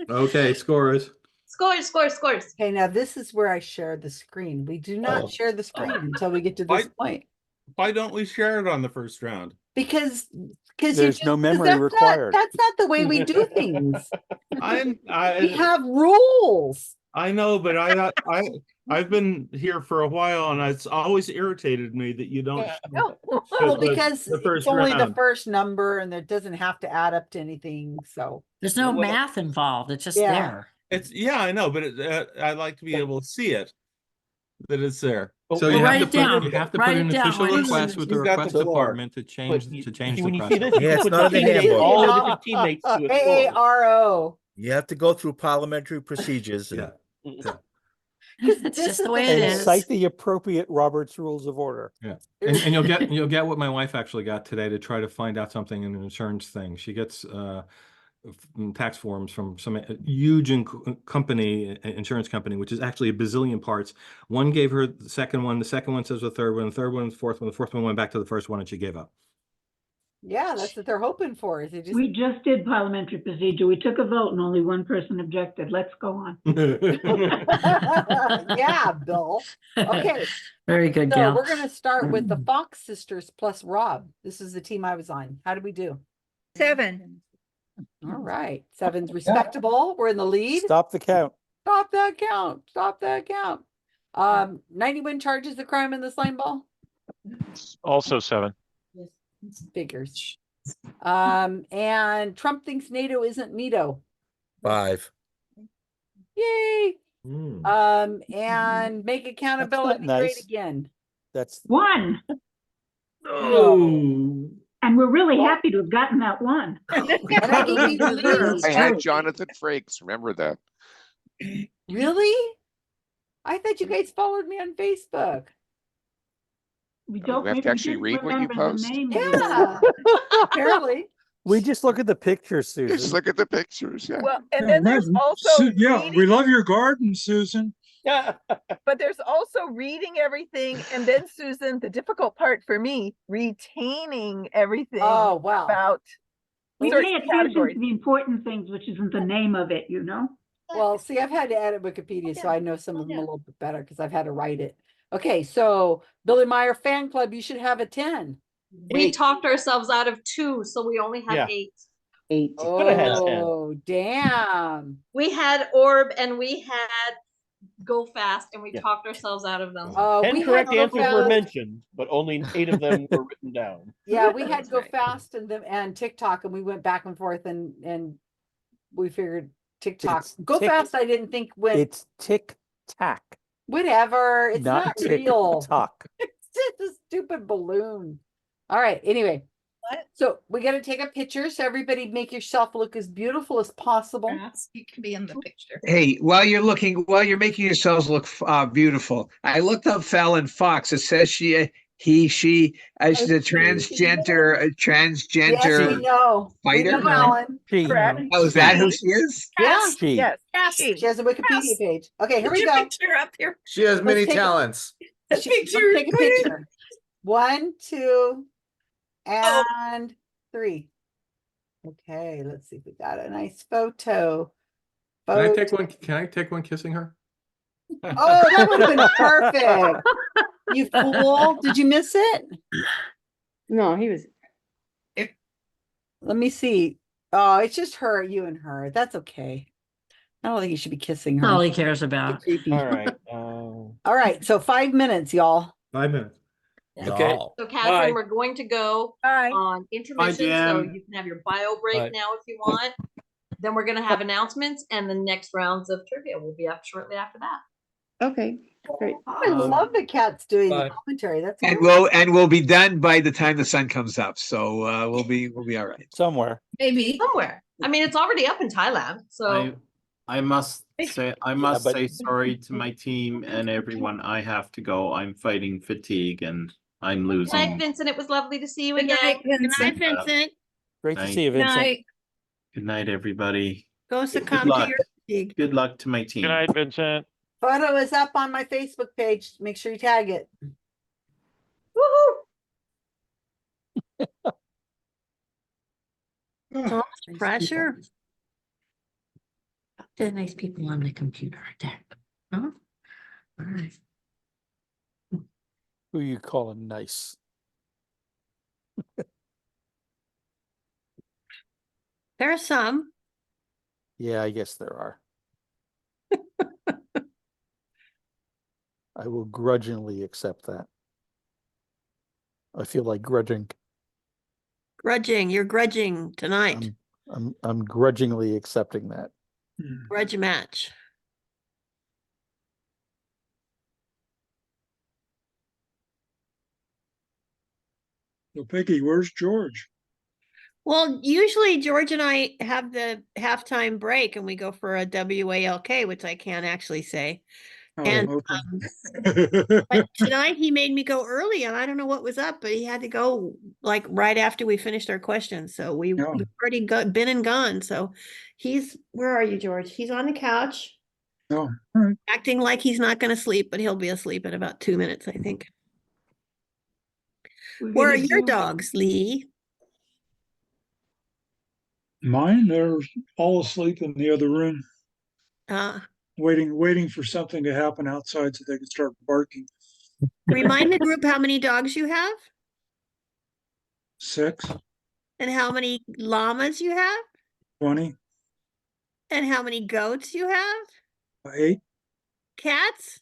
Okay, scores. Scores, scores, scores. Okay, now this is where I share the screen. We do not share the screen until we get to this point. Why don't we share it on the first round? Because There's no memory required. That's not the way we do things. I We have rules. I know, but I've been here for a while, and it's always irritated me that you don't. Well, because the first it's only the round. first number and it doesn't have to add up to anything. So There's no Well, math involved. It's just Yeah. there. It's I know, but I like to be able to see it. That it's there. So Well, you write have it to put down. you have to Write put it an down. official Write it down. request with the You've got request the floor. department to change But to change when the you see process. this, Yeah, you it's put not the in the teammates, handbook. all the different teammates to a score. AARO. You have to go through parliamentary procedures. And Yeah. It's just the way it And is. cite the appropriate Robert's Rules of Order. Yeah, and you'll get what my wife actually got today to try to find out something in an insurance thing. She gets tax forms from some huge insurance company, which is actually a bazillion parts. One gave her the second one. The second one says the third one. The third one, the fourth one. The fourth one went back to the first one, and she gave up. Yeah, that's what they're hoping for. Is they just We just did parliamentary procedure. We took a vote and only one person objected. Let's go on. yeah, Bill. Okay. Very good, So Gal. we're gonna start with the Fox sisters plus Rob. This is the team I was on. How did we do? 7. All right. 7's respectable. We're in the lead. Stop the count. Stop that count. Stop that count. 91 charges the crime in the slime ball. Also 7. Figures. And Trump thinks NATO isn't NATO. 5. Yay. And make accountability great nice. again. That's 1. Oh. And we're really happy to have gotten that one. I had Jonathan Frakes. Remember that. Really? I thought you guys followed me on Facebook. We don't. We have to actually read what you post. Yeah. Apparently. We just look at the pictures, Susan. Just look at the pictures. Yeah. Well, and then there's also we love your garden, Susan. but there's also reading everything, and then Susan, the difficult part for me, retaining everything. Oh wow! About we certain pay attention categories. to the important things, which isn't the name of it, you know. Well, see, I've had to edit Wikipedia, so I know some of them a little bit better because I've had to write it. Okay, so Billy Meyer fan club, you should have a 10. We talked ourselves out of 2, so we only had 8. 8. Oh, damn. We had Orb and we had Go Fast, and we talked ourselves out of them. 10 correct answers were mentioned, but only 8 of them were written down. Yeah, we had Go Fast and TikTok, and we went back and forth, and we figured TikTok. Go Fast, I didn't think went. It's Tic Tac. Whatever. It's not real. Talk. It's just a stupid balloon. All right. Anyway. So we got to take a picture. So everybody make yourself look as beautiful as possible. You can be in the picture. Hey, while you're making yourselves look beautiful, I looked up Fallon Fox. It says she's a transgender Yes, we know. fighter. We know, Alan. Oh, is that who she is? Yeah. Yes. She has a Wikipedia page. Okay, here we go. Picture up here. She has many take talents. Let's take a picture. 1, 2, and 3. Okay, let's see if we got a nice photo. Can I take one? Can I take one kissing her? Oh, that would have been perfect. You fool. Did you miss it? No, he was. Let me see. Oh, it's just her, you and her. That's okay. I don't think you should be kissing her. All he cares about. All right. All right. So 5 minutes, y'all. 5 minutes. Okay. So, Catherine, we're going to go on intermission, so Jan. you can have your bio break Bye. now if you want. Then we're going to have announcements, and the next rounds of trivia will be up shortly after that. Okay, great. I love the cats doing Bye. the commentary. That's And great. we'll be done by the time the sun comes up. So we'll be all right. Somewhere. Maybe. Somewhere. I mean, it's already up in Thailand, so. I must say but- say sorry to my team and everyone. I have to go. I'm fighting fatigue and I'm Good losing. night, Vincent. It was lovely to see you Good again. night, Vincent. Vincent. Great to Night. see you, Vincent. Night. Good night, everybody. Go Good succumb to luck. your fatigue. Good luck to my team. Good night, Vincent. Photo is up on my Facebook page. Make sure you tag it. Woohoo! So much pressure. The nice people on the computer deck. Huh? All right. Who you calling nice? There are some. Yeah, I guess there are. I will grudgingly accept that. I feel like grudging. Grudging. You're grudging tonight. I'm grudgingly accepting that. Grudge match. So Peggy, where's George? Well, usually George and I have the halftime break and we go for a WALK, which I can't actually say. And but tonight he made me go early and I don't know what was up, but he had to go like right after we finished our questions. So we've already been and gone. So where are you, George? He's on the couch. Oh, all right. Acting like he's not going to sleep, but he'll be asleep in about 2 minutes, I think. Where are your dogs, Lee? Mine, they're all asleep in the other room, Uh, waiting for something to happen outside so they can start barking. remind the group how many dogs you have 6, and how many llamas you have 20, and how many goats you have. 8. Cats?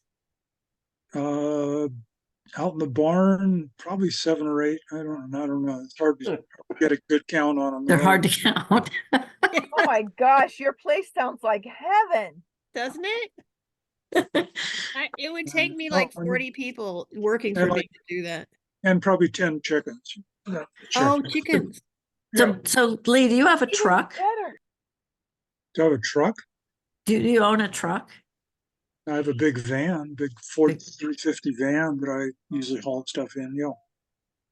Out in the barn, probably 7 or 8. I don't know. It's hard to get a good count on them. They're hard to count. Oh my gosh, your place sounds like heaven. Doesn't it? It would take me Oh, like I mean- 40 people working for And me like- to do that. And probably 10 chickens. Yeah, Oh, chickens. So Lee, do you have a truck? Better. Do I have a truck? Do you own a truck? I have a big van, big Ford 350 van that I usually haul stuff in. Yeah.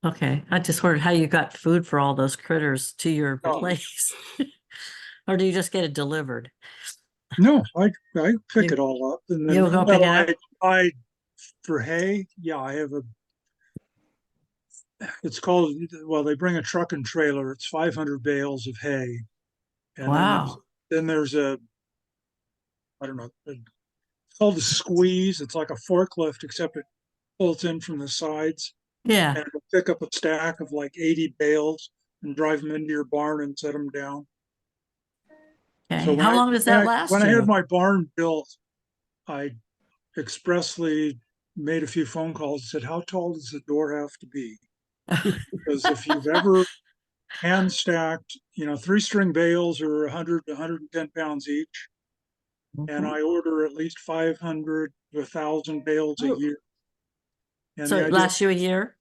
Okay, I just wondered how you got food for all those critters to your Oh. place. Or do you just get it delivered? No, I pick it all up, and then You'll go pick it up? I for hay. Yeah, I have a. It's called, well, they bring a truck and trailer. It's 500 bales of hay, and Wow. then there's a. I don't know. It's called a squeeze. It's like a forklift, except it pulls in from the sides. Yeah. And it'll pick up a stack of like 80 bales and drive them into your barn and set them down. Okay. So when How long does that last When I you? had my barn built, I expressly made a few phone calls and said, how tall does the door have to be? Because if you've ever hand stacked, 3-string bales are 100 to 110 pounds each. And I order at least 500 to 1,000 bales a year. And So the it idea- lasts you a year?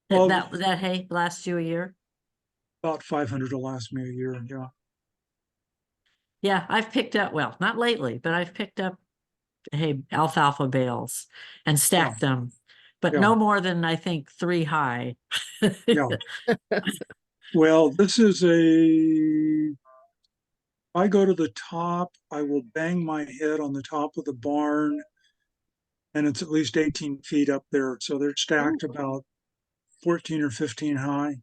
Well, That hay lasts you a year? about 500 will last me a year. Yeah. Yeah, I've picked up, well, not lately, but I've picked up alfalfa bales and stacked them, but Yeah. no more than I think 3 high. Yeah. Well, this is I go to the top, I will bang my head on the top of the barn, and it's at least 18 feet up there. So they're stacked about 14 or 15 high.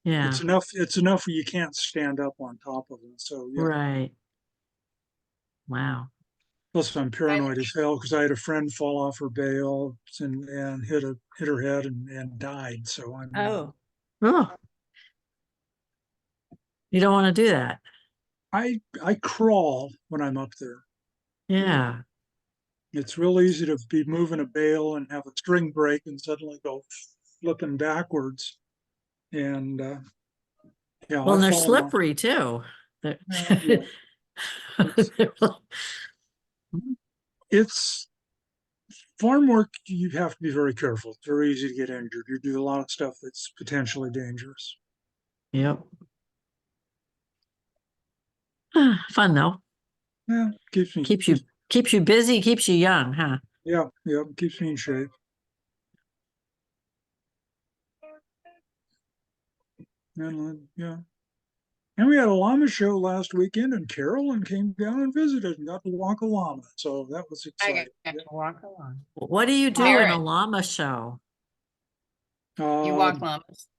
Yeah. It's enough where you can't stand up on top of them. So yeah. Right. Wow. Plus, I'm paranoid as hell because I had a friend fall off her bale and hit her head and died. So I'm Oh. Oh. You don't want to do that. I crawl when I'm up there. Yeah. It's real easy to be moving a bale and have a string break and suddenly go flipping backwards. And yeah, Well, and they're I've fallen off. slippery too. Yeah. It's farm work. You have to be very careful. It's very easy to get injured. You do a lot of stuff that's potentially dangerous. Yep. Fun though. Yeah, keeps you busy, keeps you young, huh? Yeah, keeps me in shape. And yeah. And we had a llama show last weekend, and Carolyn came down and visited and got to walk a llama. So that was exciting. Walk along. What do you do in a llama show? You walk Um, llamas.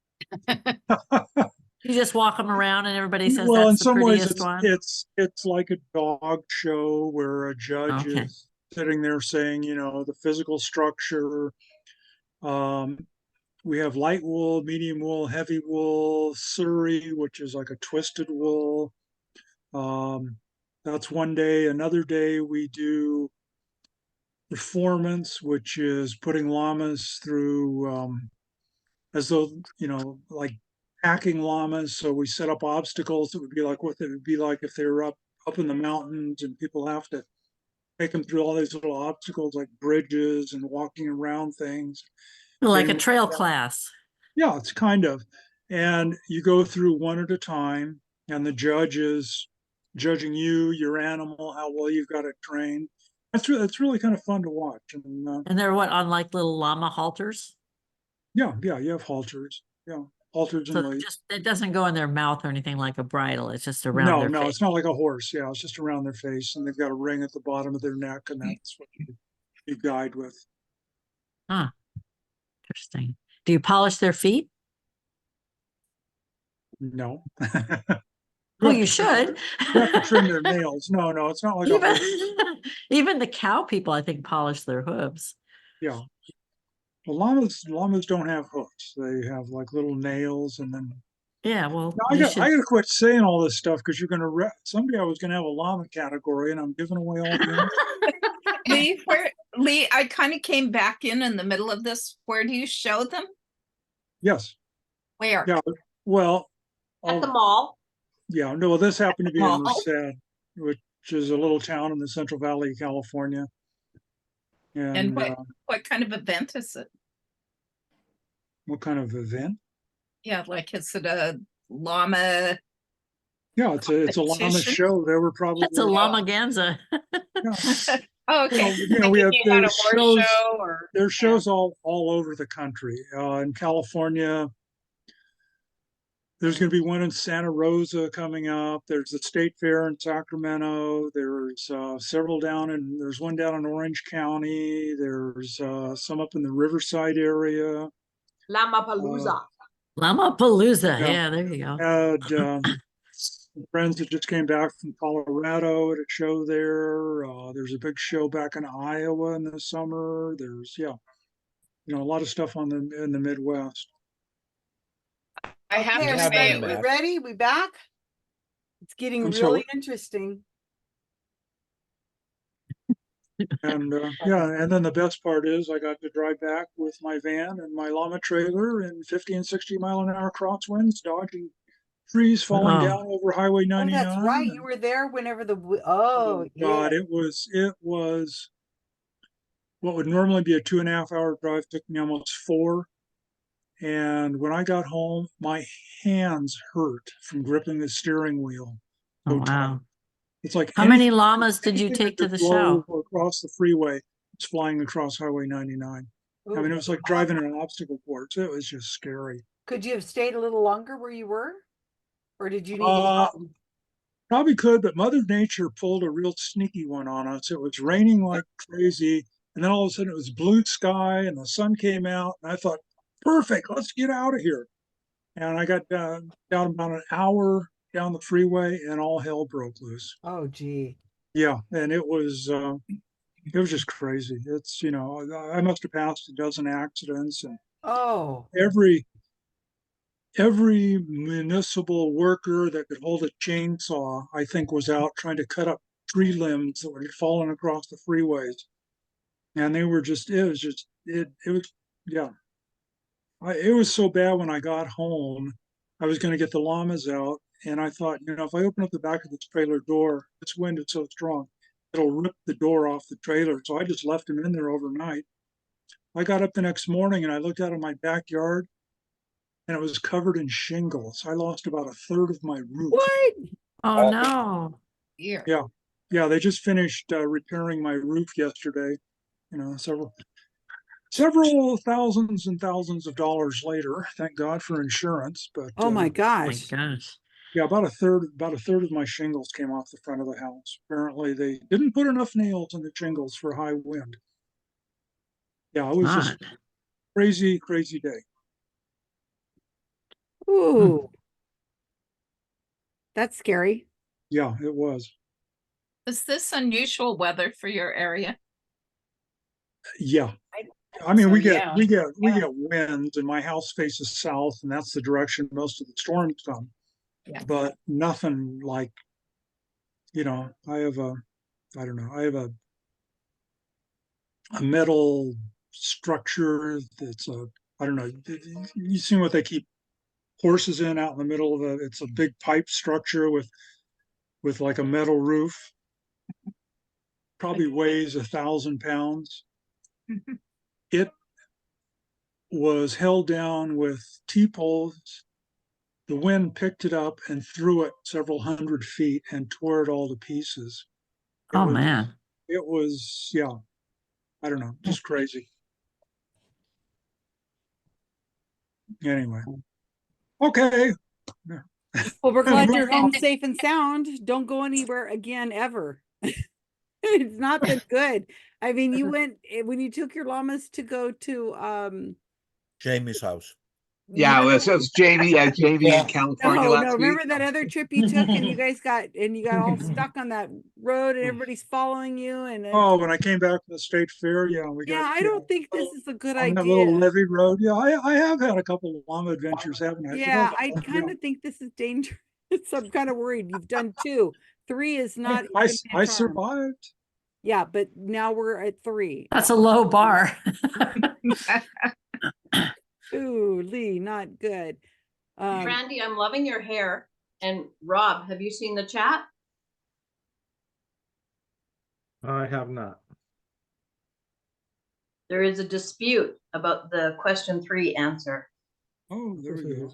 You just walk them around and everybody says Well, in that's the some ways, prettiest one? it's like a dog show where a judge Okay. is sitting there saying, the physical structure. We have light wool, medium wool, heavy wool, Surrey, which is like a twisted wool. That's one day. Another day we do performance, which is putting llamas through as though, like packing llamas. So we set up obstacles that would be like what it would be like if they were up in the mountains, and people have to take them through all these little obstacles like bridges and walking around things. Like a Getting- trail class. Yeah, it's kind of. And you go through one at a time, and the judge is judging you, your animal, how well you've got it trained. That's really kind of fun to watch. And they're what, on like little llama halters? Yeah, you have halters. Yeah, halters So and leads. it doesn't go in their mouth or anything like a bridle. It's just around their No, face. it's not like a horse. Yeah, it's just around their face, and they've got a ring at the bottom of their neck, and that's what you guide with. Huh. Interesting. Do you polish their feet? No. Well, you should. You have to trim their nails. No, it's not like a Even, horse. even the cow people, I think, polish their hooves. Yeah. Well, llamas don't have hooves. They have like little nails, and then Yeah, well, now you I should. gotta quit saying all this stuff because you're gonna someday I was gonna have a llama category, and I'm giving away all the answers. Lee, I kind of came back in the middle of this. Where do you show them? Yes. Where? Yeah. Well, At the mall. yeah. No, well, this happened to be in Mall? Merced, which is a little town in the Central Valley of California. And And what kind of event is it? what kind of event? Yeah, like is it a llama? Yeah, it's a llama competition? show. There were probably That's a llamaganza. Oh, okay. Well, we have Thinking you had a there's horse shows. show or There's shows all over the country. In California, there's going to be one in Santa Rosa coming up. There's the State Fair in Sacramento. There's several there's one down in Orange County. There's some up in the Riverside area. Lamapalooza. Llama-palooza. Yeah. Yeah, there you go. Had friends that just came back from Colorado at a show there. There's a big show back in Iowa in the summer. There's a lot of stuff in the Midwest. I have to to say say, it we was- ready? We back? It's getting I'm really sorry. interesting. And and then the best part is I got to drive back with my van and my llama trailer in 50 and 60 mile an hour crosswinds, dodging trees falling Wow. down over Highway Oh, 99. that's right. You were there whenever Oh God, yeah. it was what would normally be a 2.5 hour drive took me almost 4. And when I got home, my hands hurt from gripping the steering wheel. Oh, So tight. wow. It's like How many llamas did you anything take that to the could show? blow across the freeway. It's flying across Highway 99. I mean, it was like driving an obstacle course. It was just scary. Could you have stayed a little longer where you were? Or did you need to Uh, go? Probably could, but Mother Nature pulled a real sneaky one on us. It was raining like crazy, and then all of a sudden it was blue sky and the sun came out, and I thought, perfect, let's get out of here. And I got down about an hour down the freeway, and all hell broke loose. Oh, gee. Yeah, and it was just crazy. It's I must have passed a dozen accidents, and Oh, every municipal worker that could hold a chainsaw, I think, was out trying to cut up tree limbs that were falling across the freeways. And it was it was so bad when I got home, I was going to get the llamas out. And I thought, if I open up the back of this trailer door, this wind is so strong, it'll rip the door off the trailer. So I just left them in there overnight. I got up the next morning and I looked out of my backyard, and it was covered in shingles. I lost about a third of my roof. what? Oh, no. here? Yeah. They just finished repairing my roof yesterday. Several thousands and thousands of dollars later. Thank God for insurance. But Oh my My gosh. gosh. yeah, about a third of my shingles came off the front of the house. Apparently, they didn't put enough nails in the shingles for high wind. Yeah, it was just God. crazy, crazy day. Ooh. That's scary. Yeah, it was. Is this unusual weather for your area? Yeah. I mean, we get yeah. winds, and my house faces south, and that's the direction most of the storms come. Yeah. But nothing like, I have a metal structure that's you seen what they keep horses in out in the middle of it's a big pipe structure with like a metal roof. Probably weighs 1,000 pounds. It was held down with T-poles. The wind picked it up and threw it several hundred feet and tore it all to pieces. Man. It was, I don't know, just crazy. Anyway. Okay. Well, we're glad you're home safe and sound. Don't go anywhere again ever. It's not been good. I mean, when you took your llamas to go to Jamie's house. Yeah, it was Jamie, Jamie in California No, last week. remember that other trip you took and you guys got all stuck on that road and everybody's following you Oh, when I came back from the state fair, yeah, we got. I don't think this is a good on that little idea. levee road. Yeah, I have had a couple of long adventures, haven't I? Yeah, I kind of think this is dangerous. I'm kind of worried. You've done 2. 3 is not. I gonna be a charm. survived. Yeah, but now we're at 3. That's a low bar. Ooh, Lee, not good. Randy, I'm loving your hair. And Rob, have you seen the chat? I have not. There is a dispute about the question 3 answer. Oh, there we go.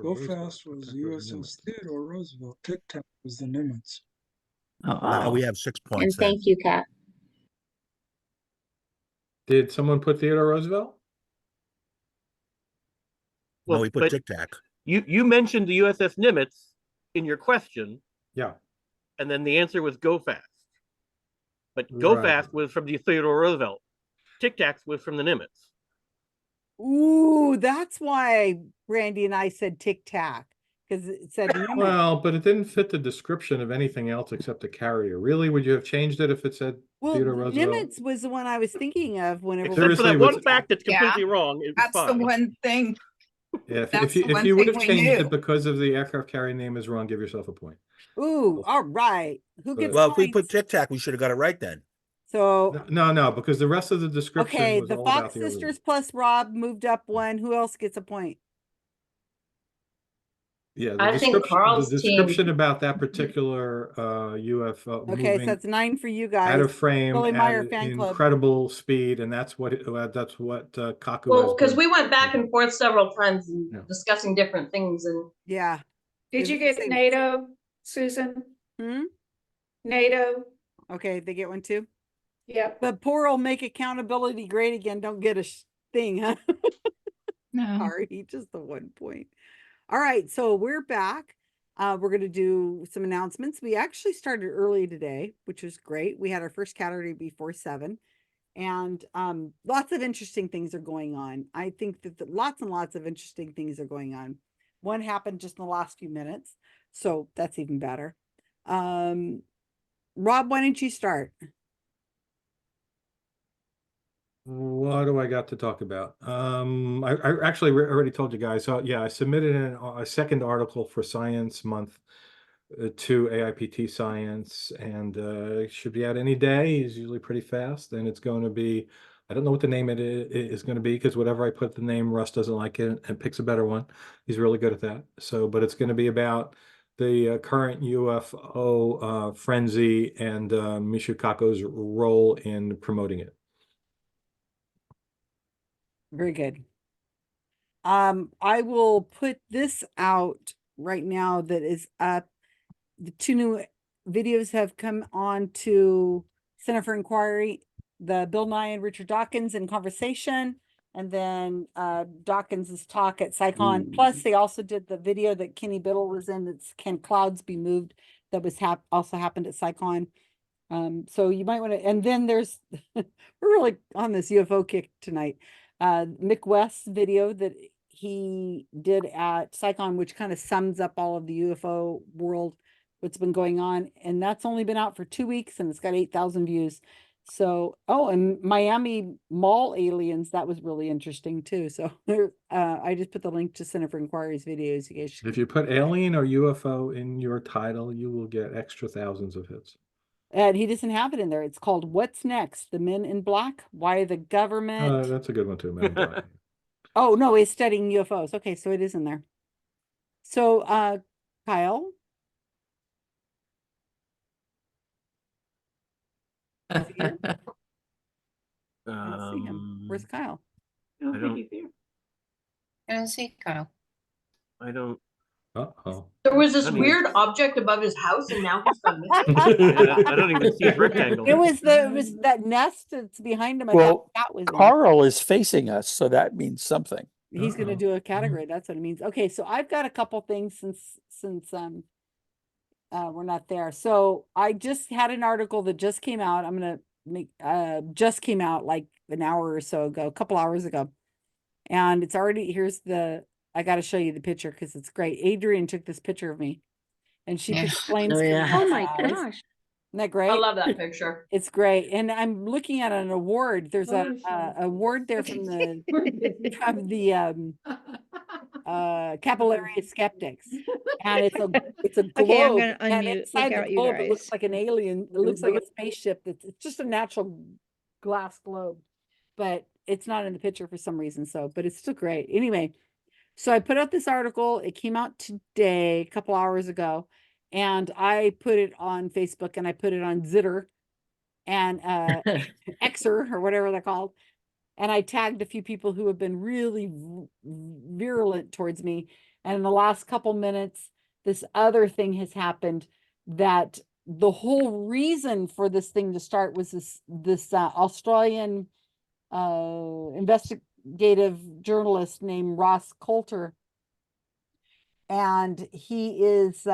Go Fast was USS Theodore Roosevelt. Tic Tac was the Nimitz. Now we have 6 points. And thank you, Kat. Did someone put Theodore Roosevelt? No, we put but Tic Tac. You mentioned the USS Nimitz in your question. Yeah. And then the answer was Go Fast. But Go Right. Fast was from the Theodore Roosevelt. Tic Tac was from the Nimitz. Ooh, that's why Brandy and I said Tic Tac, because it said Nimitz. Well, but it didn't fit the description of anything else except the carrier. Really, would you have changed it if it said Theodore Roosevelt? Nimitz was the one I was thinking of whenever. Except for that was- one fact that's completely wrong. It was That's the fine. one thing. Yeah, That's if the one you would thing have we changed knew. it because of the aircraft carrier name is wrong, give yourself a point. Ooh, all right. Who gets Well, if we points? put Tic Tac, we should have got it right then. So No, because the rest of the description okay, was the all about Fox the sisters original. plus Rob moved up 1. Who else gets a point? Yeah, I think Karl's the description team. about that particular UFO Okay, moving so that's 9 for you out guys. of frame Billy at Meyer an fan club. incredible speed, and that's what Kaku Well, has because been. we went back and forth several times and Yeah. discussing different things. And Yeah. Did you get NATO, Susan? NATO? Okay, they get one too. Yep. But poor old Make Accountability Great Again don't get a thing, huh? No. Sorry, just the 1 point. All right, so we're back. We're going to do some announcements. We actually started early today, which was great. We had our first Saturday before 7, and lots of interesting things are going on. I think that lots and lots of interesting things are going on. One happened just in the last few minutes, so that's even better. Rob, why don't you start? What do I got to talk about? I actually already told you guys. So yeah, I submitted a second article for Science Month to AIPT Science, and it should be out any day. It's usually pretty fast, and it's going to be. I don't know what the name it is going to be, because whatever I put the name, Russ doesn't like it and picks a better one. He's really good at that. So, but it's going to be about the current UFO frenzy and Michio Kaku's role in promoting it. Very good. I will put this out right now that is up. The 2 new videos have come on to Center for Inquiry, the Bill Nye and Richard Dawkins in conversation, and then Dawkins's talk at SciCon. Plus, they also did the video that Kenny Biddle was in, that's Can Clouds Be Moved, that was also happened at SciCon. So you might want to, and then there's, we're really on this UFO kick tonight. Mick West's video that he did at SciCon, which kind of sums up all of the UFO world, what's been going on. And that's only been out for 2 weeks and it's got 8,000 views. So, oh, and Miami Mall aliens, that was really interesting too. So I just put the link to Center for Inquiry's videos. You guys should. If you put alien or UFO in your title, you will get extra thousands of hits. And he doesn't have it in there. It's called What's Next? The Men in Black? Why the government? That's a good one too, man. Oh, no, he's studying UFOs. Okay, so it is in there. So, Kyle? Is he here? I don't see him. Where's Kyle? I don't. I don't see Kyle. I don't. Uh-oh. there was this I mean- weird object above his house, and now he's gone missing. Yeah, I don't even see his rectangle. It was that nest that's behind him. I Well, thought that was in. Karl is facing us, so that means something. He's going to do a category. That's what it means. Okay, so I've got a couple things since we're not there. So I just had an article that just came out. I'm going to make just came out like an hour or so ago, a couple hours ago, and it's already here's the I got to show you the picture because it's great. Adrian took this picture of me, and she puts flames. Oh, coming yeah. out Oh of my eyes. gosh. Isn't that great? I love that picture. It's great. And I'm looking at an award. There's a award there from the Capillary Skeptics. And it's a globe. Okay, I'm gonna and unmute. inside Look the out, you globe, it looks guys. like an alien. It looks like a spaceship. It's just a natural glass globe. But it's not in the picture for some reason. But it's still great. Anyway, so I put out this article. It came out today, a couple hours ago. And I put it on Facebook and I put it on Zitter and Xer or whatever they're called. And I tagged a few people who have been really virulent towards me. And in the last couple minutes, this other thing has happened that the whole reason for this thing to start was this Australian investigative journalist named Ross Coulter. And he is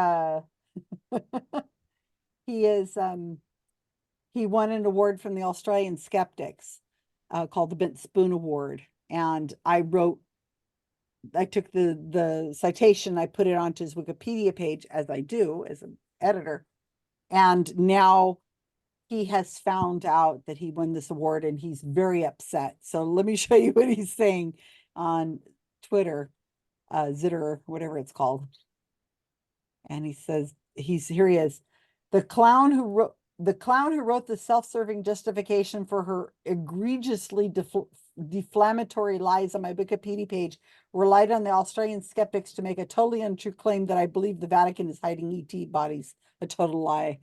he won an award from the Australian Skeptics called the Bent Spoon Award. And I took the citation, I put it onto his Wikipedia page, as I do as an editor. And now he has found out that he won this award and he's very upset. So let me show you what he's saying on Twitter, Zitter, whatever it's called. And he says, here he is. The clown who wrote the self-serving justification for her egregiously deflammatory lies on my Wikipedia page relied on the Australian skeptics to make a totally untrue claim that I believe the Vatican is hiding ET bodies. A total lie.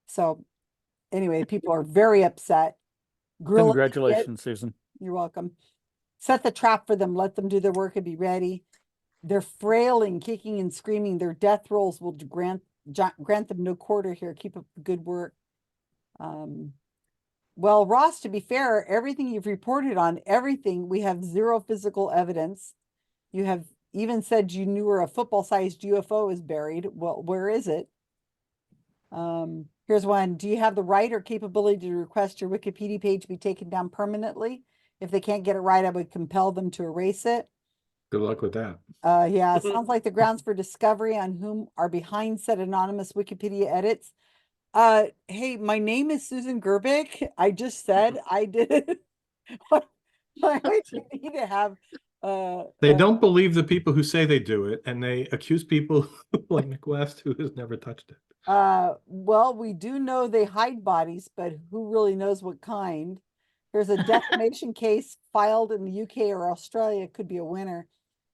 So anyway, people are very upset. Congratulations, Susan. You're welcome. Set the trap for them. Let them do their work and be ready. They're frailing, kicking and screaming. Their death rolls will grant them no quarter here. Keep up the good work. Well, Ross, to be fair, everything you've reported on, everything, we have zero physical evidence. You have even said you knew where a football-sized UFO is buried. Well, where is it? Here's one. Do you have the right or capability to request your Wikipedia page be taken down permanently? If they can't get it right, I would compel them to erase it. Good luck with that. Yeah, it sounds like the grounds for discovery on whom are behind said anonymous Wikipedia edits. Hey, my name is Susan Gerbic. I just said I did it. Why would you need to have They don't believe the people who say they do it, and they accuse people like Nick West who has never touched it. Well, we do know they hide bodies, but who really knows what kind? There's a defamation case filed in the UK or Australia, could be a winner.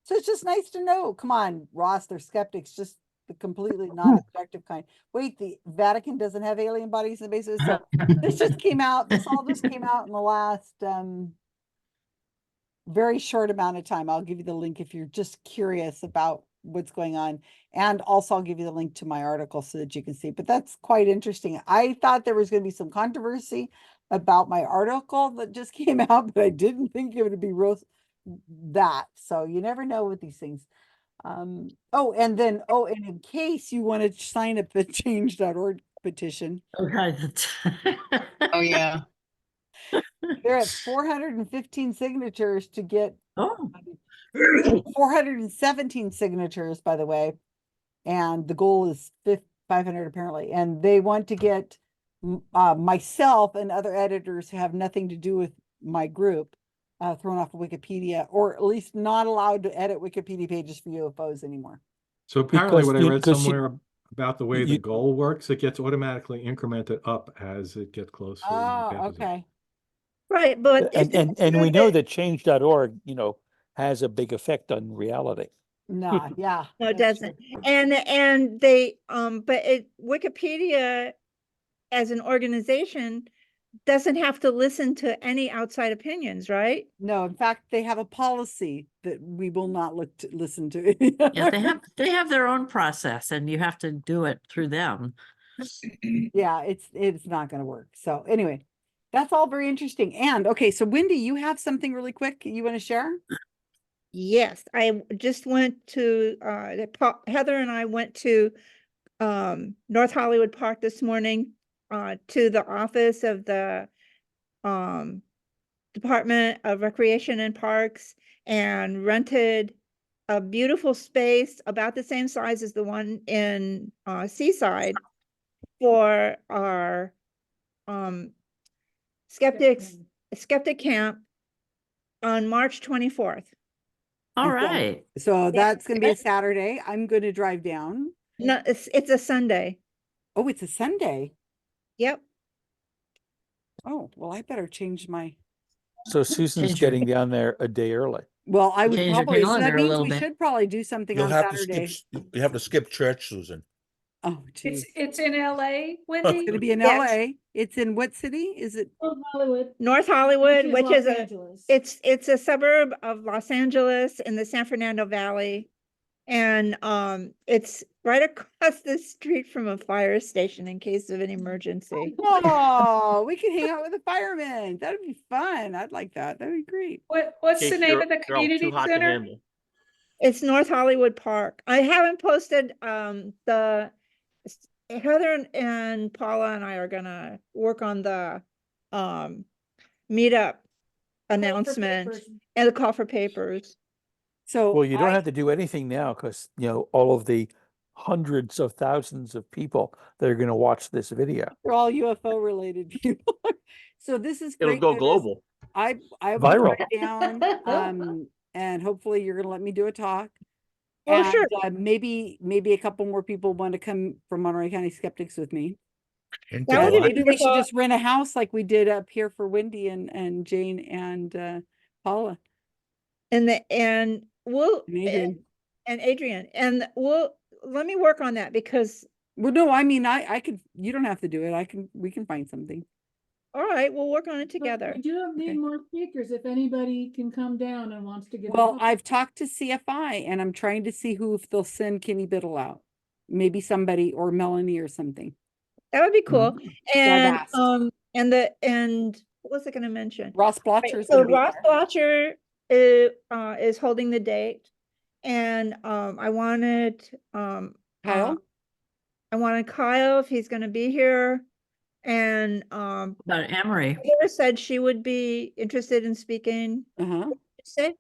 So it's just nice to know. Come on, Ross, they're skeptics, just the completely non-objective kind. Wait, the Vatican doesn't have alien bodies in the bases. So this just came out. This all just came out in the last very short amount of time. I'll give you the link if you're just curious about what's going on. And also I'll give you the link to my article so that you can see. But that's quite interesting. I thought there was going to be some controversy about my article that just came out, but I didn't think it would be that. So you never know with these things. And in case you want to sign up the change.org petition. Okay. Oh yeah. They're at 415 signatures to get 417 signatures, by the way. And the goal is 500 apparently. And they want to get myself and other editors who have nothing to do with my group thrown off of Wikipedia, or at least not allowed to edit Wikipedia pages for UFOs anymore. So apparently what I read because somewhere about the way the goal works, it gets automatically incremented up as it gets closer. Oh, okay. Right, but and we know that change.org, has a big effect on reality. No, yeah. No, it doesn't. And they but Wikipedia as an organization doesn't have to listen to any outside opinions, right? No, in fact, they have a policy that we will not listen to. Yeah, they have their own process, and you have to do it through them. Yeah, it's not going to work. So anyway, that's all very interesting. And okay, so Wendy, you have something really quick you want to share? Yes, I just went to Heather and I went to North Hollywood Park this morning to the office of the Department of Recreation and Parks, and rented a beautiful space about the same size as the one in Seaside for our skeptic camp on March 24th. All And so- right. So that's gonna be a Saturday. I'm gonna drive down. No, it's a Sunday. Oh, it's a Sunday. Yep. Oh, well, I better change my, So Susan's Change your- getting down there a day early. well, I would Change your probably, so calendar that a means little we bit. should probably do something You'll on have to skip, Saturday. you have to skip church, Susan. Oh, geez. It's in LA, It's Wendy? gonna be in Yes. LA. It's in what city? Is it? North Hollywood. North Hollywood, Which is which Los is a Angeles. it's a suburb of Los Angeles in the San Fernando Valley. And it's right across the street from a fire station in case of an emergency. Oh, we could hang out with the firemen. That'd be fun. I'd like that. That'd be great. What's In the case name you're- of the you're all too community hot to center? handle. It's North Hollywood Park. I haven't posted the Heather and Paula and I are gonna work on the meetup announcement papers. and the call for papers. So Well, you don't I- have to do anything now because, all of the hundreds of thousands of people that are going to watch this video. They're all UFO related people. So this is It'll great go news. global. I will Viral. write down, and hopefully you're gonna let me do a talk. Oh, And sure. maybe a couple more people want to come from Monterey County Skeptics with me. And That would to be Maybe we should wonderful. just rent a house like we did up here for Wendy and Jane and Paula. And we'll And Adrian. and Adrian, and let me work on that because Well, no, I mean, I could, you don't have to do it. We can find something. all right, we'll work on it But together. we do Okay. need more speakers if anybody can come down and wants to give. a Well, talk. I've talked to CFI and I'm trying to see who, if they'll send Kenny Biddle out. Maybe somebody or Melanie or something. That would be cool. And asked. and what was I going to mention? Ross Right, Blotcher's so gonna be Ross there. Blotcher is holding the date, and I wanted Kyle? I wanted Kyle if he's going to be here, and About Emery. Deborah said she would be interested in speaking. Uh-huh. Say,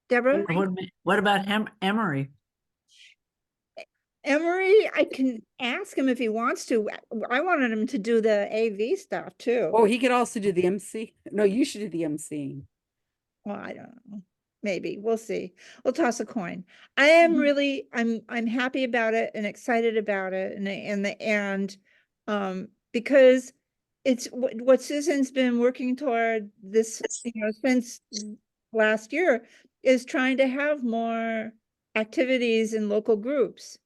Deborah. What about Emery? Emery, I can ask him if he wants to. I wanted him to do the AV stuff too. Oh, he could also do the MC. No, you should do the MC. Well, I don't know. Maybe we'll see. We'll toss a coin. I am really, I'm happy about it and excited about it, and because it's what Susan's been working toward this, since last year, is trying to have more activities in local groups.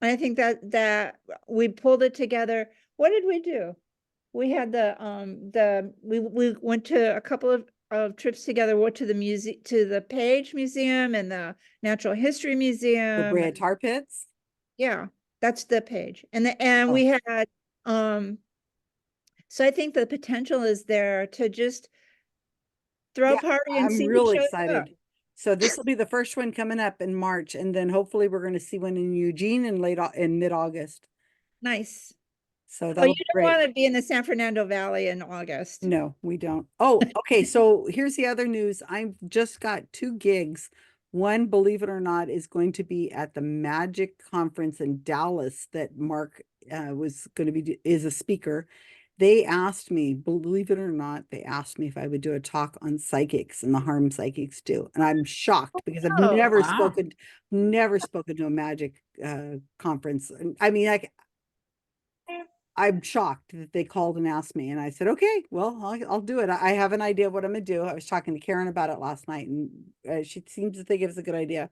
I think that we pulled it together. What did we do? We had we went to a couple of trips together, went to the museum, to the Page Museum and the Natural History Museum. The Brea Tar Pits? Yeah, that's the Page. And we had so I think the potential is there to just throw a party and I'm see who real shows up. excited. So this will be the first one coming up in March, and then hopefully we're going to see one in Eugene in mid-August. Nice. So Oh, that'll you be don't great. want to be in the San Fernando Valley in August. No, we don't. Oh, okay. So here's the other news. I've just got 2 gigs. One, believe it or not, is going to be at the Magic Conference in Dallas that Mark was going to be, is a speaker. They asked me, believe it or not, they asked me if I would do a talk on psychics and the harm psychics do. And I'm shocked because I've Oh, never wow. spoken to a magic conference. I mean, I'm shocked that they called and asked me, and I said, okay, well, I'll do it. I have an idea of what I'm gonna do. I was talking to Karen about it last night, and she seems to think it was a good idea.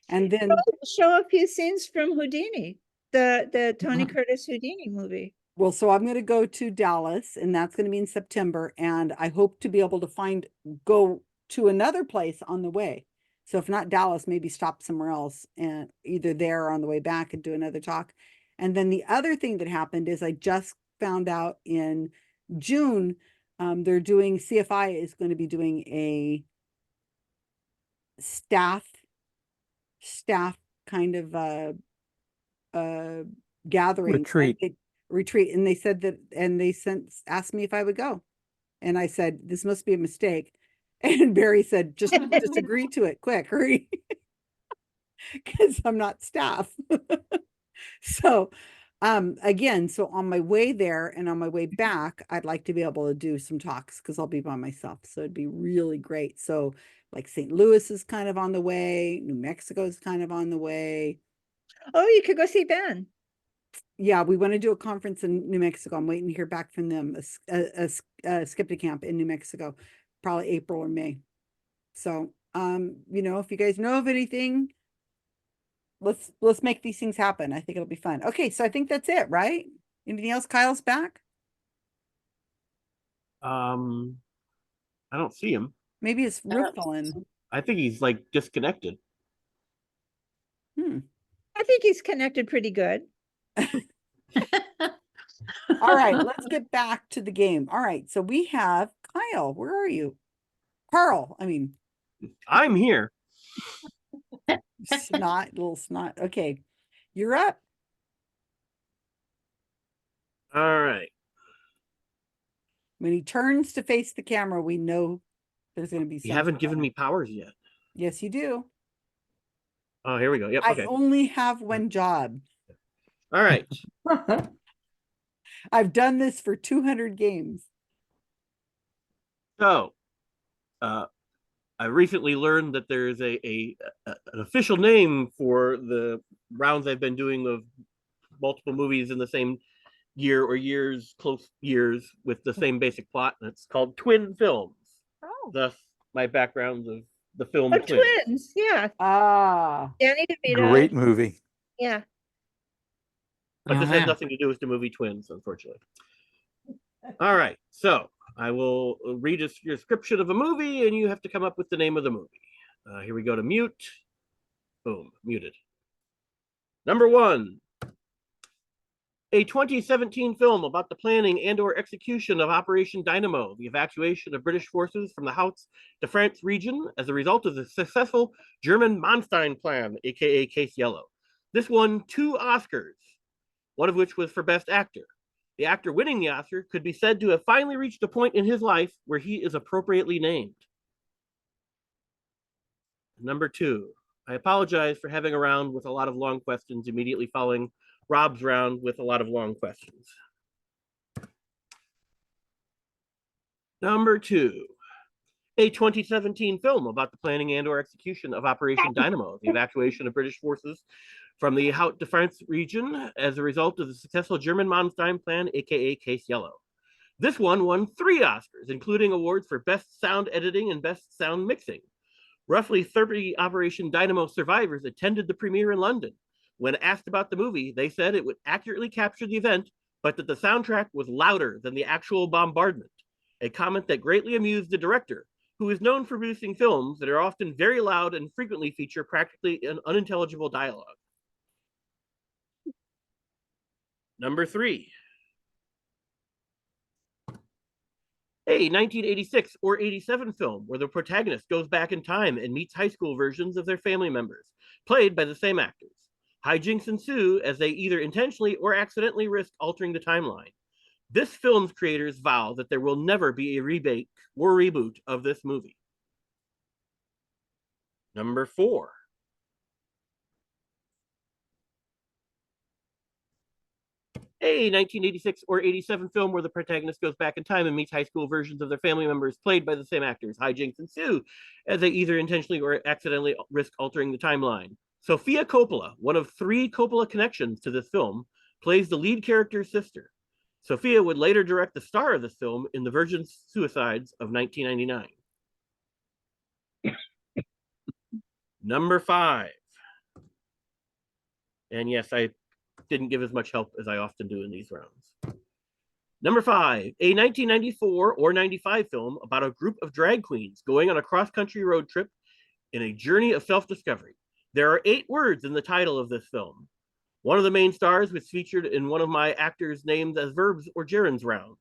And then Show a few scenes from Houdini, the Tony Curtis Houdini movie. well, so I'm going to go to Dallas, and that's going to be in September. And I hope to be able to go to another place on the way. So if not Dallas, maybe stop somewhere else and either there or on the way back and do another talk. And then the other thing that happened is I just found out in June, CFI is going to be doing a staff kind of gathering retreat, and they said that, and they asked me if I would go, and I said this must be a mistake And Barry said, just agree to it, quick, hurry. Because I'm not staff. So again, so on my way there and on my way back, I'd like to be able to do some talks because I'll be by myself. So it'd be really great. So like St. Louis is kind of on the way, New Mexico is kind of on the way. Oh, you could go see Ben. Yeah, we want to do a conference in New Mexico. I'm waiting to hear back from them, a skeptic camp in New Mexico, probably April or May. So you know, if you guys know of anything, let's make these things happen. I think it'll be fun. Okay, so I think that's it, right? Anything else? Kyle's back. I don't see him. Maybe his roof fell in. I think he's like disconnected. I think he's connected pretty good. All right, let's get back to the game. All right, so we have Kyle. Where are you? Karl, I mean. I'm here. Snot, little snot. Okay, you're up. All right. When he turns to face the camera, we know there's going to be You haven't given me powers yet. Yes, you do. Oh, here we go. Yep. I Okay. only have one job. All right. I've done this for 200 games. So, I recently learned that there's an official name for the rounds I've been doing of multiple movies in the same year or years, close years with the same basic plot, and it's called twin films. Oh. Thus, my background of the film Oh, Twins. twins. Yeah. Ah. Danny DeVito. Great movie. Yeah. But Oh, this has man. nothing to do with the movie Twins, unfortunately. All right, so I will read a description of a movie, and you have to come up with the name of the movie. Here we go to mute. Boom, muted. Number 1. A 2017 film about the planning and/or execution of Operation Dynamo, the evacuation of British forces from the Haute-de-France region as a result of the successful German Manstein Plan, aka Case Yellow. This won 2 Oscars, one of which was for Best Actor. The actor winning the Oscar could be said to have finally reached a point in his life where he is appropriately named. Number 2. I apologize for having a round with a lot of long questions immediately following Rob's round with a lot of long questions. Number 2. A 2017 film about the planning and/or execution of Operation Dynamo, the evacuation of British forces from the Haute-de-France region as a result of the successful German Manstein Plan, aka Case Yellow. This one won 3 Oscars, including awards for Best Sound Editing and Best Sound Mixing. Roughly 30 Operation Dynamo survivors attended the premiere in London. When asked about the movie, they said it would accurately capture the event, but that the soundtrack was louder than the actual bombardment, a comment that greatly amused the director, who is known for producing films that are often very loud and frequently feature practically unintelligible dialogue. Number 3. A 1986 or 87 film where the protagonist goes back in time and meets high school versions of their family members, played by the same actors. Hijinks ensue as they either intentionally or accidentally risk altering the timeline. This film's creators vow that there will never be a remake or reboot of this movie. Number 4. A 1986 or 87 film where the protagonist goes back in time and meets high school versions of their family members played by the same actors. Hijinks ensue as they either intentionally or accidentally risk altering the timeline. Sofia Coppola, one of 3 Coppola connections to this film, plays the lead character's sister. Sofia would later direct the star of this film in The Virgin Suicides of 1999. Number 5. And yes, I didn't give as much help as I often do in these rounds. Number 5, a 1994 or 95 film about a group of drag queens going on a cross-country road trip in a journey of self-discovery. There are 8 words in the title of this film. One of the main stars was featured in one of my actors' names as verbs or gerunds rounds.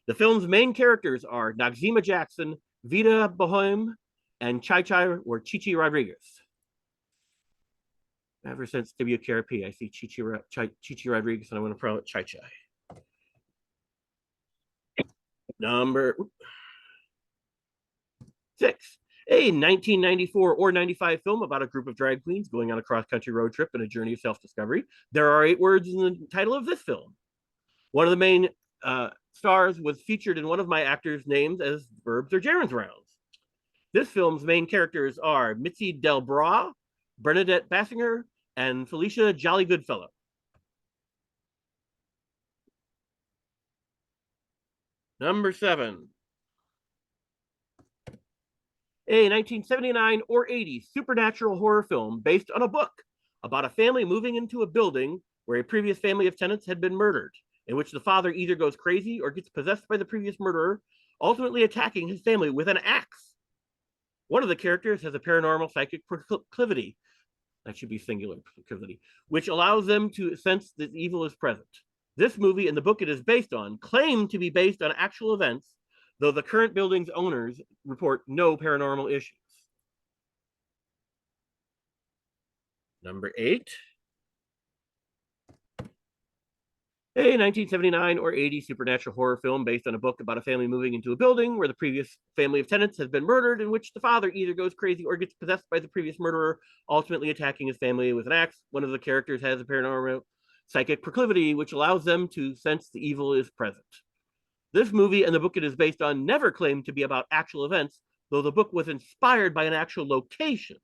The film's main characters are Noxeema Jackson, Vida Boheme, and Chai Chai or Chichi Rodriguez. Ever since WKRP, I see Chichi Rodriguez, and I want to pronounce Chai Chai. Number 6, a 1994 or 95 film about a group of drag queens going on a cross-country road trip and a journey of self-discovery. There are 8 words in the title of this film. One of the main stars was featured in one of my actors' names as verbs or gerunds rounds. This film's main characters are Mitzi Delbras, Bernadette Bassinger, and Felicia Jolly Goodfellow. Number 7. A 1979 or 80 supernatural horror film based on a book about a family moving into a building where a previous family of tenants had been murdered, in which the father either goes crazy or gets possessed by the previous murderer, ultimately attacking his family with an axe. One of the characters has a paranormal psychic proclivity, that should be singular proclivity, which allows them to sense that evil is present. This movie and the book it is based on claim to be based on actual events, though the current building's owners report no paranormal issues. Number 8. A 1979 or 80 supernatural horror film based on a book about a family moving into a building where the previous family of tenants has been murdered, in which the father either goes crazy or gets possessed by the previous murderer, ultimately attacking his family with an axe. One of the characters has a paranormal psychic proclivity, which allows them to sense the evil is present. This movie and the book it is based on never claim to be about actual events, though the book was inspired by an actual location.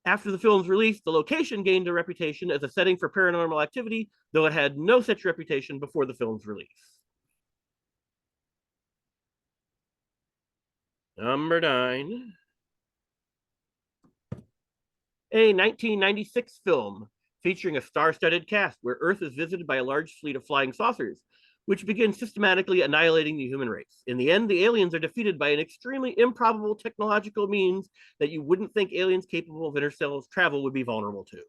After the film's release, the location gained a reputation as a setting for paranormal activity, though it had no such reputation before the film's release. Number 9. A 1996 film featuring a star-studded cast where Earth is visited by a large fleet of flying saucers, which begins systematically annihilating the human race. In the end, the aliens are defeated by an extremely improbable technological means that you wouldn't think aliens capable of interstellar travel would be vulnerable to.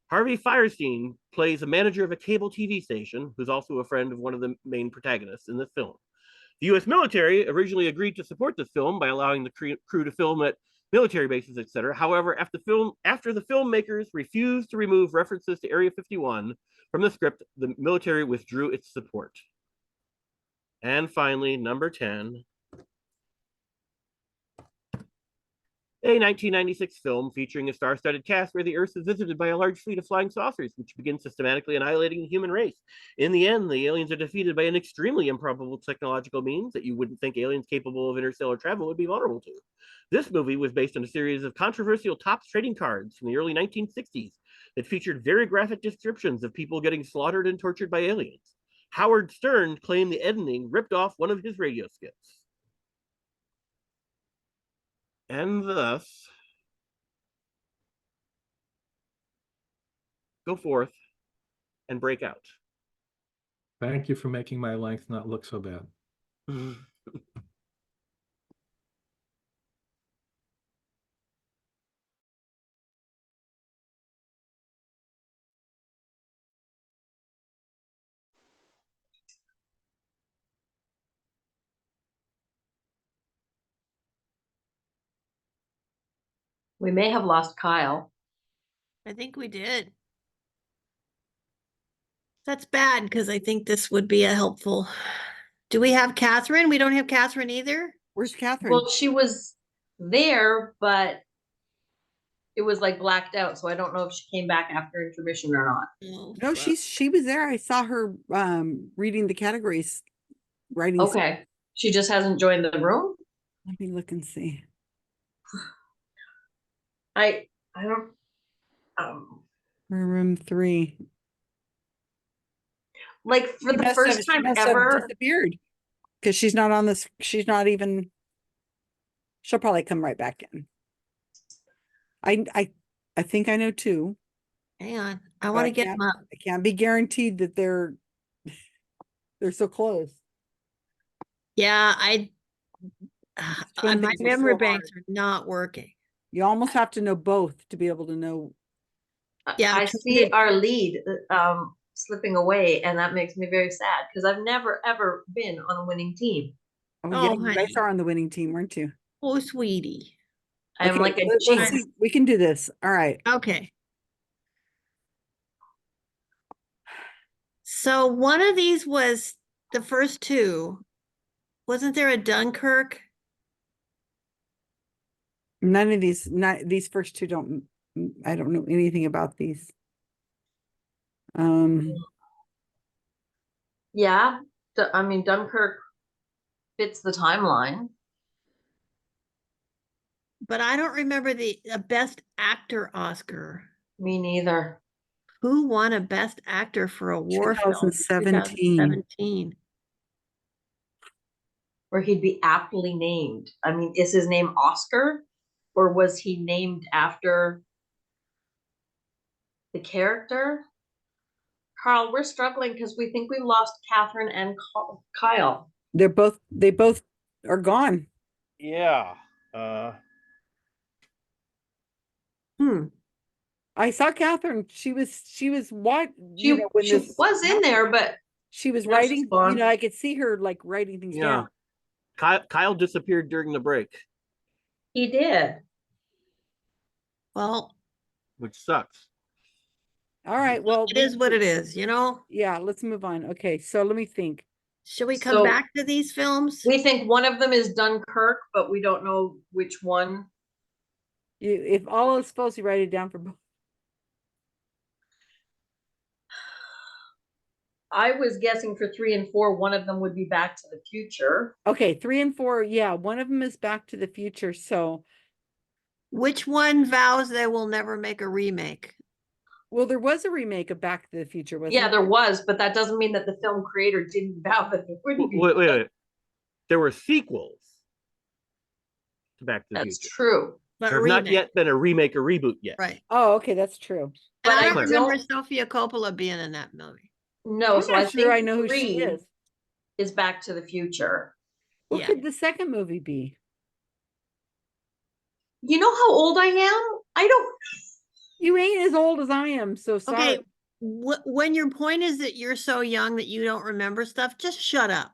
Harvey Fierstein plays a manager of a cable TV station, who's also a friend of one of the main protagonists in this film. The U.S. military originally agreed to support this film by allowing the crew to film at military bases, etc. However, after the filmmakers refused to remove references to Area 51 from the script, the military withdrew its support. And finally, number 10. A 1996 film featuring a star-studded cast where the Earth is visited by a large fleet of flying saucers, which begins systematically annihilating the human race. In the end, the aliens are defeated by an extremely improbable technological means that you wouldn't think aliens capable of interstellar travel would be vulnerable to. This movie was based on a series of controversial Topps trading cards from the early 1960s that featured very graphic descriptions of people getting slaughtered and tortured by aliens. Howard Stern claimed the editing ripped off one of his radio skits. And thus, go forth and break out. Thank you for making my length not look so bad. We may have lost Kyle. I think we did. That's bad because I think this would be a helpful. Do we have Catherine? We don't have Catherine either. Where's Catherine? Well, she was there, but it was like blacked out, so I don't know if she came back after intermission or not. No, she was there. I saw her reading the categories, writing. Okay. She just hasn't joined the room? Let me look and see. I don't We're room 3. like for She the must first have- time she must have ever. disappeared because she's not on this. She's not even. She'll probably come right back in. I think I know 2. Hang on. I but want to get can't- them up. I can't be guaranteed that they're so close. Yeah, when my things are memory so banks are not working. You almost have to know both to be able to know. Yeah, I see our lead slipping away, and that makes me very sad because I've never ever been on a winning team. Oh, yeah, you guys are on the winning team, weren't you? Oh, sweetie. I'm like a let's jinx. see. We can do this. All right. Okay. So one of these was the first 2. Wasn't there a Dunkirk? None of these, not these first two don't, I don't know anything about these. Yeah, I mean, Dunkirk fits the timeline. But I don't remember the best actor Oscar. Me neither. Who won a best actor for a war film? 2017. 2017. Where he'd be aptly named. I mean, is his name Oscar? Or was he named after the character? Karl, we're struggling because we think we lost Catherine and Kyle. They both are gone. Yeah. I saw Catherine. She was what, She was in there, but she was now she's writing, gone. I could see her like writing things Yeah. down. Kyle disappeared during the break, He did. Well, which sucks. All right, well, it is what it is, Yeah, let's move on. Okay, so let me think. Should we come back to these films? We think one of them is Dunkirk, but we don't know which one. If all else fails, you write it down for both. I was guessing for 3 and 4, one of them would be Back to the Future. Okay, 3 and 4, yeah, one of them is Back to the Future. So, which one vows they will never make a remake? Well, there was a remake of Back to the Future, wasn't Yeah, there was, but that doesn't mean that the film creator didn't vow that there wouldn't be. Wait. There were sequels to Back to the Future. That's true. But There's not yet been a remake or reboot yet. Right. Oh, okay, that's true. But I don't I remember Sofia Coppola being in that movie. No, I'm so not I sure think I know who 3 she is. Back to the Future. What could the second movie be? You know how old I am? I don't. You ain't as old as I am, so sorry. Okay, when your point is that you're so young that you don't remember stuff, just shut up.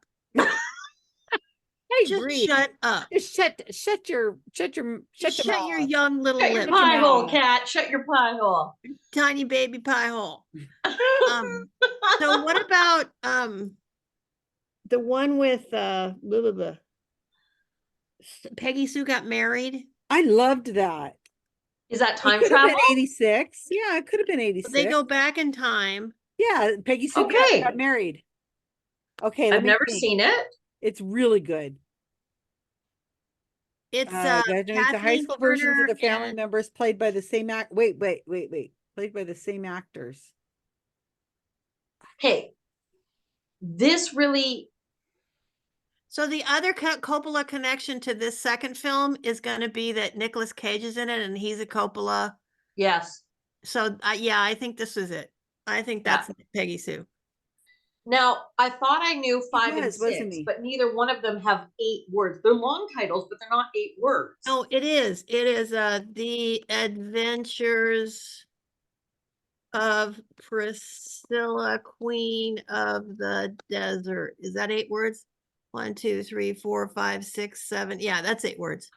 Hey, just breathe. shut up. Just shut your young little Shut your lip. pie hole, cat. Shut your pie hole. Tiny baby pie hole. So what about the one with Peggy Sue Got Married? I loved that. Is that time It could have travel? been 86. Yeah, it could have been 86. They go back in time. Yeah, Peggy Sue got married. Okay, I've never seen it. It's really good. It's the high school versions of the family and- members played by the same act. Wait. Played by the same actors. Hey, this really. So the other Coppola connection to this second film is going to be that Nicolas Cage is in it and he's a Coppola. Yes. So yeah, I think this is it. I think that's Peggy Sue. Now, I thought I knew 5 and wasn't 6, he? but neither one of them have 8 words. They're long titles, but they're not 8 words. No, it is. It is The Adventures of Priscilla, Queen of the Desert. Is that 8 words? 1, 2, 3, 4, 5, 6, 7. Yeah, that's 8 words.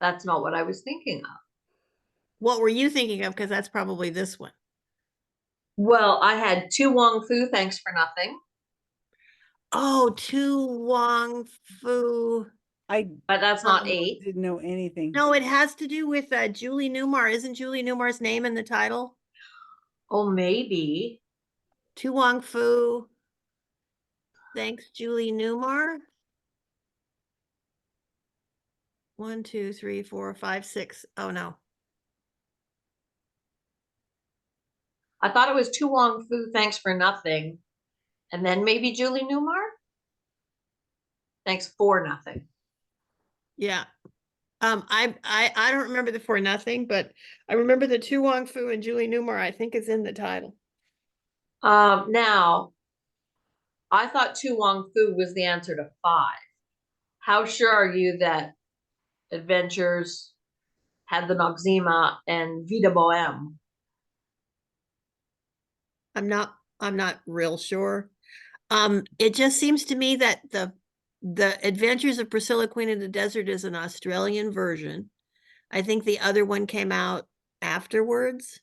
That's not what I was thinking of. What were you thinking of? Because that's probably this one. Well, I had Tu Wong Fu, Thanks for Nothing. Oh, Tu Wong Fu. But that's not 8. Didn't know anything. No, it has to do with Julie Newmar. Isn't Julie Newmar's name in the title? Oh, maybe. Tu Wong Fu. Thanks, Julie Newmar. 1, 2, 3, 4, 5, 6. Oh no. I thought it was Tu Wong Fu, Thanks for Nothing. And then maybe Julie Newmar? Thanks for Nothing. Yeah. I don't remember the For Nothing, but I remember the Tu Wong Fu and Julie Newmar, I think, is in the title. Now, I thought Tu Wong Fu was the answer to 5. How sure are you that Adventures had the Noxzema and Vida Boheme? I'm not real sure. It just seems to me that the Adventures of Priscilla, Queen of the Desert is an Australian version. I think the other one came out afterwards.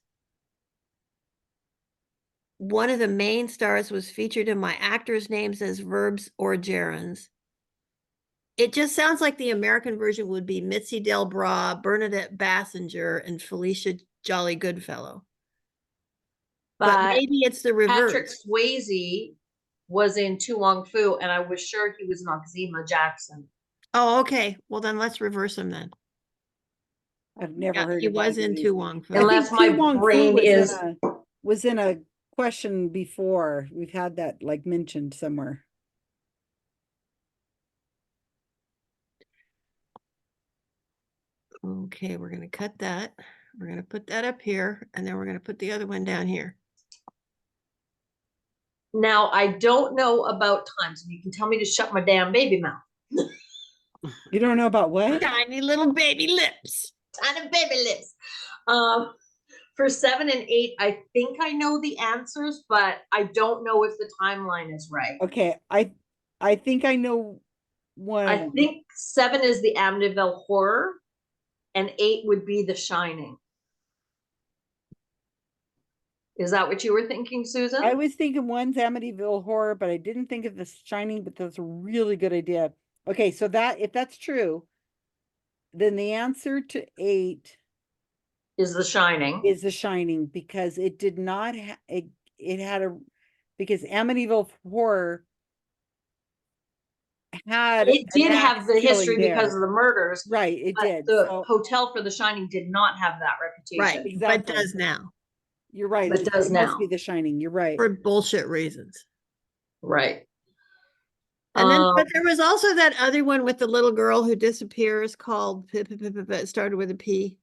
One of the main stars was featured in my actors' names as verbs or gerunds. It just sounds like the American version would be Mitzi Delbras, Bernadette Bassinger, and Felicia Jolly Goodfellow. But maybe it's the Patrick reverse. Swayze was in Tu Wong Fu, and I was sure he was Noxzema Jackson. Oh, okay. Well, then let's reverse him then. I've never Yeah, heard he of that was in movie. Tu Wong Fu. I think Unless my Tu Wong Fu brain was in a question before. We've had that like mentioned somewhere. Okay, we're going to cut that. We're going to put that up here, and then we're going to put the other one down here. Now, I don't know about times. You can tell me to shut my damn baby mouth. You don't know about what? Tiny little baby lips. Tiny baby lips. For 7 and 8, I think I know the answers, but I don't know if the timeline is right. Okay, I think I know one. I think 7 is the Amityville Horror, and 8 would be The Shining. Is that what you were thinking, Susan? I was thinking one's Amityville Horror, but I didn't think of The Shining, but that's a really good idea. Okay, so that if that's true, then the answer to 8 is The Shining. Is The Shining, because it did not it had a because Amityville Horror had It did an have axe the history killing because there. of the murders. Right, it but did. The So, hotel for The Shining did not have that reputation. Right, exactly. but does now. You're right. But does it must be now. The Shining. You're right. For bullshit reasons. Right. And then, but there was also that other one with the little girl who disappears called, it started with a P.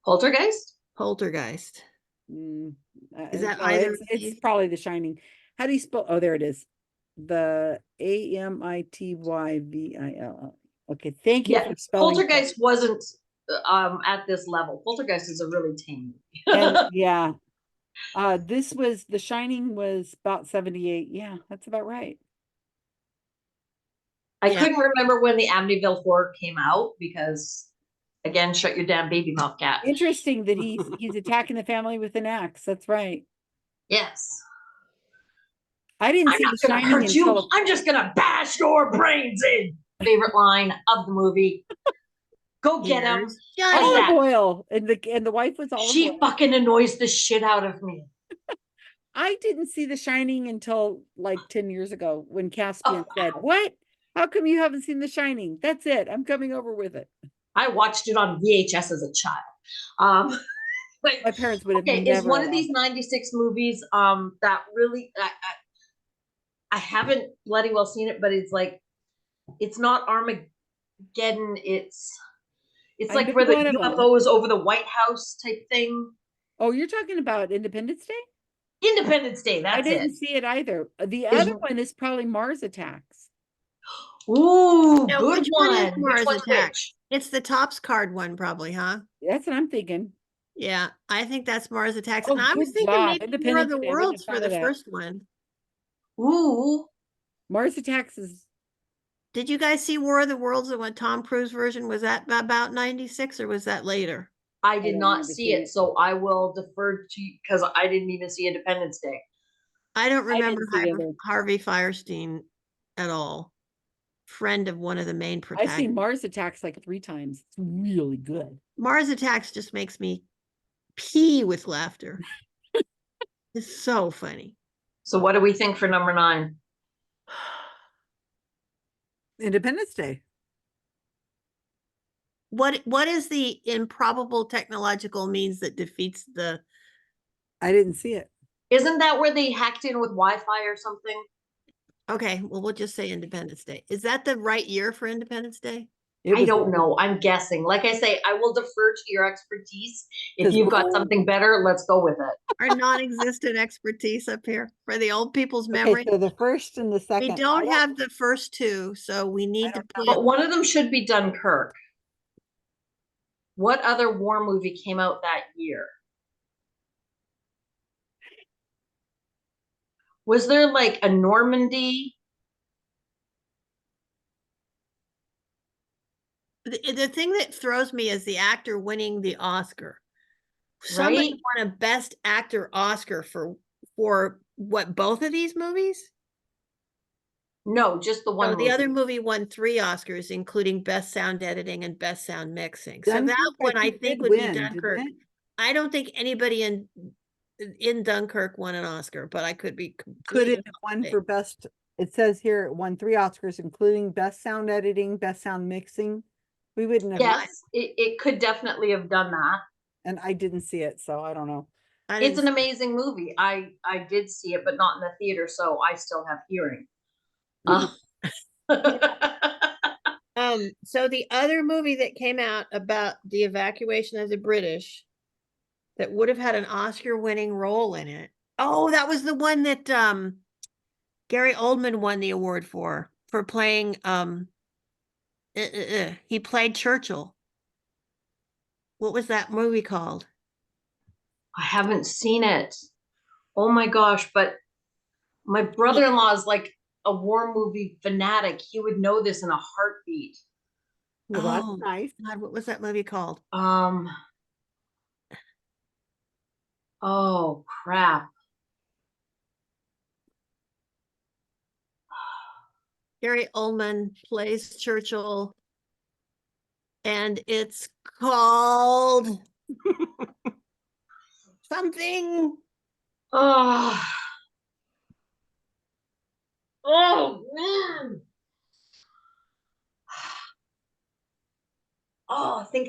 Poltergeist? Poltergeist. Is that No, either? it's probably The Shining. How do you spell? Oh, there it is. The Amityville. Okay, thank you Yeah, for spelling. Poltergeist wasn't at this level. Poltergeist is a really tame And yeah. This was The Shining was about 78. Yeah, that's about right. I couldn't remember when the Amityville Horror came out because, again, shut your damn baby mouth, cat. Interesting that he's attacking the family with an axe. That's right. Yes. I didn't I'm see not The gonna Shining hurt you. until I'm just gonna bash your brains in. Favorite line of the movie. Go get him. Olive Oil, and the wife was Olive She Oil. fucking annoys the shit out of me. I didn't see The Shining until like 10 years ago when Caspian said, "What? How come you haven't seen The Shining? That's it. I'm coming over with it." I watched it on VHS as a child. Like, my parents would have okay, is never one of allowed these 96 movies that really I haven't bloody well seen it, but it's like it's not Armageddon, it's I like know where the one of 'em. UFO is over the White House type thing. Oh, you're talking about Independence Day? Independence Day, that's I didn't it. see it either. The Is- other one is probably Mars Attacks. Ooh, Now, good which one. is Which Mars one's Attacks? It's the Tops card one, probably, huh? That's what I'm thinking. Yeah, I think that's Mars Attacks. Oh, and I was good thinking job. maybe War of Independence the Day, I wouldn't Worlds have for thought the of that. first one. Ooh. Mars Attacks is. Did you guys see War of the Worlds and what Tom Cruise version? Was that about 96 or was that later? I did don't not remember see seeing it, it. so I will defer to you because I didn't even see Independence Day. I don't I didn't remember see it either. Harvey Firestein at all. Friend of one of the main I've protagonists. seen Mars Attacks like 3 times. It's really good. Mars Attacks just makes me pee with laughter. It's so funny. So what do we think for number 9? Independence Day. What is the improbable technological means that defeats the? I didn't see it. Isn't that where they hacked in with Wi-Fi or something? Okay, well, we'll just say Independence Day. Is that the right year for Independence Day? I don't know. I'm guessing. Like I say, I will defer to your expertise. If 'Cause you've got we're- something better, let's go with it. Our non-existent expertise up here for the old people's Okay, memory. so the first and the second. We don't have the first two, so we need to But put. one of them should be Dunkirk. What other war movie came out that year? Was there like a Normandy? The thing that throws me is the actor winning the Oscar. Somebody Right? won a Best Actor Oscar for what, both of these movies? No, just the one So the other movie. movie won 3 Oscars, including Best Sound Editing and Best Sound Mixing. So that Dunkirk, one I did think would be win, didn't Dunkirk. it? I don't think anybody in Dunkirk won an Oscar, but I could be Could completely it have won mistaken. for best? It says here it won 3 Oscars, including best sound editing, best sound mixing. We wouldn't have. Yes, it could definitely have done that. And I didn't see it, so I don't know. It's an amazing movie. I did see it, but not in the theater, so I still have hearing. So the other movie that came out about the evacuation of the British that would have had an Oscar-winning role in it. Oh, that was the one that Gary Oldman won the award for playing he played Churchill. What was that movie called? I haven't seen it. Oh my gosh, but my brother-in-law is like a war movie fanatic. He would know this in a heartbeat. Well, that's nice. God, what was that movie called? Oh crap. Gary Oldman plays Churchill, and it's called something. Oh man. Oh, think.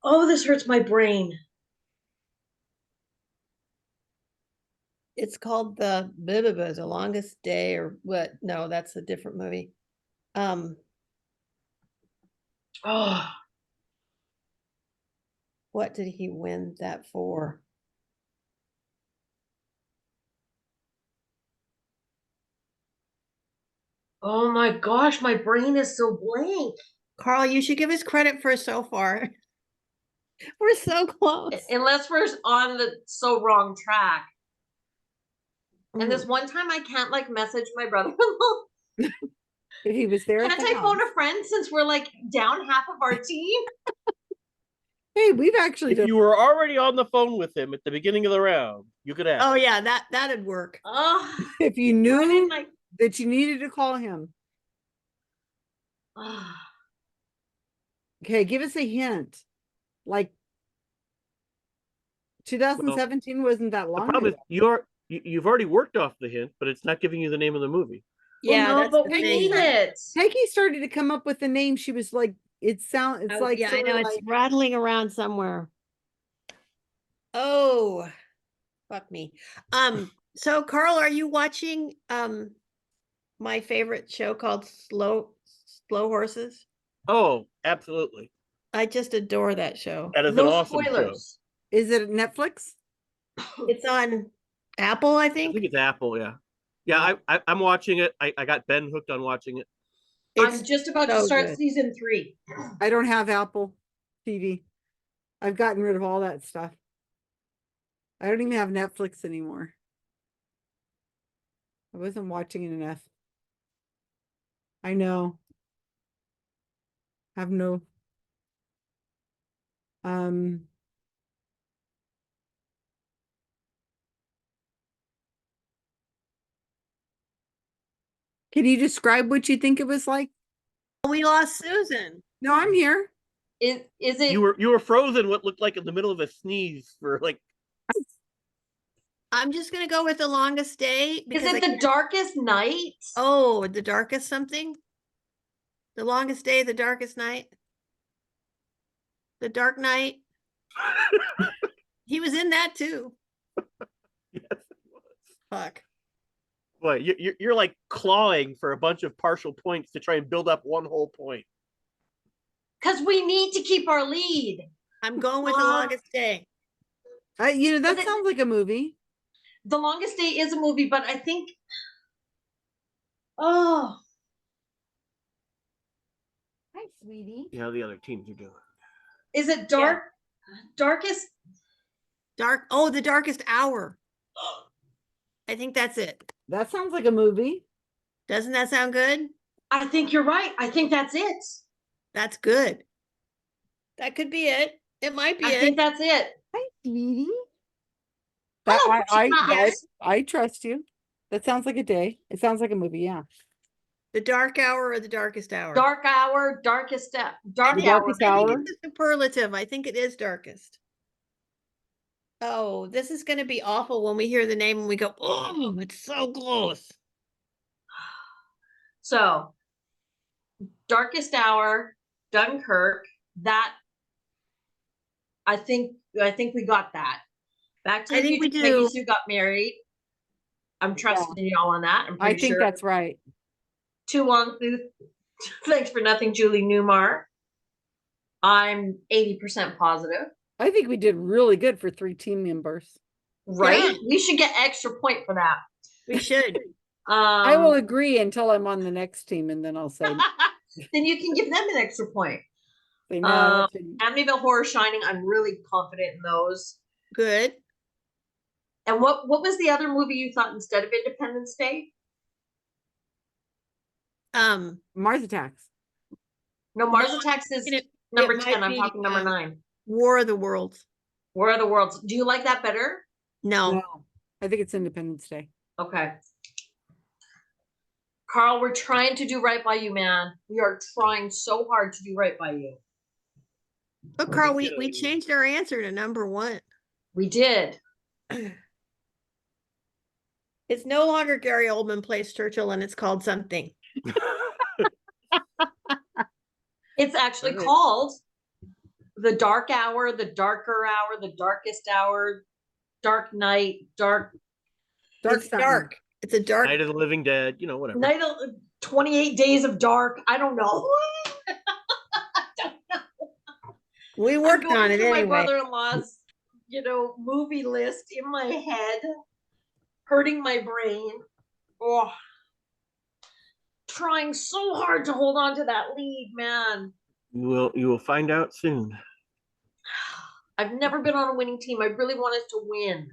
Oh, this hurts my brain. It's called the Longest Day, or what? No, that's a different movie. Oh, what did he win that for? Oh my gosh, my brain is so blank. Karl, you should give us credit for so far. We're so close. Unless we're on the so wrong track. And this one time I can't like message my brother-in-law. He was there. Can't I phone a friend since we're like down half of our team? Hey, we've actually If you were already on the phone with him at the beginning of the round, you could ask. Oh yeah, that'd work. Oh, if you knew that you needed to call him. Okay, give us a hint. Like 2017 wasn't that The long problem ago. is you've already worked off the hint, but it's not giving you the name of the movie. Yeah, no, but we need it. Peggy started to come up with the name. She was like, it's like, yeah, I sort know of it's like, rattling around somewhere. Oh, fuck me. So Karl, are you watching my favorite show called Slow Horses? Oh, absolutely. I just adore that show. That is No an awesome spoilers. Is it Netflix? It's on Apple, I I think. think it's Apple, yeah. Yeah, I'm watching it. I got Ben hooked on watching it. I'm just about to start season 3. I don't have Apple TV. I've gotten rid of all that stuff. I don't even have Netflix anymore. I wasn't watching it enough. I know. Have no. Can you describe what you think it was like? We lost Susan. No, I'm here. Is it? You were frozen. What looked like in the middle of a sneeze for like. I'm just gonna go with The Longest Day. Is it The Darkest Night? Oh, The Darkest something? The Longest Day, The Darkest Night? The Dark Knight? He was in that too. Yes, it was. Fuck. Boy, you're like clawing for a bunch of partial points to try and build up one whole point. Because we need to keep our lead. I'm going with The Longest Day. That sounds like a movie. The Longest Day is a movie, but I think. Oh. Hi, sweetie. Yeah, the other teams are doing. Is it dark? Darkest? Oh, The Darkest Hour. I think that's it. That sounds like a movie. Doesn't that sound good? I think you're right. I think that's it. That's good. That could be it. It might be I it. think that's it. Hi, sweetie. Hello, That, precious. I trust you. That sounds like a day. It sounds like a movie, yeah. The dark hour or the darkest hour? Dark hour, darkest I dark think, hour. darkest I think hour? it's a superlative. I think it is darkest. Oh, this is going to be awful when we hear the name and we go, oh, it's so close. So, darkest hour, Dunkirk. That I think we got that. Back to I the think we Future. Peggy do. Sue got married. I'm trusting y'all on that. I'm I pretty think sure. that's right. Tu Wong Fu. Thanks for nothing, Julie Newmar. I'm 80% positive. I think we did really good for 3 team members. Right? Yeah. We should get extra point for that. We should. I will agree until I'm on the next team, and then I'll say. Then you can give them an extra point. say no. Amityville Horror Shining. I'm really confident in those. Good. And what was the other movie you thought instead of Independence Day? Mars Attacks. No, Mars Attacks is number it 10. might I'm be, talking number 9. War of the Worlds. War of the Worlds. Do you like that better? No. I think it's Independence Day. Okay. Karl, we're trying to do right by you, man. We are trying so hard to do right by you. But Karl, we changed our answer to number 1. We did. It's no longer Gary Oldman plays Churchill, and it's called something. It's actually called The Dark Hour, The Darker Hour, The Darkest Hour, Dark Night, Dark. It's dark. It's a dark. Night of the Living Dead, whatever. Night of 28 Days of Dark. I don't know. We worked on it My anyway. brother-in-law's, movie list in my head, hurting my brain. Oh, trying so hard to hold on to that lead, man. You will find out soon. I've never been on a winning team. I really want us to win.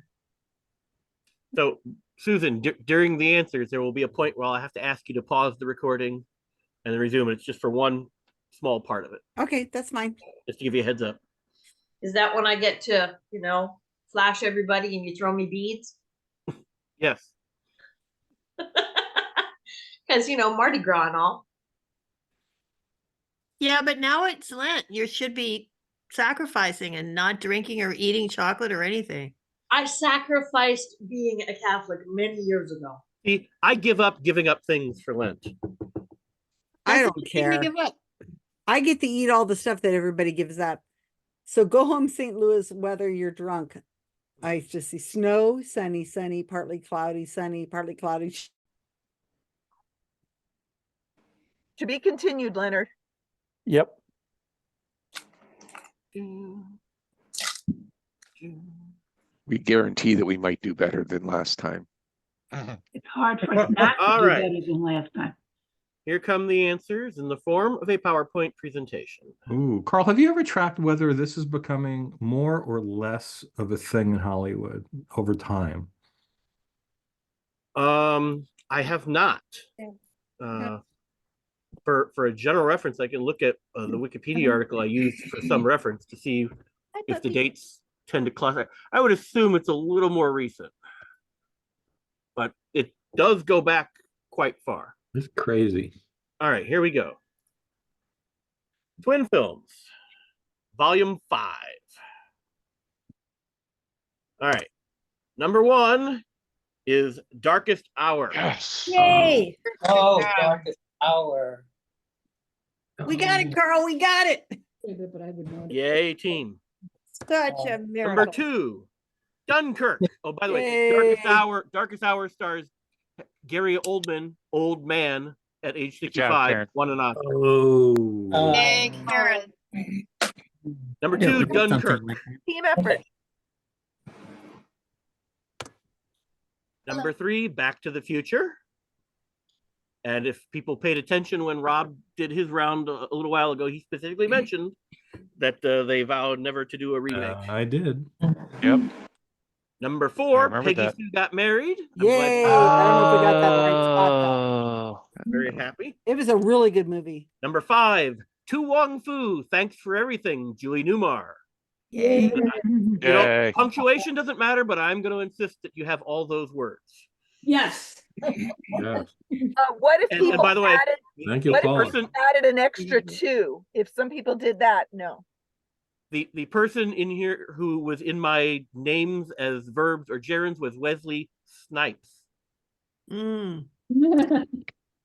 So, Susan, during the answers, there will be a point where I'll have to ask you to pause the recording and then resume it. It's just for one small part of it. Okay, that's fine. Just to give you a heads up. Is that when I get to, flash everybody and you throw me beads? Yes. Because, Mardi Gras and all. Yeah, but now it's Lent. You should be sacrificing and not drinking or eating chocolate or anything. I sacrificed being a Catholic many years ago. See, I give up giving up things for Lent. I don't care. I get to eat all the stuff that everybody gives up. So go home, St. Louis, whether you're drunk. I just see snow, sunny, sunny, partly cloudy, sunny, partly cloudy. To be continued, Leonard. Yep. We guarantee that we might do better than last time. It's hard for us not to All do right. better than last time. Here come the answers in the form of a PowerPoint presentation. Ooh, Karl, have you ever tracked whether this is becoming more or less of a thing in Hollywood over time? I have not. For a general reference, I can look at the Wikipedia article I used for some reference to see if the dates tend to clash. I would assume it's a little more recent, but it does go back quite far. It's crazy. All right, here we go. Twin Films, Volume 5. All right, number 1 is Darkest Hour. Yes. Yay! Oh, Darkest Hour. We got it, Karl. We got it. But I would know. Yay, team. Such a miracle. Number 2, Dunkirk. Oh, by the way, Yay. Darkest Hour stars Gary Oldman, old man at age job, 65, Karen. won an Oscar. Oh. Yay, Karen. Number 2, Dunkirk. Team effort. Number 3, Back to the Future. And if people paid attention when Rob did his round a little while ago, he specifically mentioned that they vowed never to do a remake. I did. Yep. Number I 4, remember Peggy that. Sue Got Married. I'm glad- Yay! I don't know if we got that right spot though. Very happy. It was a really good movie. Number 5, Tu Wong Fu, Thanks for Everything, Julie Newmar. Yay. You know, Yay. punctuation doesn't matter, but I'm going to insist that you have all those words. Yes. Yes. What if And people by the way, added, Thank you, what if Paul. people added an extra two? If some people did that, no. the person in here who was in my names as verbs or gerunds was Wesley Snipes. Mm.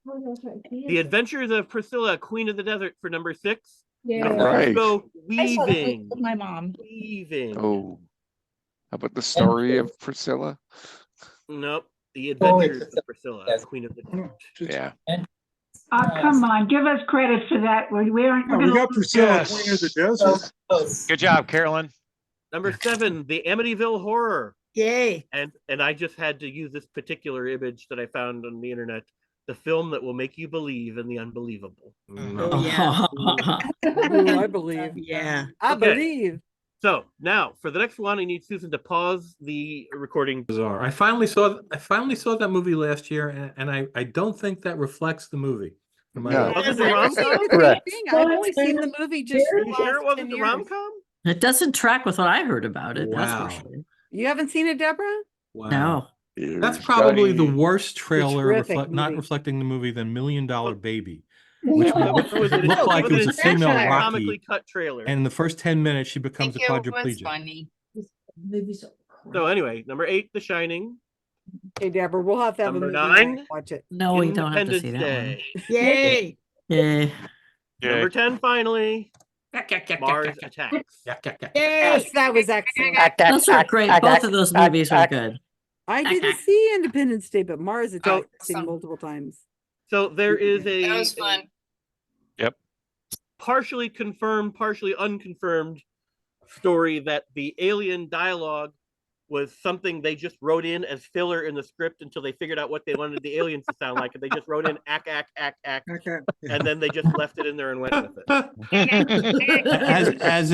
The Adventures of Priscilla, Queen of the Desert for number 6. Yeah. Right. Go I saw that weaving. with my mom. Weaving. Oh, how about the story of Priscilla? Nope. The Adventures of Priscilla, Queen of the Desert. Yeah. Oh, come on, give us credit for that. We aren't. Oh, we got Priscilla, Queen of the Desert. Good job, Carolyn. Number 7, the Amityville Horror. Yay. And I just had to use this particular image that I found on the internet. The film that will make you believe in the unbelievable. Oh, yeah. Ooh, I believe. Yeah. I Okay. believe. So now for the next one, I need Susan to pause the recording. Bizarre. I finally saw that movie last year, and I don't think that reflects the movie. No. Was it the I was rom-com? saying the same Correct. thing. I've only seen the movie just Are the you sure it last wasn't 10 the years. rom-com? It doesn't track with what I heard about it. That's Wow. for sure. You haven't seen it, Deborah? Wow. No. That's probably the Johnny. worst trailer terrific not movie. reflecting the movie than $1 Million Baby, which It was an- looked like it was a intentionally female comically Rocky. cut trailer. And in the first 10 minutes, she becomes a quadriplegic. funny. So anyway, number 8, The Shining. Hey, Deborah, we'll have to have Number a movie 9, night. Watch it. No, we don't have to see Independence that one. Day. Yay. Yay. Number 10, finally, Mars Attacks. Yes, that was excellent. Those were great. Both of those movies were good. I didn't see Independence Day, but Mars Attack I've seen awesome. multiple times. So there is That was fun. Yep. partially confirmed, partially unconfirmed story that the alien dialogue was something they just wrote in as filler in the script until they figured out what they wanted the aliens to sound like, and they just wrote in ack, and then they just left it in there and went with it. as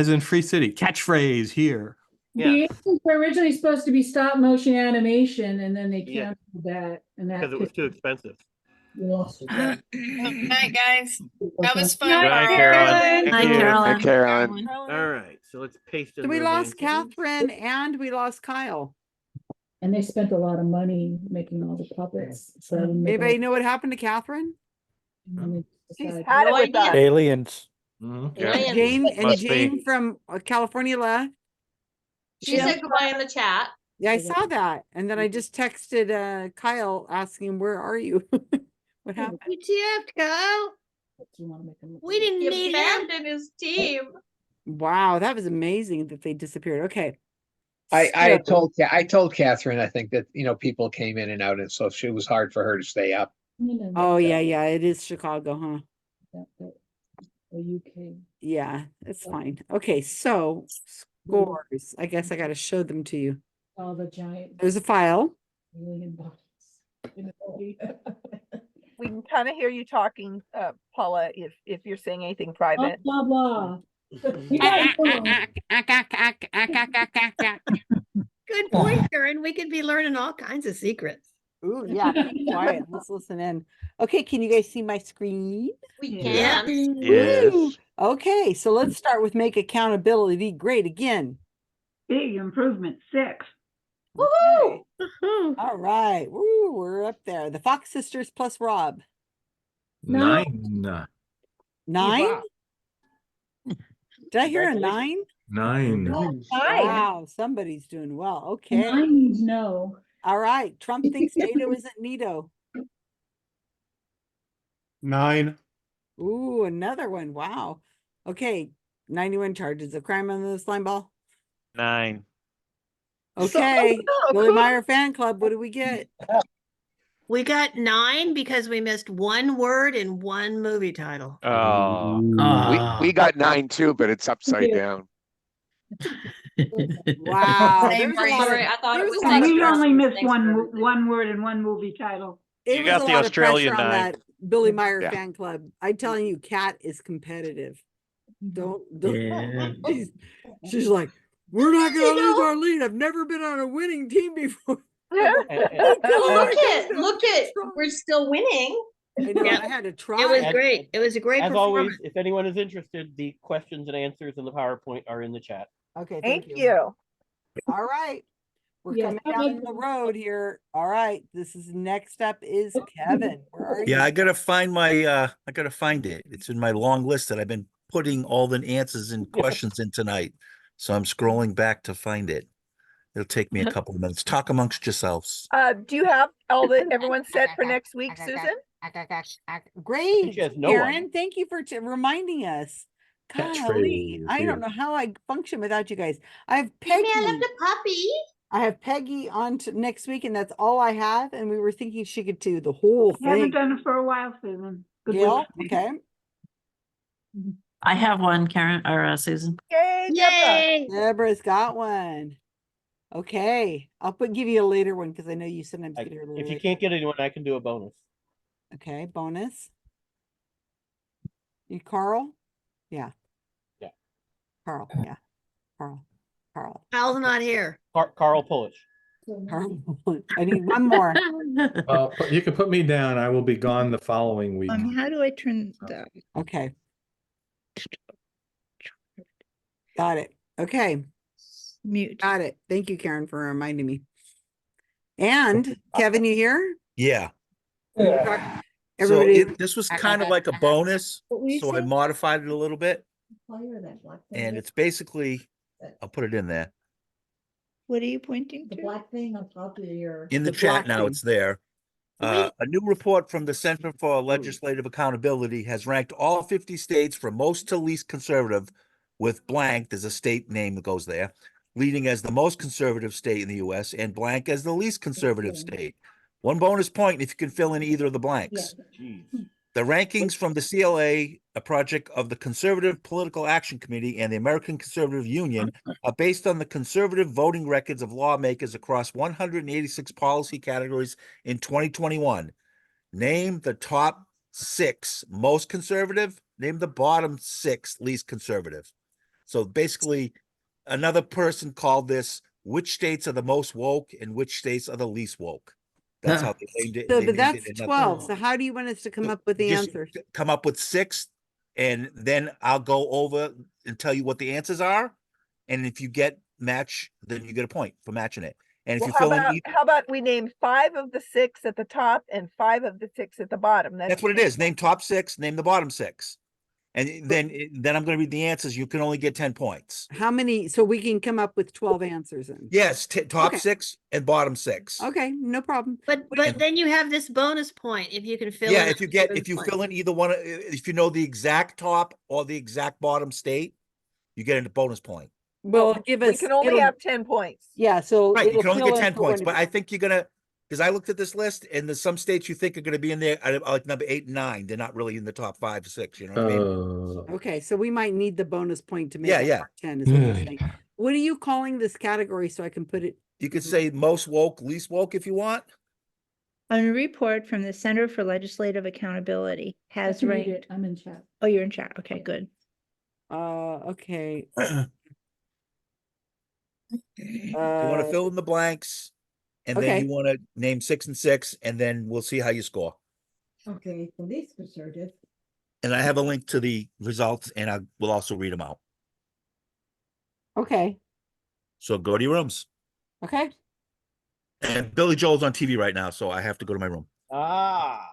in Free City catchphrase here. The aliens were originally supposed to be stop motion animation, and then they Yeah. canceled that, and that Because it was too expensive. Yeah. Good night, guys. That was fun. Good night, Carolyn. Hi, Carolyn. Hi, Carolyn. All right, so let's paste in. So we those lost answers. Catherine and we lost Kyle. And they spent a lot of money making all the puppets. So they make Anybody all- know what happened to Catherine? and they She's decided- had it with us. Aliens. Yeah. Jane Must be. Jane from California left. She said goodbye in the chat. Yeah, I saw that. And then I just texted Kyle asking him, where are you? What happened? WTF, Kyle? You wanna make them- We didn't He need him. abandoned his team. Wow, that was amazing that they disappeared. Okay. I So- told Catherine, I think that, people came in and out, and so it was hard for her to stay up. Oh yeah, it is Chicago, huh? The UK. Yeah, it's fine. Okay, so scores. I guess I gotta show them to you. All the giant There's a file. alien bodies. in the movie. We can kind of hear you talking, Paula, if you're saying anything private. Blah, blah, blah. You guys know. Good point, Karen. We could be learning all kinds of secrets. Ooh, yeah, keep quiet. Let's listen in. Okay, can you guys see my screen? We Yeah. can. Woo! Okay, so let's start with make accountability great again. Big improvement, 6. Woohoo! All right, woo, we're up there. The Fox sisters plus Rob. 9. 9? Did I hear a 9? 9. Wow, somebody's doing well. Okay. Mine means no. All right. Trump thinks NATO isn't NATO. 9. Ooh, another one. Wow. Okay. 91 charges of crime on the slime ball. 9. Okay. Billy Meyer fan club. What do we get? We got 9 because we missed one word in one movie title. Oh. We got 9 too, but it's upside down. Wow. Same There's a for lot Sorry, of- I thought it there's was a lot of We pressure. only missed Thanks for everything. one word in one movie title. It You was got a the lot of Australian pressure on 9. that Billy Meyer Yeah. fan club. I'm telling you, Kat is competitive. Don't. Yeah. She's like, we're not gonna lose our lead. I've never been on a winning team before. Look it. We're still winning. I know. Yeah. I had to try. It was And- great. It was a great As performance. always, if anyone is interested, the questions and answers in the PowerPoint are in the chat. Okay, Thank you. All right. We're Yes, coming I down like the road here. All right. This is next up is Kevin. Where are you? Yeah, I gotta find it. It's in my long list that I've been putting all the answers and questions in tonight. So I'm scrolling back to find it. It'll take me a couple of minutes. Talk amongst yourselves. Do you have everyone set for next week, Susan? Great, She has no Karen. one. Thank you for reminding us. Golly, I don't know how I function without you guys. I have Peggy. puppy. I have Peggy on to next week, and that's all I have. And we were thinking she could do the whole I haven't thing. done it for a while, Susan. Good Gail, work. okay. I have one, Karen, or Susan. Yay, Deborah. Deborah's got one. Okay, I'll give you a later one because I know you sometimes get her a little If you later. can't get anyone, I can do a bonus. Okay, bonus. You, Karl? Yeah. Yeah. Karl, yeah. Karl. Al's not here. Karl Polish. Karl. I need one more. You can put me down. I will be gone the following week. How do I turn that? Okay. Got it. Okay. Mute. Got it. Thank you, Karen, for reminding me. And Kevin, you here? Yeah. Everybody. So this was kind of like a bonus, What were you so I saying? modified it a little bit. And it's basically, I'll put it in there. What are you pointing The to? black thing on top of your. In the chat now, it's there. A new report from the Center for Legislative Accountability has ranked all 50 states from most to least conservative with blank, there's a state name that goes there, leading as the most conservative state in the US and blank as the least conservative state. One bonus point if you can fill in either of the blanks. The rankings from the CLA, a project of the Conservative Political Action Committee and the American Conservative Union, are based on the conservative voting records of lawmakers across 186 policy categories in 2021. Name the top 6 most conservative, name the bottom 6 least conservative. So basically, another person called this, which states are the most woke and which states are the least woke. That's how they named it. So, they but named that's it another- 12. So how do you want us to come up with the Just answers? come up with 6, and then I'll go over and tell you what the answers are. And if you get match, then you get a point for matching it. And if Well, you fill in, how about we name 5 of the 6 at the top and 5 of the 6 at the bottom? that's what it is. Name top 6, name the bottom 6. And then I'm going to read the answers. You can only get 10 points. How many? So we can come up with 12 answers in. Yes, top Okay. 6 and bottom 6. Okay, no problem. But then you have this bonus point if you can fill Yeah, in. if you fill in either one, if you know the exact top or the exact bottom state, you get a bonus point. Well, give us. We can only have 10 points. Yeah, so Right, you it'll can only fill get in 10 for points, when- but I think you're gonna, because I looked at this list and there's some states you think are gonna be in there, like number 8 and 9. They're not really in the top 5 or 6. You know what I mean? Okay, so we might need the bonus point to make Yeah, it yeah. part 10 is what you're saying. What are you calling this category so I can put it? You could say most woke, least woke if you want. A report from the Center for Legislative Accountability has can read ranked. it. I'm in chat. Oh, you're in chat. Okay, good. Okay. You want to fill in the blanks, and then okay. you want to name 6 and 6, and then we'll see how you score. Okay, the least conservative. And I have a link to the results, and I will also read them out. Okay. So go to your rooms. Okay. And Billy Joel's on TV right now, so I have to go to my room. Ah.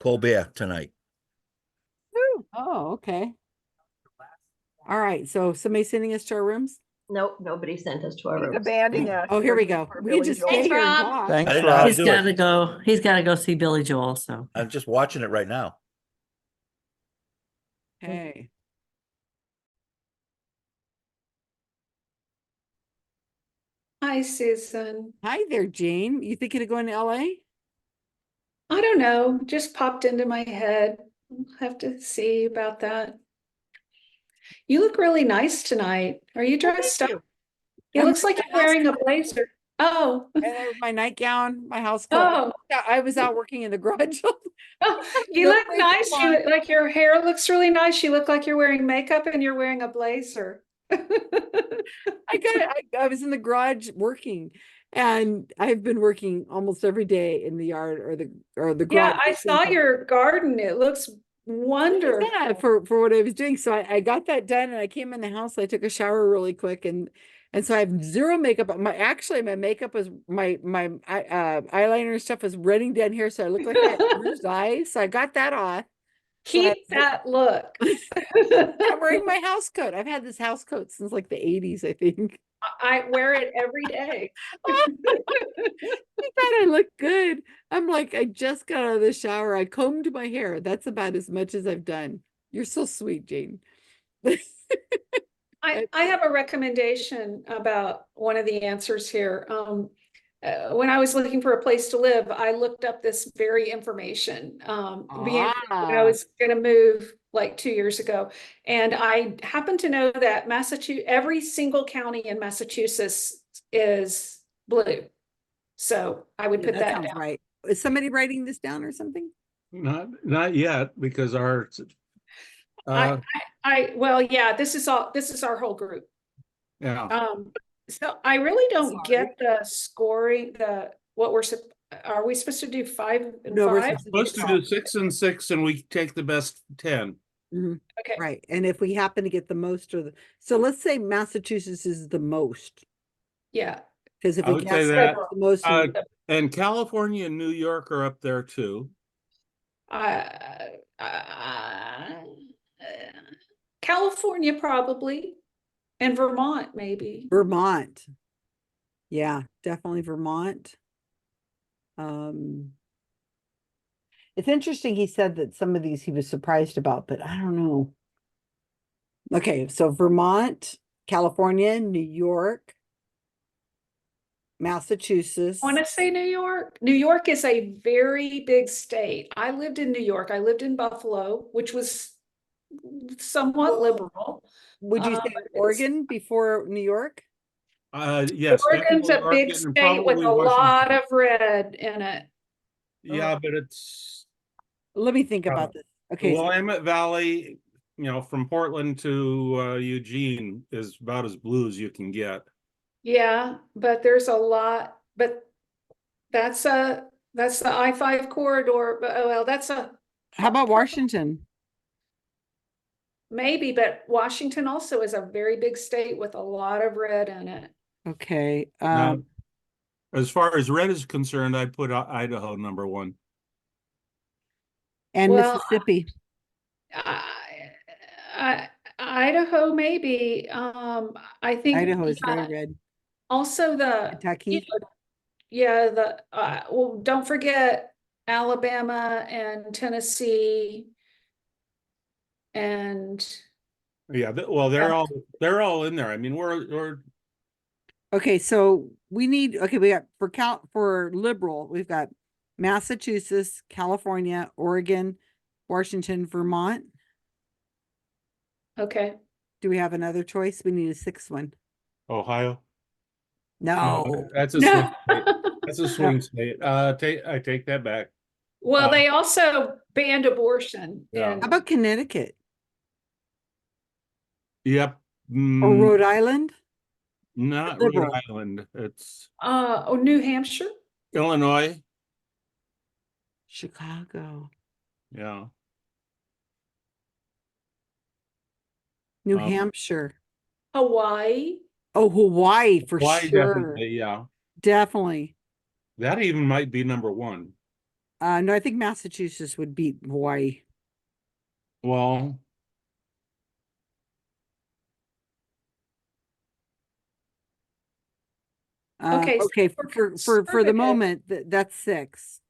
Colbert tonight. Oh, okay. All right. So somebody sending us to our rooms? Nope, nobody sent us to our He's rooms. abandoning us. Oh, here we go. for We can Billy just Joel. stay here and Rob. talk. Thanks, I didn't know how to Rob. do it. He's gotta go see Billy Joel, so. I'm just watching it right now. Okay. Hi, Susan. Hi there, Jane. You thinking of going to LA? I don't know, just popped into my head. I'll have to see about that. You look really nice tonight. Are you dressed up? It I'm looks like you're wearing a blazer. Oh. And there was my nightgown, my house coat. Oh. I was out working in the garage. You No look makeup nice. You on. look like your hair looks really nice. You look like you're wearing makeup and you're wearing a blazer. I was in the garage working, and I've been working almost every day in the yard or the garage. Yeah, I saw your garden. It looks wonderful. Yeah, for what I was doing. So I got that done and I came in the house, I took a shower really quick and so I have zero makeup. My makeup was my eyeliner and stuff was running down here. So I look like I had bruised eyes. So I got that off. Keep that look. I'm wearing my house coat. I've had this house coat since like the 80s, I think. I wear it every day. I thought I looked good. I'm like, I just got out of the shower. I combed my hair. That's about as much as I've done. You're so sweet, Jane. I have a recommendation about one of the answers here. When I was looking for a place to live, I looked up this very information. When I was going to move like 2 years ago, and I happen to know that every single county in Massachusetts is blue. So I would put that sounds down. right. Is somebody writing this down or something? Not yet, because our Well, yeah, this is our whole group. yeah. So I really don't get the scoring, are we supposed to do 5 and No, we're 5? Supposed to do 6 and 6, and we take the best 10. Okay. Right. And if we happen to get the most so let's say Massachusetts is the most. Yeah. Because if I we would guess say that. the most, And California and New York are up there too. California probably, and Vermont maybe. Vermont. Yeah, definitely Vermont. It's interesting he said that some of these he was surprised about, but I don't know. Okay, so Vermont, California, New York, Massachusetts. I want to say New York. New York is a very big state. I lived in New York. I lived in Buffalo, which was somewhat liberal. Would you say Oregon before New York? Yes, Oregon's definitely a big Oregon and state with probably a lot Washington. of red in it. Yeah, but it's. Let me think about this. Okay. The Willamette Valley, from Portland to Eugene is about as blue as you can get. Yeah, but there's a lot, but that's the I-5 corridor, but How about Washington? maybe, but Washington also is a very big state with a lot of red in it. Okay. Now, as far as red is concerned, I'd put Idaho number 1. And Mississippi. Idaho maybe. I think Idaho is very red. Also Kentucky. Well, don't forget Alabama and Tennessee and well, they're all in there. I mean, we're okay. So we got for liberal, we've got Massachusetts, California, Oregon, Washington, Vermont. Okay. Do we have another choice? We need a 6th one. Ohio. No, that's a swing state. That's a swing state. I take that back. Well, they also banned abortion. Yeah. How about Connecticut? Yep. Or Rhode Island? Not Liberal. Rhode Island. It's New Hampshire. Illinois. Chicago. Yeah. New Hampshire. Hawaii. Oh, Hawaii for Hawaii, sure. definitely, yeah. Definitely. That even might be number 1. No, I think Massachusetts would beat Hawaii. Well, Okay. For the moment, that's 6.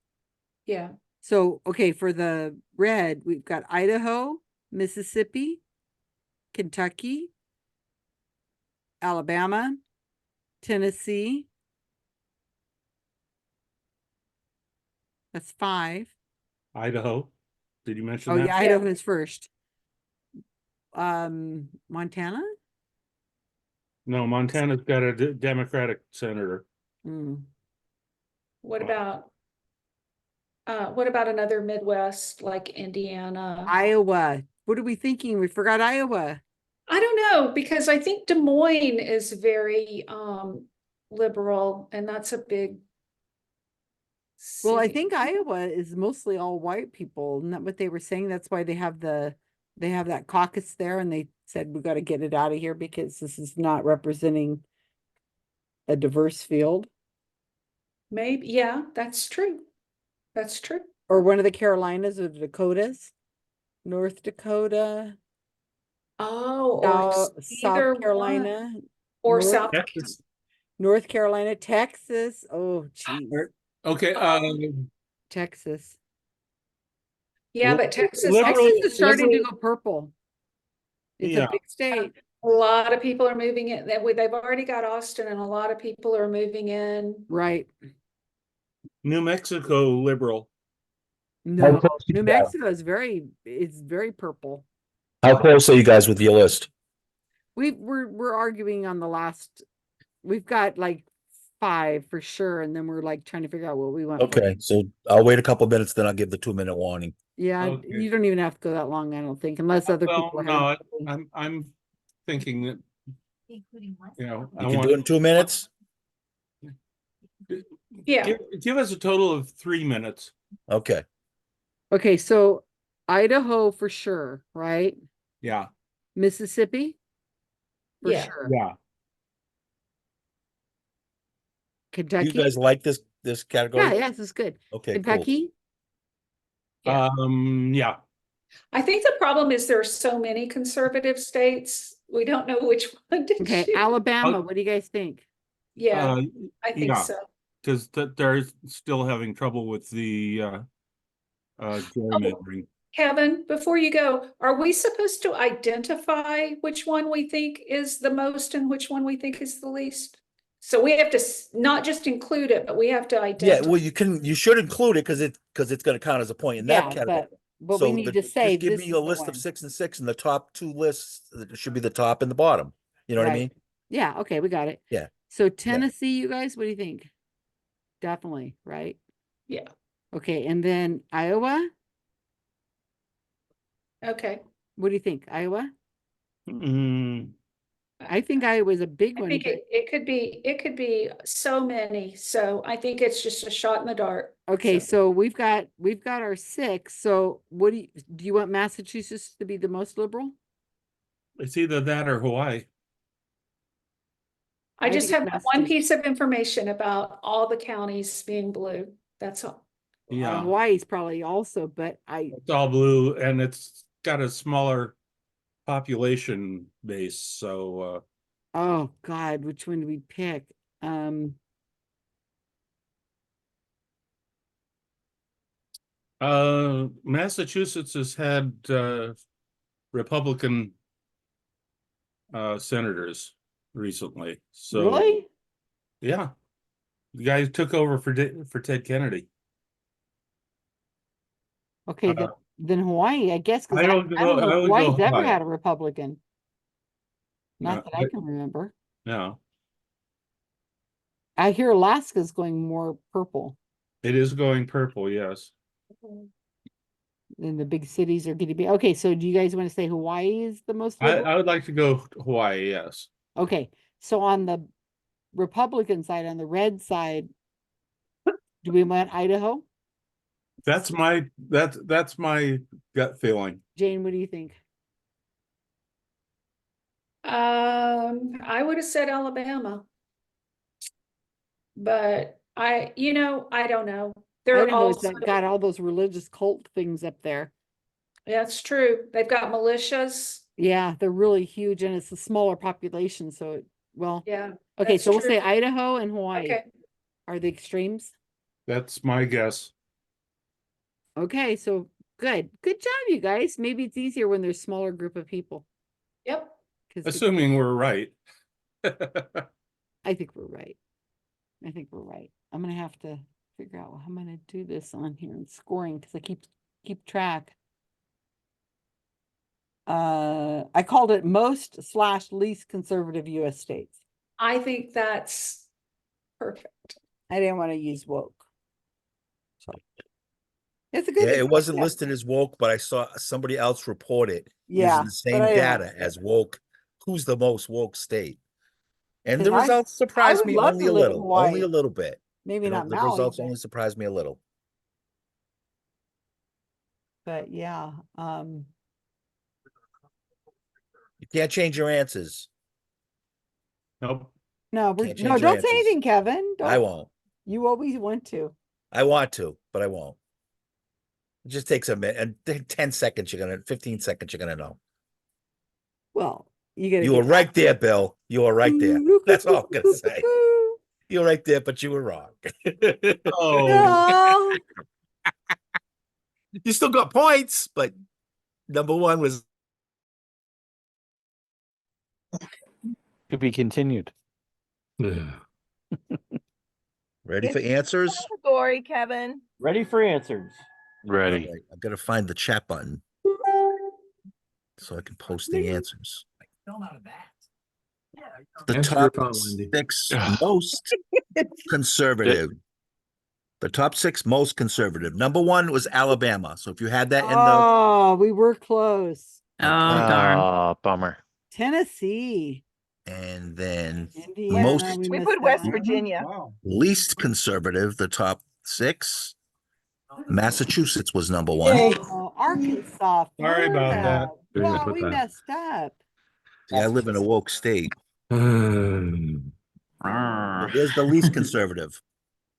Yeah. So, okay, for the red, we've got Idaho, Mississippi, Kentucky, Alabama, Tennessee. That's 5. Idaho. Did you mention Oh, that? yeah, Idaho is first. Montana? No, Montana's got a Democratic senator. What about another Midwest like Indiana? Iowa. What are we thinking? We forgot Iowa. I don't know, because I think Des Moines is very liberal, and that's a big Well, I see. think Iowa is mostly all white people. Isn't that what they were saying? That's why they have that caucus there, and they said we got to get it out of here because this is not representing a diverse field. Maybe, yeah, that's true. That's true. Or one of the Carolinas or the Dakotas, North Dakota, Oh, or South either one, Carolina, or North, South. Texas. North Carolina, Texas. Oh, geez, Okay, Texas. Yeah, but Texas, Texas is starting to liberal- go purple. It's Yeah. a big state. a lot of people are moving in. They've already got Austin, and a lot of people are moving in. Right. New Mexico liberal. No, close are New you guys? Mexico is it's very purple. How close are you guys with your list? We're arguing on the last. We've got like 5 for sure, and then we're like trying to figure out what we want. Okay, so I'll wait a couple minutes, then I'll give the 2-minute warning. Yeah, Okay. you don't even have to go that long, I don't think, unless other Well, people no, have. I'm thinking that, you know, I You can want. do it in 2 minutes? Yeah. Give us a total of 3 minutes. Okay. Okay, so Idaho for sure, right? Yeah, Mississippi for Yeah. sure. yeah. Do Kentucky. you guys like this category? Yeah, yes, it's good. Okay, cool. Kentucky. Yeah. Yeah. I think the problem is there are so many conservative states. We don't know which one to Okay, choose. Alabama. What do you guys think? Yeah, I think yeah. so. Because they're still having trouble with the gerrymandering. Kevin, before you go, are we supposed to identify which one we think is the most and which one we think is the least? So we have to not just include it, but we have to Yeah, identify. well, you should include it because it's going to count as a point in that Yeah, category. but So we need to say just give this me is a the list of one. 6 and 6, and the top 2 lists should be the top and the bottom. You know what I Right. mean? Yeah, okay, we got it. Yeah. So Tennessee, you guys, what do you think? Definitely, right? Yeah. Okay, and then Iowa, Okay. what do you think? Iowa? Mm, I think Iowa's a big I one. think but- it could be so many. So I think it's just a shot in the dark. Okay, So so we've got our 6. So what do you want Massachusetts to be the most liberal? it's either that or Hawaii. I just think have it's that one Massachusetts. piece of information about all the counties being blue. That's all. Yeah, Hawaii's probably also, but it's all blue and it's got a smaller population base. So oh God, which one do we pick? Massachusetts has had Republican senators recently. So Really? yeah, the guy who took over for Ted Kennedy. Okay, then Hawaii, I guess, because I I don't don't go- I know if would go Hawaii's ever Hawaii. had a Republican. Not No, that I can remember. No, I hear Alaska's going more purple, it is going purple. Yes. and the big cities are going to be. Okay, so do you guys want to say Hawaii is the most liberal? I would like to go Hawaii. Yes. Okay, so on the Republican side, on the red side, do we want Idaho? That's my gut feeling. Jane, what do you think? I would have said Alabama. But I don't know. They're Idaho's also, got all those religious cult things up there. that's true. They've got militias. Yeah, they're really huge, and it's a smaller population, so Yeah. okay, that's so we'll true. say Idaho and Hawaii Okay. are the extremes. That's my guess. Okay, so good job, you guys. Maybe it's easier when there's smaller group of people. Yep. Assuming we're right. I think we're right. I'm gonna have to figure out how I'm gonna do this on here and scoring because I keep track. I called it most/least conservative US states. I think that's perfect. I didn't want to use woke. So it's a Yeah, good. it wasn't listed as woke, but I saw somebody else report it Yeah, using the same but I didn't data as woke. Who's the most woke state? And the 'Cause I results surprised would me love only to a live in little, only Hawaii. a little bit. maybe not The Maui, results but, only surprised me a little. yeah, You can't change your answers. Nope. no, Can't no, change your don't say answers. anything, Kevin. I Don't. won't. You always want to. I want to, but I won't. It just takes a minute and 10 seconds. 15 seconds. You're gonna know. Well, you gotta You were get right there, Bill. You were right there. That's all I'm gonna say. Ooh. You were right there, but you were wrong. No. You still got points, but number one was To be continued. ready for answers. Category, Kevin. Ready for answers. Ready. All right, I've got to find the chat button so I can post the answers. The Answer your top phone, Wendy. 6 most conservative. The top 6 most conservative. Number 1 was Alabama. So if you had that in the Oh, we were close. Oh, darn. Oh, bummer. Tennessee. and then Indiana, most We missed put West that. Virginia. least conservative, the top 6. Massachusetts was number 1. Oh, Arkansas. Sorry about Florida. that. Didn't Wow, put we that. messed up. See, I live in a woke state. Arr. Here's the least conservative.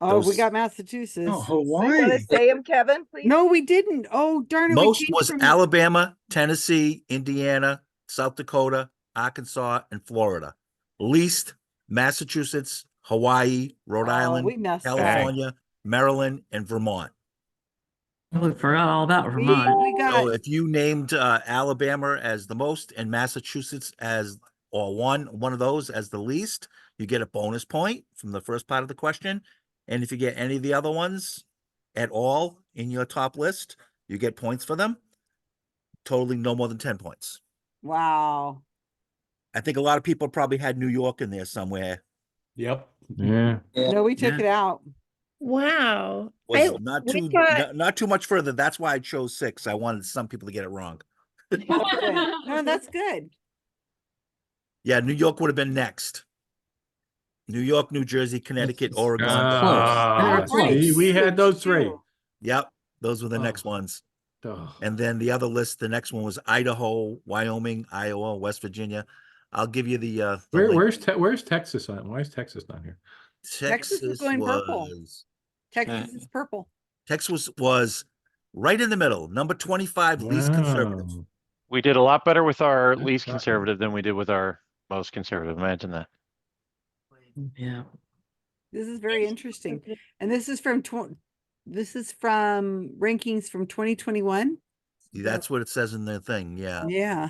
Oh, we Those- got Massachusetts. Oh, You want to Hawaii. say them, Kevin, please? No, we didn't. Oh, darn it. Most we changed was from Alabama, Tennessee, Indiana, South Dakota, Arkansas, and Florida. Least Massachusetts, Hawaii, Rhode Island, we messed up. California, Maryland, and Vermont. We forgot all about Vermont. We got So if you named Alabama as the most and Massachusetts as or one of those as the least, you get a bonus point from the first part of the question. And if you get any of the other ones at all in your top list, you get points for them, totaling no more than 10 points. wow. I think a lot of people probably had New York in there somewhere. Yep. Yeah. No, we took it out. Wow. Was I- not we too thought- not too much further. That's why I chose 6. I wanted some people to get it wrong. That's good. No, that's good. Yeah, New York would have been next. New York, New Jersey, Connecticut, Oregon. Ah, Close. see, we had those 3. Yep, those were the next ones. Oh. And then the other list, the next one was Idaho, Wyoming, Iowa, West Virginia. I'll give you the link. Where's Texas on? Why is Texas not here? Texas is going purple. Texas is purple. Texas was right in the middle, number 25, least conservative. We did a lot better with our least conservative than we did with our most conservative. Imagine that. Yeah. This is very interesting. And this is from rankings from 2021. That's what it says in the thing. Yeah. Yeah.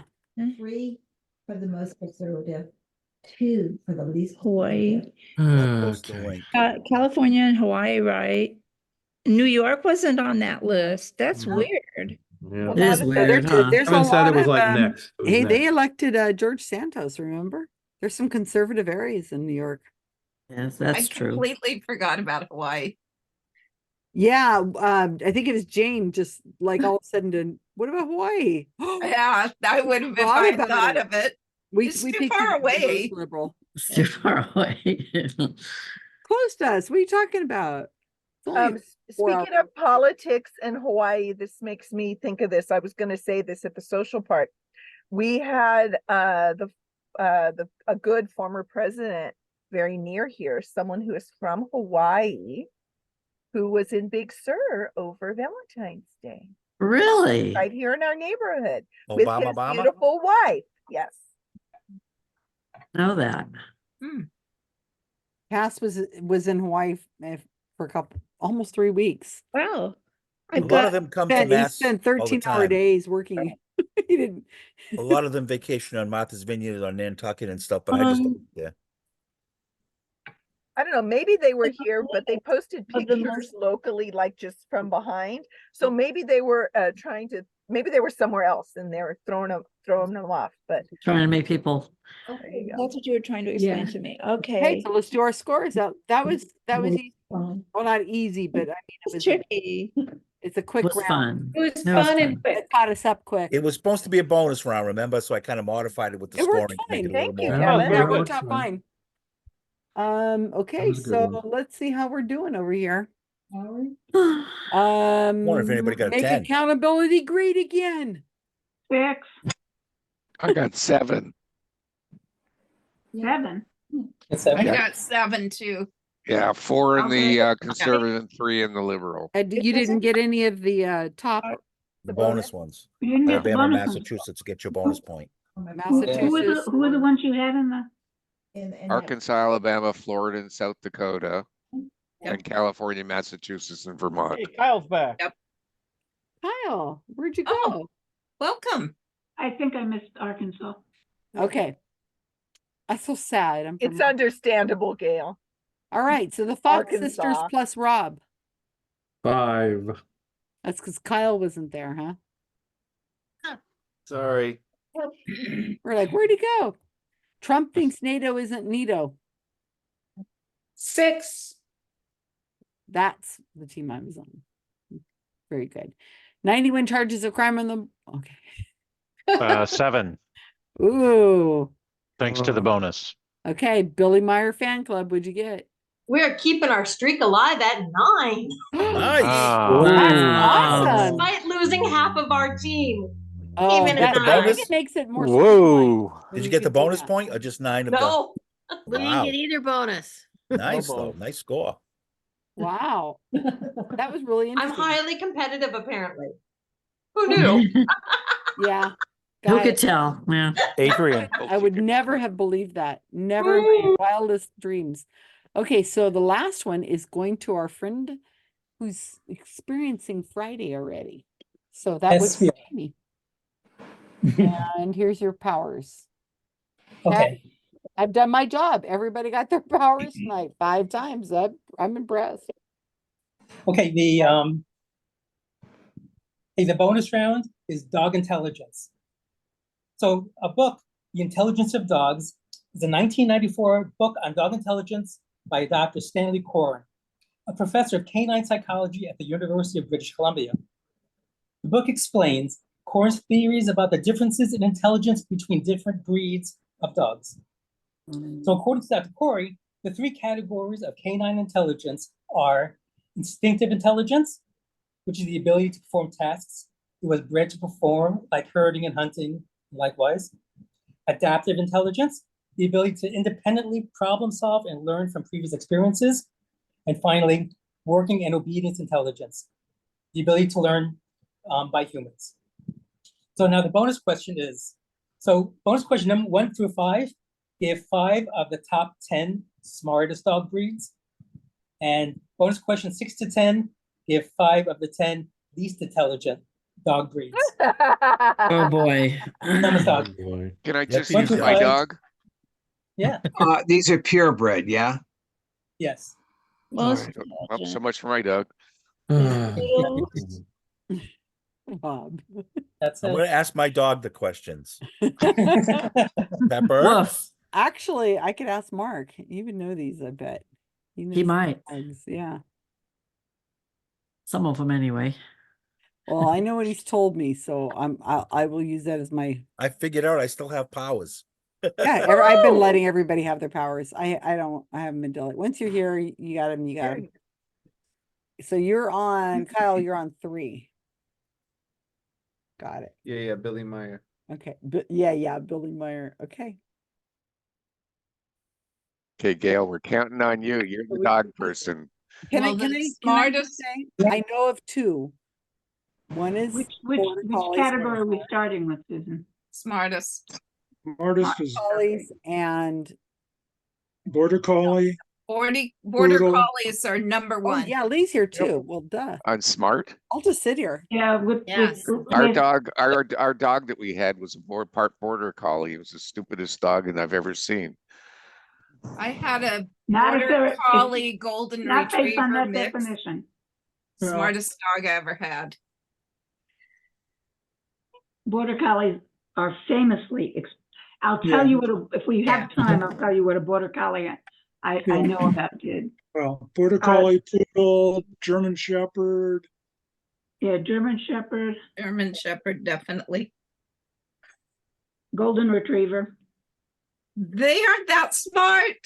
3 for the most conservative, 2 for the least Hawaii. Post the link. California and Hawaii, right? New York wasn't on that list. That's weird. Yeah. It is weird, huh? There's a Kevin said lot it was of, like next. It was hey, they next. elected George Santos, remember? There's some conservative areas in New York. Yes, that's true. Completely forgot about Hawaii. Yeah, I think it was Jane just like all of a sudden did, what about Hawaii? Yeah, I would have if Thought I about thought it. of it. We It's we too picked far it the most away. liberal. It's too far away. Close to us. What are you talking about? It's only 4 hours. Speaking of politics in Hawaii, this makes me think of this. I was going to say this at the social part. We had a good former president very near here, someone who is from Hawaii, who was in Big Sur over Valentine's Day. Really? Right here in our neighborhood with Obama, his Obama? beautiful wife. Yes. Know that. Cass was in Hawaii for almost 3 weeks. Wow. A lot of them come to He Mass spent all the 13-hour time. days working. He didn't. A lot of them vacation on Martha's Vineyard or Nantucket and stuff, but I just don't yeah. I don't know, maybe they were here, but they posted pictures locally, like just from behind. So maybe they were maybe they were somewhere else and they were throwing them off. But Trying to make people. Okay, That's what you were trying to explain to me. Okay. Hey, so let's do our scores. That was easy. Well, not easy, but I mean, it was tricky. It's a quick Was round. fun. It was It was fun and fun. quick. It caught us up quick. It was supposed to be a bonus round, remember? So I kind of modified it with the It scoring worked to make fine. it a little Thank you, more. Kevin. Yeah, it Yeah, worked out fine. fine. Okay, was a good so one. let's see how we're doing over here. Are we? Wonder if anybody got a Make 10. accountability great again. 6, I got 7. 7. I Yeah. got 7 too. Yeah, 4 in Okay. the conservative and 3 in the liberal. You didn't get any of the top The bonus ones. You didn't get the Alabama, bonus ones. Massachusetts get your bonus point. Massachusetts. Who are the ones you had in the? Arkansas, Alabama, Florida, and South Dakota, Yep. and California, Massachusetts, and Vermont. Hey, Kyle's back. Yep. Kyle, where'd you go? Oh. Welcome. I think I missed Arkansas. Okay. That's so sad. I'm It's from... understandable, Gail. All right, so the Fox sisters Arkansas. plus Rob. 5. That's because Kyle wasn't there, huh? Sorry. We're like, where'd he go? Trump thinks NATO isn't NATO. 6. That's the team I was on. Very good. 91 charges of crime on the okay. 7, Ooh. thanks to the bonus. Okay, Billy Meyer fan club, what'd you get? We are keeping our streak alive at 9. Nice. Awesome. Despite losing half of our team. Oh, Came in that, at I 9. think it makes it more. Whoa. Did you get the bonus point or just 9 of No. We didn't Wow. get either bonus. the? Nice Oh, boy. though. Nice score. Wow. That was really I'm interesting. highly competitive, apparently. Who knew? Yeah. Who Guys, could tell? Yeah. Adrian. I would never have believed that. Never in my wildest dreams. Okay, so the last one is going to our friend who's experiencing Friday already. So that was Yes, Amy. And here's your powers. Okay. I've done my job. Everybody got their powers tonight 5 times. I'm impressed. Okay, the bonus round is dog intelligence. So a book, The Intelligence of Dogs, is a 1994 book on dog intelligence by Dr. Stanley Coren, a professor of canine psychology at the University of British Columbia. The book explains Coren's theories about the differences in intelligence between different breeds of dogs. So according to Dr. Corey, the 3 categories of canine intelligence are instinctive intelligence, which is the ability to perform tasks it was bred to perform, like herding and hunting, likewise. Adaptive intelligence, the ability to independently problem solve and learn from previous experiences. And finally, working and obedience intelligence, the ability to learn by humans. So now the bonus question is, bonus question number 1 through 5, give 5 of the top 10 smartest dog breeds. And bonus question 6 to 10, give 5 of the 10 least intelligent dog breeds. Oh boy. Dog. Can I just 1 use through my 5. dog? Yeah. These are purebred, yeah? Yes. All right. Oh, so much for my dog. Bob. That's I'm it. going to ask my dog the questions. Pepper. Woof. Actually, I could ask Mark. He would know these, I bet. knows He might. dogs, yeah. Some of them anyway. Well, I know what he's told me, so I will use that as my. I figured out I still have powers. Yeah, I've been letting everybody have their powers. I haven't been delegated. Once you're here, you got them. You got them. So you're on, Kyle. You're on 3. Got it. Yeah, Billy Meyer. Okay. Yeah, Billy Meyer. Okay. Okay, Gail, we're counting on you. You're the dog person. Can Well, I the just smartest- say I know of 2. One is Which Border Collies, category are we starting with, Susan? Smartest. Smartest is Collies and Border Collie. Border Poodle. Collies are number oh 1. yeah, Lee's here too. Well, duh. On smart. I'll just sit here. Yeah, with Our dog, our dog that we had was a part Border Collie. It was the stupidest dog and I've ever seen. I had a Not if Border they're- Collie Golden not based on Retriever that mix. definition. Smartest dog I ever had. Border Collies are famously. I'll tell Yeah. you what. If we have time, I'll tell you what a Border Collie I know about did. Well, Border Collie, Poodle, German Shepherd. Yeah, German Shepherd, German Shepherd, definitely. Golden Retriever. They aren't that smart.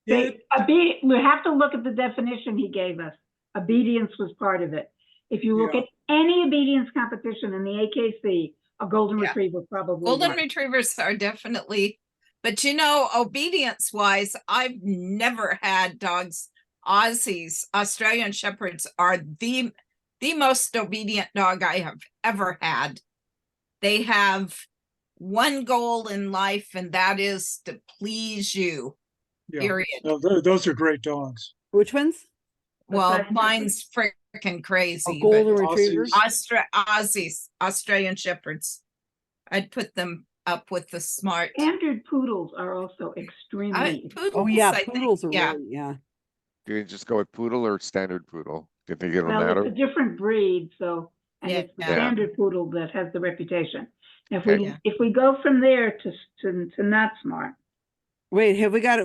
We have to look at the definition he gave us. Obedience was part of it. If you look Yeah. at any obedience competition in the AKC, a golden Yeah. retriever probably Golden won. retrievers are definitely, but you know, obedience wise, I've never had dogs. Aussies, Australian Shepherds are the most obedient dog I have ever had. They have one goal in life, and that is to please you. Yeah. Period. No, those are great dogs. Which ones? Well, mine's freaking crazy. golden but retrievers? Aussies, Australian Shepherds. I'd put them up with the smart. Standard poodles are also extremely. Oh yeah, I think, poodles are yeah. really, yeah. Do you just go with poodle or standard poodle? Do you think it'll Well, matter? it's a different breed, so, and Yeah. it's the Yeah. standard poodle that has the reputation. If Okay. if we go from there to not smart, Wait, have we got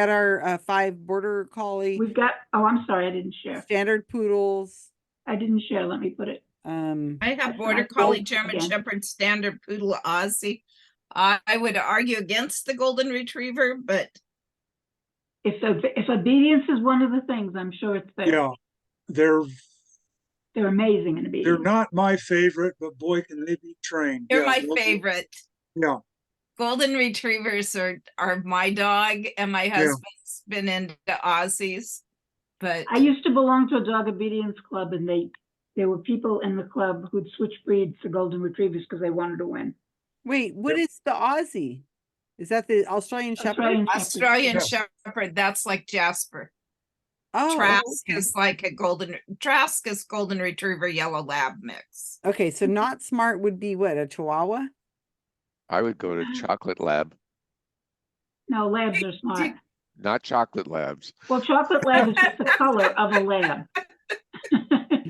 our 5 border collie? we've got, oh, I'm sorry, I didn't share. Standard poodles. I didn't share, let me put it. I have border not collie, gold German again. Shepherd, standard poodle, Aussie. I would argue against the golden retriever, but If obedience is one of the things, I'm sure it's there. Yeah, they're They're amazing in obedience. they're not my favorite, but boy, can they be trained. they're Yeah, my those are- favorite. Yeah, Golden retrievers are my dog, and my husband's been into Aussies. But I used to belong to a dog obedience club, and there were people in the club who'd switch breeds to golden retrievers because they wanted to win. Wait, what is the Aussie? Is that the Australian Shepherd? Australian Shepherd. Australian Shepherd, that's like Jasper. Oh, Trask okay. is like a Trask is golden retriever yellow lab mix. Okay, so not smart would be what, a Chihuahua? I would go to chocolate lab, No, labs are smart. not chocolate labs. Well, chocolate lab is just the color of a lab.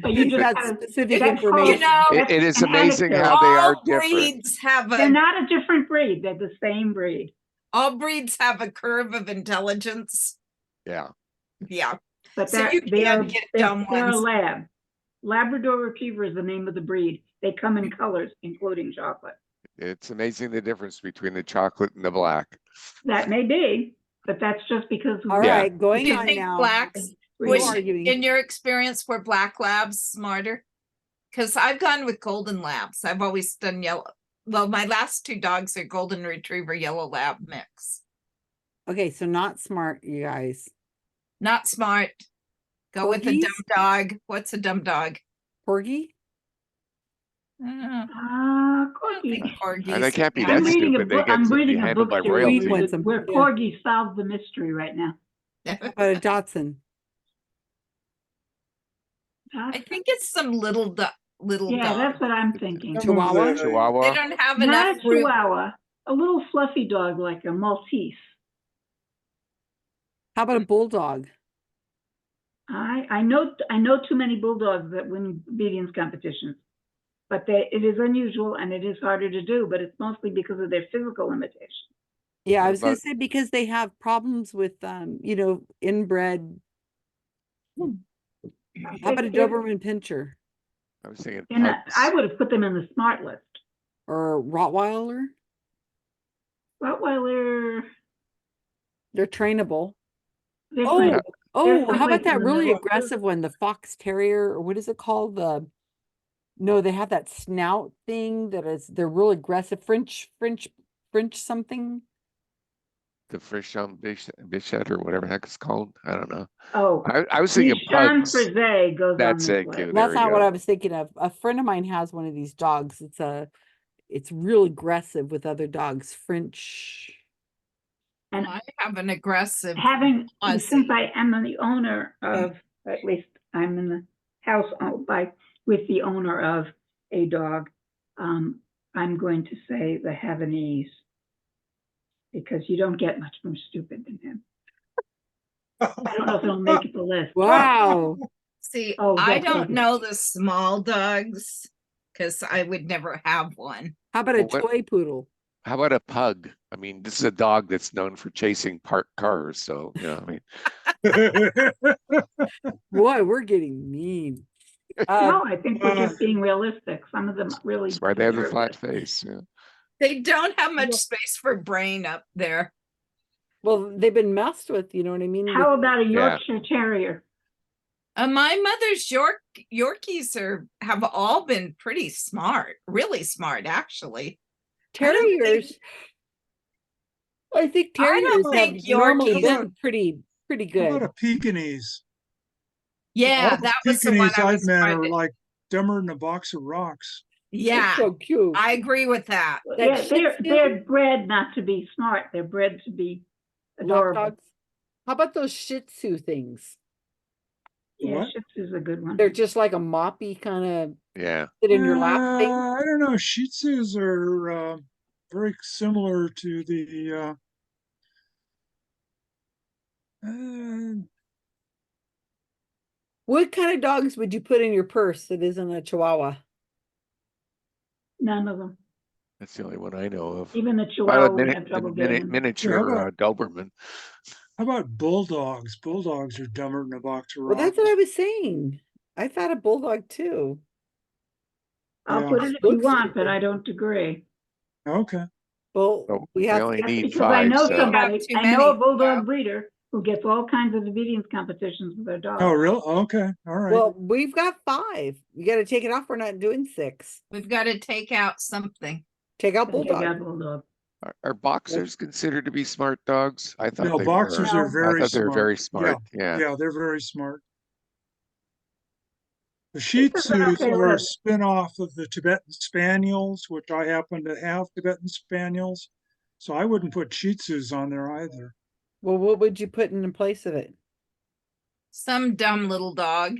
So you just That's gotta- specific that's information. You know, It is an amazing anecdote. how they are all different. breeds have They're a not a different breed, they're the same breed. all breeds have a curve of intelligence. Yeah. Yeah. But So you can't get dumb they're a ones. lab. Labrador Retriever is the name of the breed. They come in colors, including chocolate. It's amazing the difference between the chocolate and the black. That may be, but that's just because. All Yeah. right, going Do you on think now. blacks, We're was, arguing. in your experience, were black labs smarter? Because I've gone with golden labs. I've always done yellow. Well, my last 2 dogs are golden retriever yellow lab mix. Okay, so not smart, you guys. Not smart. Go with a dumb Corgis? dog. What's a dumb dog? Corgi? Corgi. And they can't be I'm that reading a stupid. They book, get I'm to be reading a handled book by series royalty. where Corgi solved the mystery right now. How about a Dachshund? I think it's some little Yeah, dog. that's what I'm thinking. Chihuahua? Chihuahua. They don't have Not enough a room. Chihuahua, a little fluffy dog like a Maltese. How about a bulldog? I know too many bulldogs that win obedience competitions, but it is unusual and it is harder to do, but it's mostly because of their physical limitations. Yeah, I What was gonna about- say because they have problems with inbred. How about a Doberman Pinscher I was thinking And pugs. I would have put them in the smart list. or Rottweiler? Rottweiler, They're trainable. they're Oh, trainable. oh, how someplace about that in the really middle. aggressive one, the Fox Terrier, or what is it called? No, they have that snout thing they're real aggressive. French something. The Frischon Bichette or whatever the heck it's called. I don't know. Oh, I was thinking Sean pugs. Frise goes That's on this it, list. Q. There That's we not what go. I was thinking of. A friend of mine has one of these dogs. It's real aggressive with other dogs. French. And I have an aggressive. Since I am the owner of, at least I'm in the house with the owner of a dog, I'm going to say the Havanese, because you don't get much more stupid than him. I don't know if it'll make it the list. Wow. See, Oh, I that's don't big. know the small dogs because I would never have one. How about a Well, what- toy poodle? How about a pug? I mean, this is a dog that's known for chasing parked cars. So, Boy, we're getting mean. No, I think we're just being realistic. Some of them really. That's why they have the deserve flat it. face. Yeah. They don't have much space for brain up there. Well, they've been messed with, you know what I mean? How with- about a Yeah. Yorkshire Terrier? My mother's Yorkies have all been pretty smart, really smart, actually. Terriers? I think I don't terriers have think normally Yorkies- been pretty How about good. a Pekingese? Yeah, All the that was the one Pekingese I I've was met trying are to. like dumber than a box of rocks. Yeah, so cute. I agree with that. That Yeah, Shih Tzu? they're bred not to be smart. They're bred to be adorable. Lapdogs? How about those Shih Tzu things? Yeah, What? Shih Tzu's a good one. They're just like a moppy kind of Yeah. sit in your lap thing. I don't know. Shih Tzus are very similar to the What kind of dogs would you put in your purse that isn't a Chihuahua? None of them. That's the only one I know of. Even the Well, Chihuahua we the have trouble mini- getting. miniature Yeah, Doberman. how about bulldogs? Bulldogs are dumber than a box of Well, rocks. that's what I was saying. I thought a bulldog too. I'll Yeah. put it if you Looks want, but stupid. I don't agree. Okay. Well, Oh, we we have only to. need Because I know five, so. somebody, Too I know a many, bulldog yeah. breeder who gets all kinds of obedience competitions with their dogs. Oh, really? Okay. All right. Well, we've got 5. You got to take it off. We're not doing 6. We've got to take out something. Take out Take bulldog. out bulldog. Are boxers considered to be smart dogs? I thought No, they boxers were. are very I thought they were smart. very smart. Yeah. Yeah, they're very smart. The Shih This is Tzus okay are a with- spin-off of the Tibetan Spaniels, which I happen to have Tibetan Spaniels. So I wouldn't put Shih Tzus on there either. Well, what would you put in place of it? Some dumb little dog.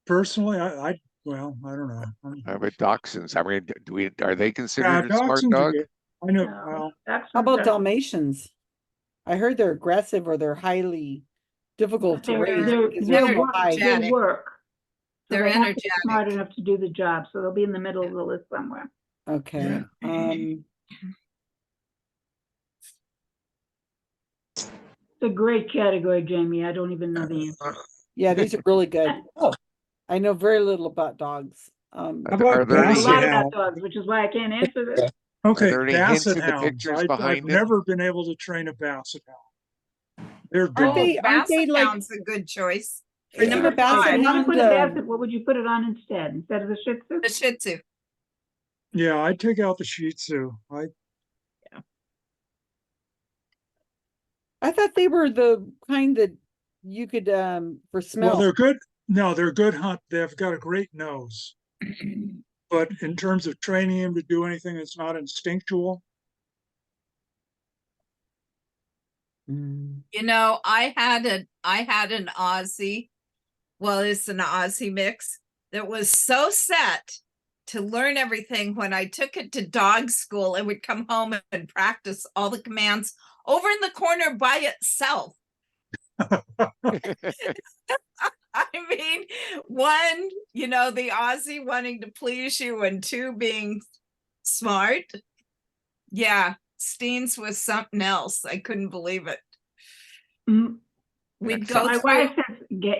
Personally, well, I don't know. How about dachshunds? I mean, are they Yeah, considered a smart dachshunds are dog? good. I know. No, Well, that's How about not- Dalmatians? I heard they're aggressive or they're highly difficult to They're, raise they're, because they're they're so work, high. they energetic. work. So They're they have to be energetic. smart enough to do the job, so they'll be in the middle of the list somewhere. Okay. It's a great category, Jamie. I don't even know the answer. Yeah, these are really good. Oh. I know very little about dogs. how Are about there I know a any lot Basset about Hound? dogs, which is why I can't answer this. Okay, there any hints Basset in the Hounds. pictures I've behind it? never been able to train a Basset Hound. They're Aren't dumb. they Basset like Hound's a good choice. For isn't number a Basset If 5, you want Hound, to put a basset, what would you put it on instead of the Shih Tzu? the Shih Tzu. Yeah, I'd take out the Shih Tzu. I thought they were the kind that you could for smell. Well, they're good. No, they're good hunt. They've got a great nose. But in terms of training him to do anything that's not instinctual, You know, I had an Aussie. Well, it's an Aussie mix that was so set to learn everything. When I took it to dog school, it would come home and practice all the commands over in the corner by itself. I mean, one, you know, the Aussie wanting to please you, and 2, being smart. Yeah, Steen's was something else. I couldn't believe it. We'd So go my through. wife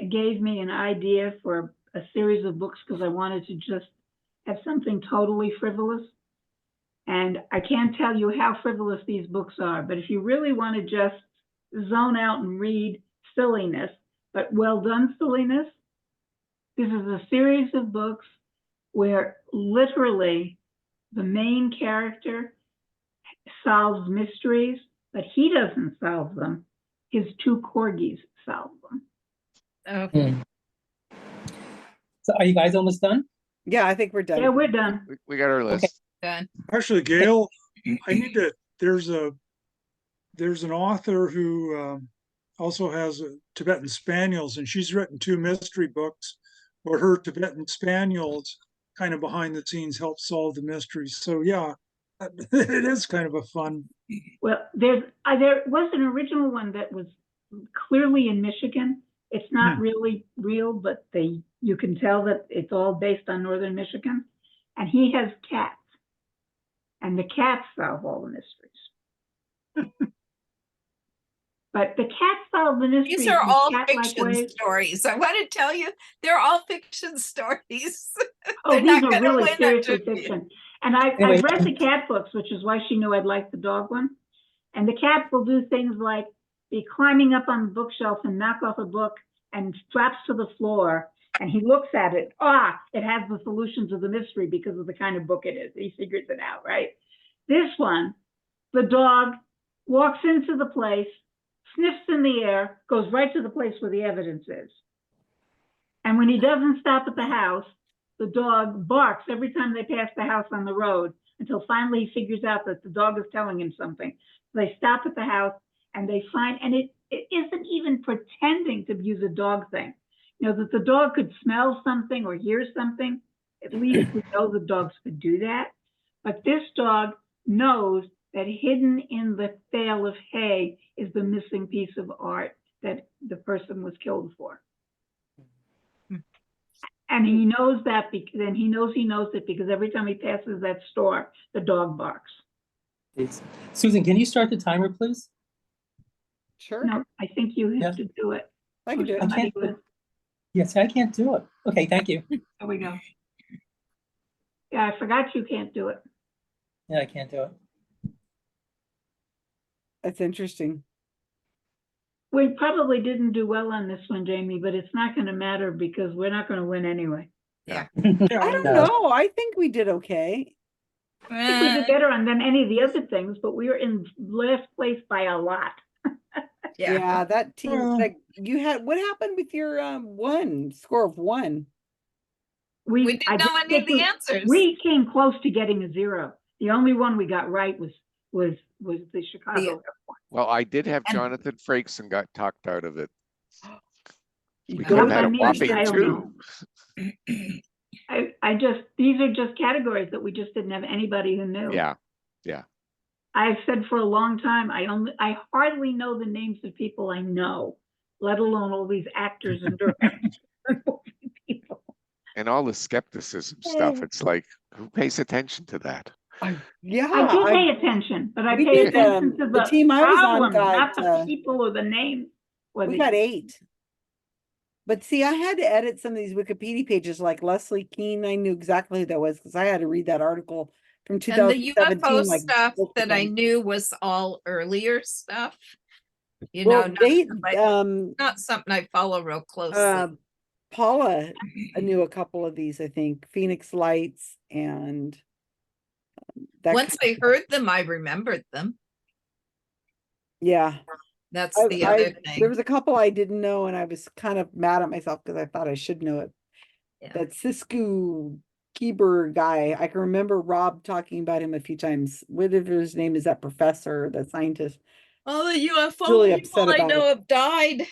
gave me an idea for a series of books because I wanted to just have something totally frivolous. And I can't tell you how frivolous these books are, but if you really want to just zone out and read silliness, but well done silliness, this is a series of books where literally the main character solves mysteries, but he doesn't solve them. His 2 corgis solve them. Okay. So are you guys almost done? Yeah, I think we're done. Yeah, we're done. We got our list. Done. actually, Gail, I need to. There's an author who also has Tibetan Spaniels, and she's written 2 mystery books where her Tibetan Spaniels kind of behind the scenes help solve the mysteries. So yeah, it is kind of a fun. Well, there was an original one that was clearly in Michigan. It's not really real, but you can tell that it's all based on northern Michigan. And he has cats. And the cats solve all the mysteries. But the cats solve the mysteries. These are in all cat-like fiction ways. stories. I want to tell you, they're all fiction stories. Oh, They're these not are gonna really win seriously under- fiction. And I Anyway. read the cat books, which is why she knew I'd like the dog one. And the cats will do things like be climbing up on the bookshelf and knock off a book and straps to the floor. And he looks at it. It has the solution to the mystery because of the kind of book it is. He figures it out, right? This one, the dog walks into the place, sniffs in the air, goes right to the place where the evidence is. And when he doesn't stop at the house, the dog barks every time they pass the house on the road until finally he figures out that the dog is telling him something. They stop at the house and they find, and it isn't even pretending to use a dog thing. You know, that the dog could smell something or hear something. At least we know the dogs could do that. But this dog knows that hidden in the bale of hay is the missing piece of art that the person was killed for. And he knows that because, and he knows it because every time he passes that store, the dog barks. Susan, can you start the timer, please? Sure. No, I think you have to do it. I can do it. I can't do it. Yes, I can't do it. Okay, thank you. There we go. Yeah, I forgot you can't do it. Yeah, I can't do it. That's interesting. We probably didn't do well on this one, Jamie, but it's not going to matter because we're not going to win anyway. Yeah. I don't know. I think we did okay. I think we did better on than any of the other things, but we were in last place by a lot. Yeah, that team, like you had, what happened with your score of 1? We didn't know any of the answers. We came close to getting a 0. The only one we got right was the Chicago. Well, I did have Jonathan Frakes and got talked out of it. We Those could have had I a need whopping to 2. I just, these are just categories that we just didn't have anybody who knew. Yeah, yeah. I've said for a long time, I hardly know the names of people I know, let alone all these actors and directors. And all the skepticism stuff. It's like, who pays attention to that? Yeah, I do pay attention, but I we pay did, attention to the team I was on problem, got, not the people or the names. we got 8. But see, I had to edit some of these Wikipedia pages, like Leslie Keene. I knew exactly who that was because I had to read that article from And the 2017. UFO like, stuff that I multiple- knew was all earlier stuff. You Well, know, they, not something I follow real closely. Paula knew a couple of these, I think, Phoenix Lights and that Once I heard them, I remembered them. yeah. That's the other thing. There was a couple I didn't know, and I was kind of mad at myself because I thought I should know it. Yeah. That Cisco Kieber guy, I can remember Rob talking about him a few times. Whatever his name is, that professor, that scientist. All the UFO Really people upset I about know it. have died.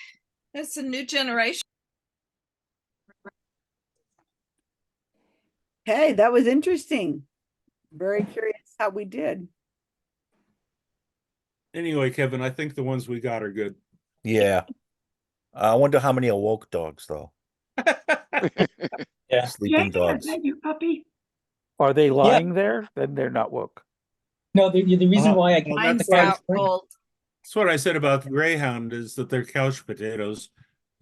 That's a new generation. Hey, that was interesting. Very curious how we did. Anyway, Kevin, I think the ones we got are good. Yeah. I wonder how many awoke dogs, though. Yeah. Sleeping dogs. Is that your puppy? Are they lying there? Then they're not woke. No, the reason why I well, got that's the what category. That's what I said about the Greyhound is that they're couch potatoes.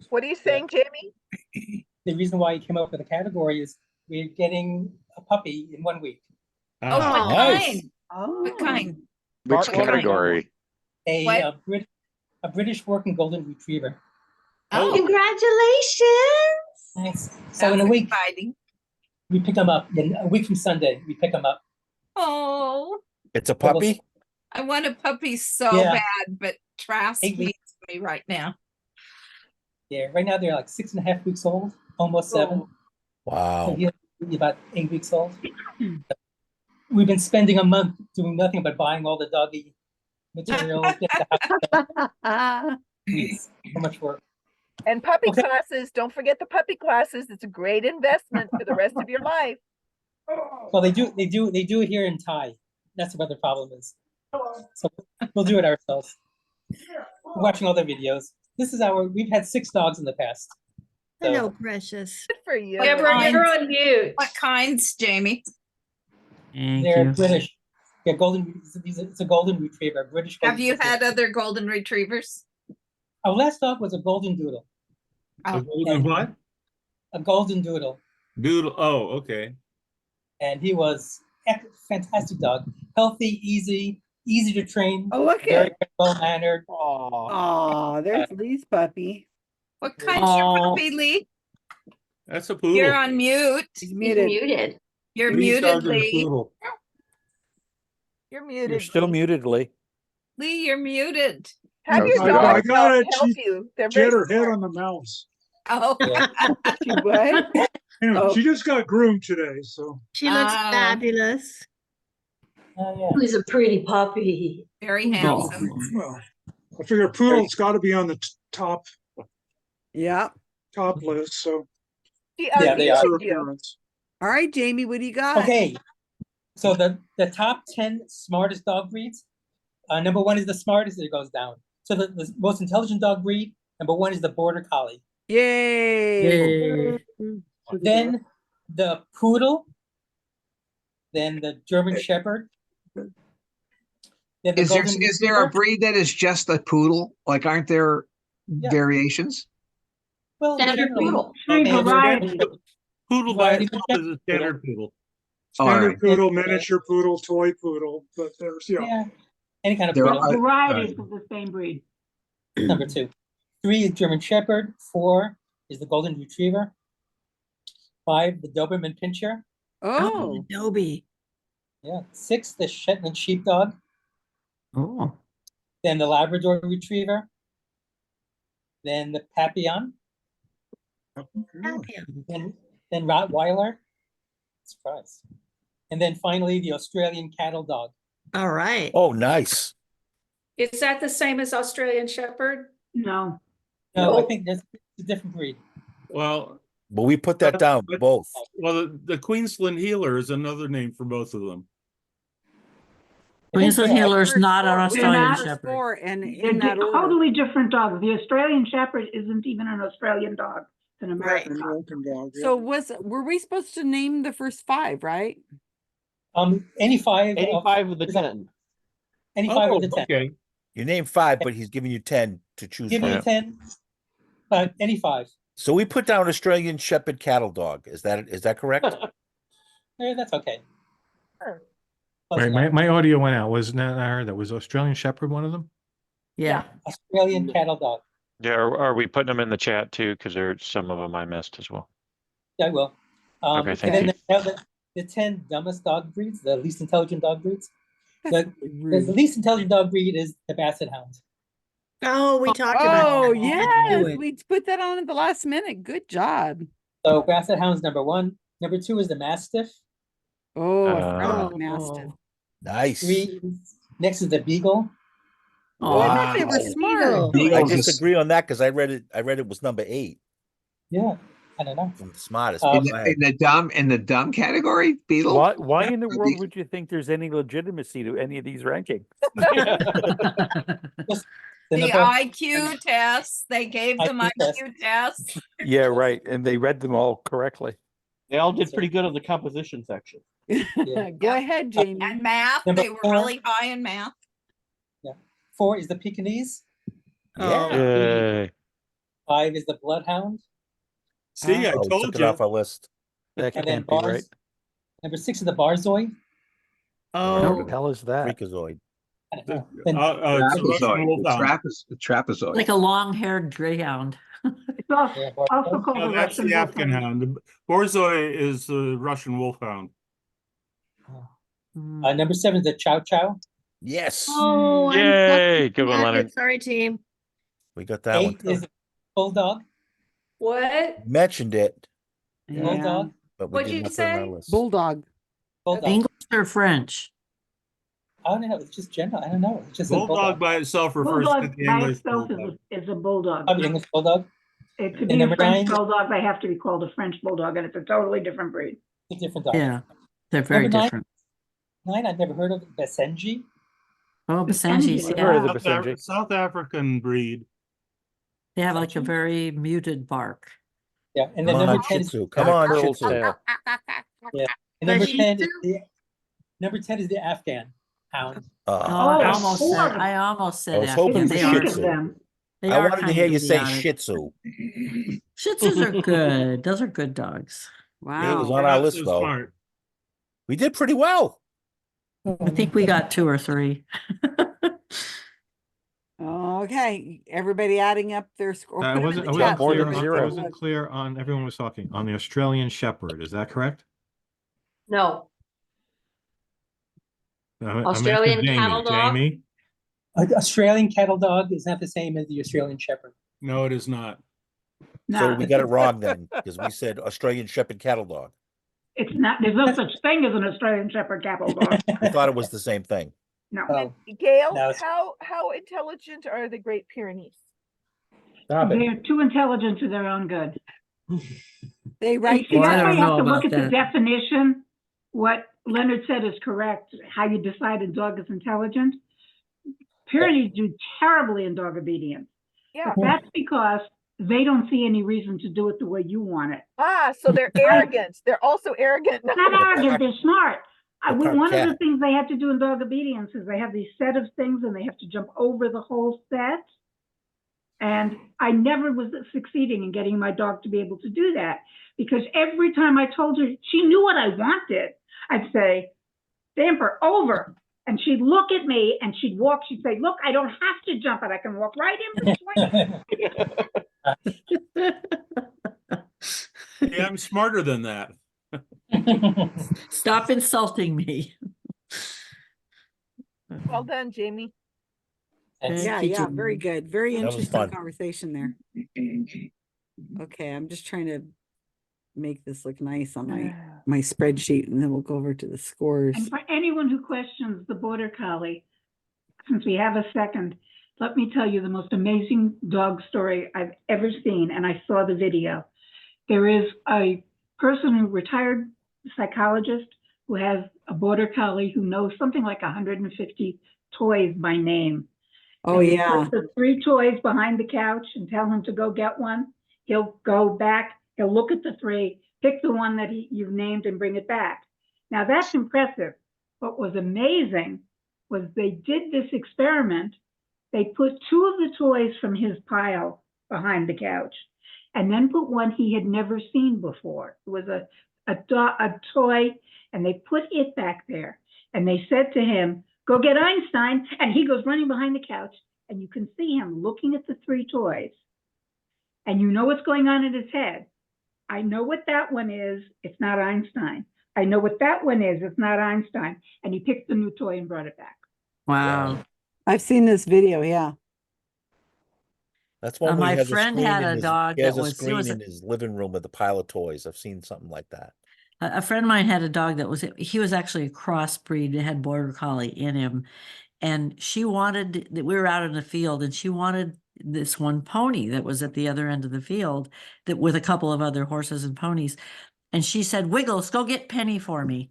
What are you saying, Jamie? The reason why I came up with the category is we're getting a puppy in 1 week. Oh, what nice. kind? Oh. What kind? Which What kind? category? A British working golden retriever. Oh, Congratulations. Nice. So sounds in a week, exciting. we pick them up. In a week from Sunday, we pick them up. Oh, It's a puppy? I want a puppy so Yeah. bad, but Trask 8 weeks. beats me right now. Yeah, right now they're like 6.5 weeks old, almost 7. So Wow. he'll be about 8 weeks old. We've been spending a month doing nothing but buying all the doggy material. Get the house. It's so much work. And puppy classes, don't forget the puppy classes. It's a great investment for the rest of your life. Well, they do it here in Thai. That's what the problem is. So we'll do it ourselves. We're watching all their videos. We've had 6 dogs in the past. So, Hello, precious. Good for you. Deborah, you're on mute. What kinds, Jamie? they're British. They're golden. It's a golden retriever, British. Have you had other golden retrievers? Our last dog was a golden doodle. A golden what? A golden doodle. Doodle. Oh, okay. And he was a fantastic dog. Healthy, easy, easy to train, Oh, look very at. well mannered. Oh, there's Lee's puppy. What kind's your Oh. puppy, Lee? That's a You're poodle. on mute. He's He's muted. muted. You're Lee's dog muted, is a Lee. poodle. You're muted. You're still Lee. muted, Lee. Lee, you're muted. Have How's your the dog dog? I got it. help She, you. They're she had very her head smart. on the mouse. Oh. She what? Anyway, Oh. she just got groomed today, so. She looks Oh. fabulous. Oh, yeah. Who's a pretty puppy. Very handsome. Well, I figure poodle's got to be on the top Yeah. list. So She Yeah, they are. her unmuted you. appearance. All right, Jamie, what do you got? Okay, so the top 10 smartest dog breeds. Number 1 is the smartest. It goes down. So the most intelligent dog breed. Number 1 is the Border Collie. Yay! Then the Poodle. Then the German Shepherd. Then the Is there Golden is there a Retriever. breed that is just a poodle? Like, aren't there variations? Well, Standard generally, poodle. Three and varieties. Poodle by Variety itself check. is a standard poodle. All Standard right. poodle, miniature poodle, toy poodle, but there's yeah, any kind of There poodle. are- Varieties of the same breed. Number 2. 3 is German Shepherd. 4 is the Golden Retriever. 5, the Doberman Pinscher. Oh, Adobe. Yeah. 6, the Shetland Sheepdog. Oh. Then the Labrador Retriever. Then the Papillon. Then Rottweiler. Surprise. And then finally the Australian Cattle Dog. All right. Oh, nice. Is that the same as Australian Shepherd? No. No, I think that's a different breed. Well, But we put that down, both. well, the Queensland Healer is another name for both of them. Queensland Healer's not an They're Australian not Shepherd. four and They're in that order. totally different dogs. The Australian Shepherd isn't even an Australian dog. It's an American dog. American dog. yeah. So were we supposed to name the first 5, right? Any 5. Any 5 of the 10. Any 5 of the 10. Okay. You named 5, but he's giving you 10 to choose Give me from. a 10. Any 5. So we put down Australian Shepherd cattle dog. Is that correct? Yeah, that's okay. Sure. Close Right, enough. my audio went out. Wasn't that I heard that was Australian Shepherd one of them? Yeah. Australian Cattle Dog. Yeah, are we putting them in the chat too? Because there's some of them I missed as well. Yeah, I will. Okay, And thank then you. now the 10 dumbest dog breeds, the least intelligent dog breeds. The Rude. least intelligent dog breed is the Basset Hound. Oh, we talked about Oh, that. yes, Do it. we put that on at the last minute. Good job. So Basset Hound's number 1. Number 2 is the Mastiff. Oh, I forgot Uh, about Mastiff. Nice. 3 next is the Beagle. Oh, I thought they Wow. were smart. I Beagles is- disagree on that because I read it was number 8. Yeah, I don't know. From the smartest. Uh, Go ahead. in the dumb category, beetle. Why in the world would you think there's any legitimacy to any of these rankings? The number- IQ tests, they gave them IQ test. IQ tests. Yeah, right. And they read them all correctly. They all did pretty good on the composition section. Go ahead, Jamie. And math, Number they were 4. really high in math. 4 is the Pekingese. Oh. Yay. 5 is the Bloodhound. See, I Oh, we told took it you. off our list. That And then can't be right. Bars. Number 6 is the Barzoi. What Oh, the hell is that? Freakazoid. I don't know. Then It's a Russian wolfhound. The trapezoid. Like a long-haired greyhound. It's also, Yeah, also Barzoi. called No, a that's Russian the Afghan wolfhound. hound. Borzoi is the Russian wolfhound. Number 7 is the Chow Chow. Yes. oh, Yay. Good one, Leonard. Sorry, team. We got that one. 8 is the Bulldog. What? Mentioned it, Yeah. Bulldog. but we What'd didn't you put it on our say? list. Bulldog. Bulldog. English or French? I don't know. It's just general. I don't know. It's just a Bulldog Bulldog. by itself refers Bulldog to the by English itself bulldog. is a bulldog. Probably English Bulldog. It could And be a number French 9 bulldog, they have to be called a French bulldog, and it's a totally different breed. is a different dog. Yeah, they're very Number 9 different. 9 I've never heard of. Basenji. Oh, Basenjis, I've heard of yeah. the Basenji. South African breed. They have like a very muted bark. Yeah. And Come then on, number 10 Shih is Tzu. Come on, Shih Turtle's Tzu. tail. yeah. And number Shih 10 is Tzu? number 10 is the Afghan Hound. Oh, Uh, I almost said I was Afghan. hoping for They Shih are, Think of Tzu. them. they I are wanted to kind hear of you say idiotic. Shih Tzu. Shih Tzus are good. Those are good dogs. It was Wow. on our Not list so though. smart. We did pretty well. I think we got 2 or 3. Okay, everybody adding up their score. I Put 'em in wasn't, the I chat wasn't so clear, everybody I can wasn't look. clear on, everyone was talking on the Australian Shepherd, is that correct? No, I meant for Australian cattle dog. Jamie? Australian cattle dog is not the same as the Australian Shepherd. No, it is not. So we got it wrong then, because we said Australian Shepherd cattle dog. It's not, there's no such thing as an Australian Shepherd cattle dog. We thought it was the same thing. No. Oh, Gail, no, it's- how intelligent are the Great Pyrenees? Stop it. They're too intelligent to their own good. They write See, Well, I that's why don't you have know to look about at the that. definition. What Leonard said is correct. How you decide a dog is intelligent. Pyrenees do terribly in dog obedience. Yeah. But that's because they don't see any reason to do it the way you want it. Ah, so they're arrogant. They're also arrogant. Not arrogant, they're smart. They're part One of the cat. things they have to do in dog obedience is they have these set of things and they have to jump over the whole set. And I never was succeeding in getting my dog to be able to do that because every time I told her, she knew what I wanted. I'd say, Damper, over. And she'd look at me and she'd walk. She'd say, look, I don't have to jump it. I can walk right in between. Yeah, I'm smarter than that. Stop insulting me. Well done, Jamie. Yeah, you, yeah, Jamie. very good. Very That was interesting fun. conversation there. Okay, I'm just trying to make this look nice on my spreadsheet and then we'll go over to the scores. And for anyone who questions the Border Collie, since we have a second, let me tell you the most amazing dog story I've ever seen, and I saw the video. There is a person, who retired psychologist, who has a Border Collie who knows something like 150 toys by name. Oh, And you yeah. put the 3 toys behind the couch and tell him to go get one. He'll go back, he'll look at the 3, pick the one that you've named and bring it back. Now that's impressive. What was amazing was they did this experiment. They put 2 of the toys from his pile behind the couch and then put one he had never seen before. It was a toy, and they put it back there. And they said to him, go get Einstein. And he goes running behind the couch, and you can see him looking at the 3 toys. And you know what's going on in his head. I know what that one is. It's not Einstein. I know what that one is. It's not Einstein. And he picked the new toy and brought it back. Wow. I've seen this video, yeah. That's one where my he has friend a screen had in a his, dog he has that a was- it screen was a- in his living room with a pile of toys. I've seen something like that. A friend of mine had a dog that he was actually a crossbreed. It had Border Collie in him. And she wanted, we were out in the field and she wanted this one pony that was at the other end of the field that with a couple of other horses and ponies. And she said, Wiggles, go get Penny for me.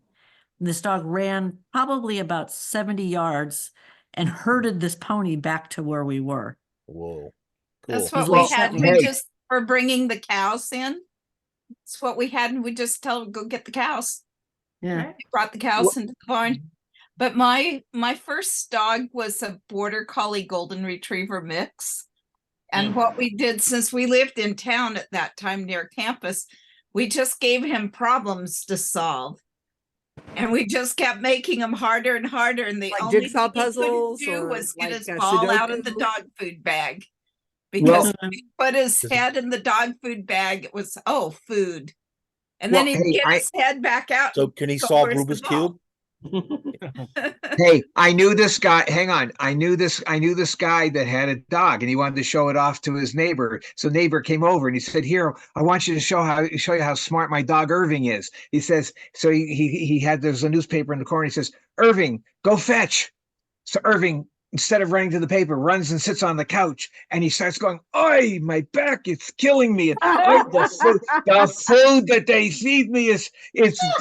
And this dog ran probably about 70 yards and herded this pony back to where we were. Whoa. That's Cool. what Well, we had. hey. We just for bringing the cows in. It's what we had, and we just tell them go get the cows. Yeah. Brought the cows into the barn. But my first dog was a Border Collie Golden Retriever mix. And what we did, since we lived in town at that time near campus, we just gave him problems to solve. And we just kept making them harder and harder. And the Like only jigsaw thing he couldn't puzzles do or was get like, his uh, ball out of the Sudoku? dog food bag. Because Well- if he put his head in the dog food bag, it was, oh, food. And then Well, he'd hey, get his head back out. So and can he go, solve "Where's the Rubik's ball?" Cube? Hey, I knew this guy. Hang on. I knew this guy that had a dog and he wanted to show it off to his neighbor. So neighbor came over and he said, here, I want you to show you how smart my dog Irving is. He says, so he had, there's a newspaper in the corner. He says, Irving, go fetch. So Irving, instead of running to the paper, runs and sits on the couch and he starts going, oi, my back, it's killing me. The food that they feed me it's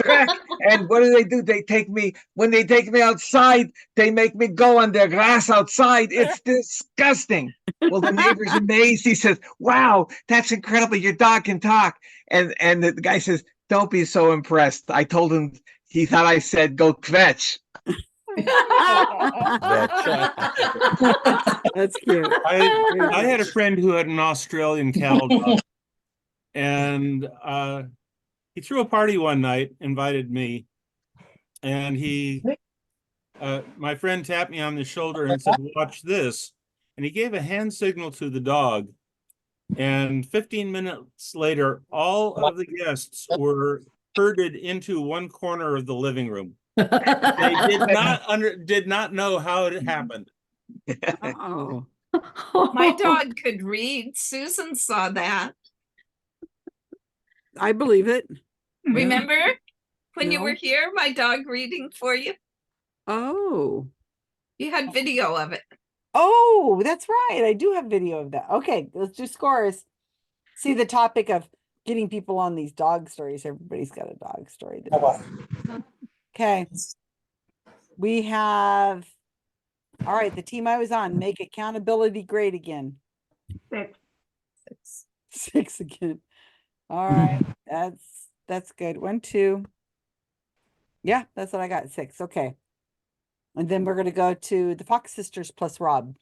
dreck. And what do? They take me, when they take me outside, they make me go on the grass outside. It's disgusting. Well, the neighbor's amazed. He says, wow, that's incredible. Your dog can talk. And the guy says, don't be so impressed. I told him, he thought I said, go fetch. That's cute. I had a friend who had an Australian cattle dog, and he threw a party one night, invited me, and he My friend tapped me on the shoulder and said, "Watch this." And he gave a hand signal to the dog. And 15 minutes later, all of the guests were herded into one corner of the living room. They did not know how it happened. Oh, My dog could read. Susan saw that. I believe it. Remember when you No. were here, my dog reading for you? Oh. You had video of it. Oh, that's right. I do have video of that. Okay, let's do scores. See the topic of getting people on these dog stories. Everybody's got a dog story. Okay. We have, all right, the team I was on, make accountability great again. 6. 6 again. All right, that's good. 1, 2. Yeah, that's what I got. 6. Okay. And then we're gonna go to the Fox sisters plus Rob.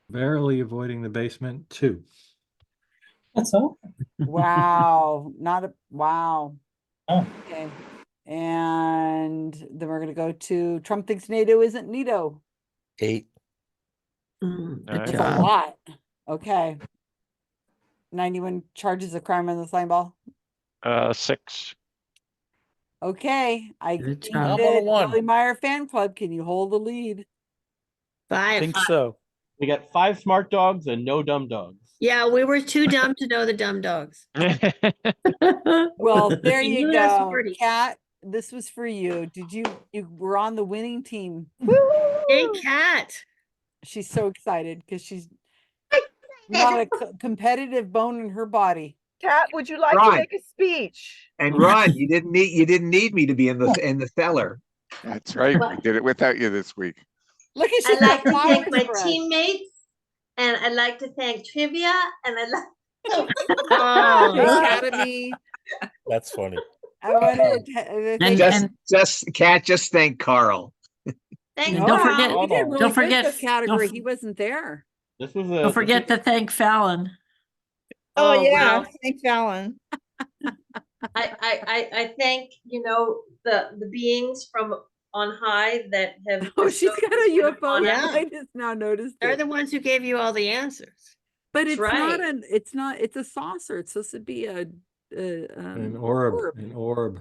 Verily avoiding the basement, 2. That's all. Wow, not a wow. Oh. Okay. And then we're gonna go to Trump thinks NATO isn't NATO. 8. Good That's a job. lot. Okay. 91 charges of crime on the slime ball. 6. Okay, I Good think job. that 1. Billy Meyer fan club, can you hold the lead? 5. Think so. We got 5 smart dogs and no dumb dogs. Yeah, we were too dumb to know the dumb dogs. Well, there We you knew that's go. Marty. Kat, this was for you. You were on the winning team. Hey, Cat. She's so excited because she's not a competitive bone in her body. Kat, would you like to Ron. make a speech? And Ron, you didn't need me to be in the cellar. That's right. We did it without you this week. Look at I'd like to thank my for us. teammates, and I'd like to thank Trivia, and I'd like. The Academy. That's funny. I wanted to thank Just thank Karl. Thank No, Karl. he did really Don't good forget- this category. don't- He wasn't there. This was Don't forget to thank Fallon. Oh, yeah, wow. thank Fallon. I thank, the beings from on high that have. Oh, she's got a UFO. on us. Yeah. I just now noticed They're it. the ones who gave you all the answers. But That's it's right. it's a saucer. It's supposed to be An orb. or a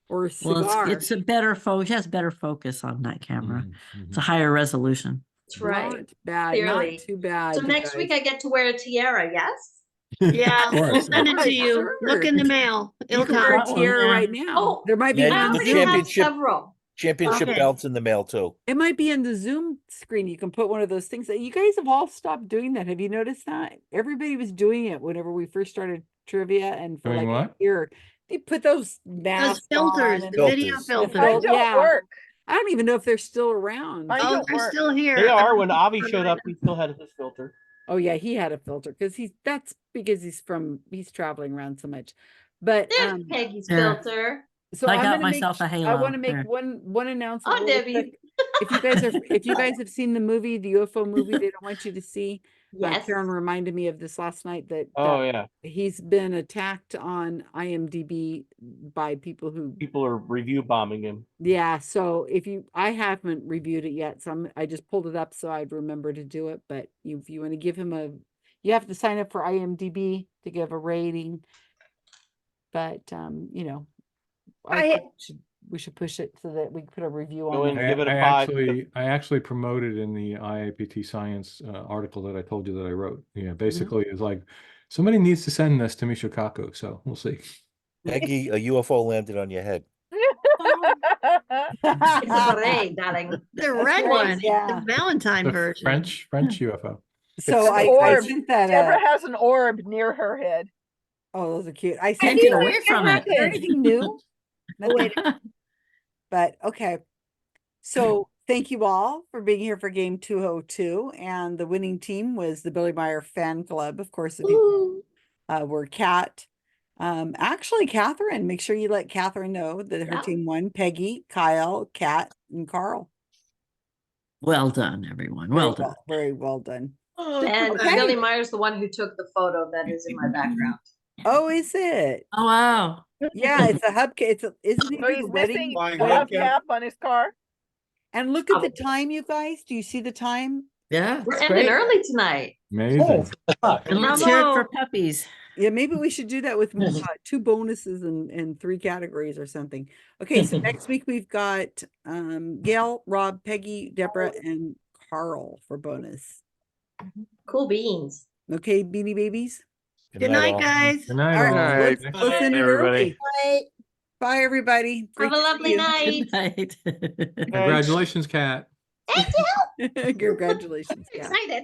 Well, cigar. it's a better focus. It has better focus on night camera. Mm-hmm. It's a higher resolution. That's right. Not bad. Clearly. Not too bad. So you next guys. week I get to wear a tiara, yes? Yeah, we'll course. send it to you. Sure. Look in the mail. You It'll can wear a come. tiara Yeah. right now. Oh, There might be Yeah, I you one can in do the already Zoom. have championship- several. Championship Okay. belts in the mail too. It might be in the Zoom screen. You can put one of those things that you guys have all stopped doing that. Have you noticed that? Everybody was doing it whenever we first started trivia, and for Doing like what? a year, they put those masks filters, on the and video Filters. filters. Mine don't yeah. work. I don't even know if they're still around. Mine Oh, don't they're work. still here. They are. When Avi showed up, he still had his filter. Oh yeah, he had a filter because that's because he's traveling around so much. But There's Peggy's There. filter. so I I'm got gonna myself a I halo. want to make There. one announcement. Oh, really Debbie. quick. If you guys have seen the movie, the UFO movie, they don't want you to see. Yes. Karen reminded me of this last night that Oh yeah. he's been attacked on IMDb by people who People are review bombing him. yeah. So I haven't reviewed it yet, so I just pulled it up so I'd remember to do it. But if you want to give him you have to sign up for IMDb to give a rating. But I think we should push it so that we can put a review Go on in, it. give it a I 5. actually promoted in the IAPT Science article that I told you that I wrote. Yeah, basically it's like somebody needs to send this to Michikaku, so we'll see. Peggy, a UFO landed on your head. It's a beret, darling. The red right, one, yeah. the Valentine The version. French UFO. So I orb. sent that. Deborah has an orb near her head. Oh, those are cute. I Can't sent get you. away from it. Is there anything new? Wait. But okay. So thank you all for being here for game 202. And the winning team was the Billy Meyer fan club. Of course, the people were Kat. Actually, Catherine, make sure you let Catherine know that her Yeah. team won. Peggy, Kyle, Kat, and Karl. Well done, everyone. Well done. Very well done. And Okay. Billy Meyer's the one who took the photo that is in my background. Oh, is it? Oh, wow. Yeah, it's a hubcap. Isn't it So he's the wedding? missing Flying a hubcap? hubcap on his car. And look at the time, you guys. Do you see the time? Yeah. We're it's ending great. early tonight. Amazing. And let's hear it for Bravo. puppies. Yeah, maybe we should do that with 2 bonuses and 3 categories or something. Okay, so next week we've got Gail, Rob, Peggy, Deborah, and Karl for bonus. Cool beans. Okay, Beanie Babies. Good night, all. guys. Good night, All right, all. let's Next let's week. end it everybody. early. Bye, everybody. Have Great a to see lovely you. night. Good night. Congratulations, Kat. Thank you. Congratulations, Kat. Excited.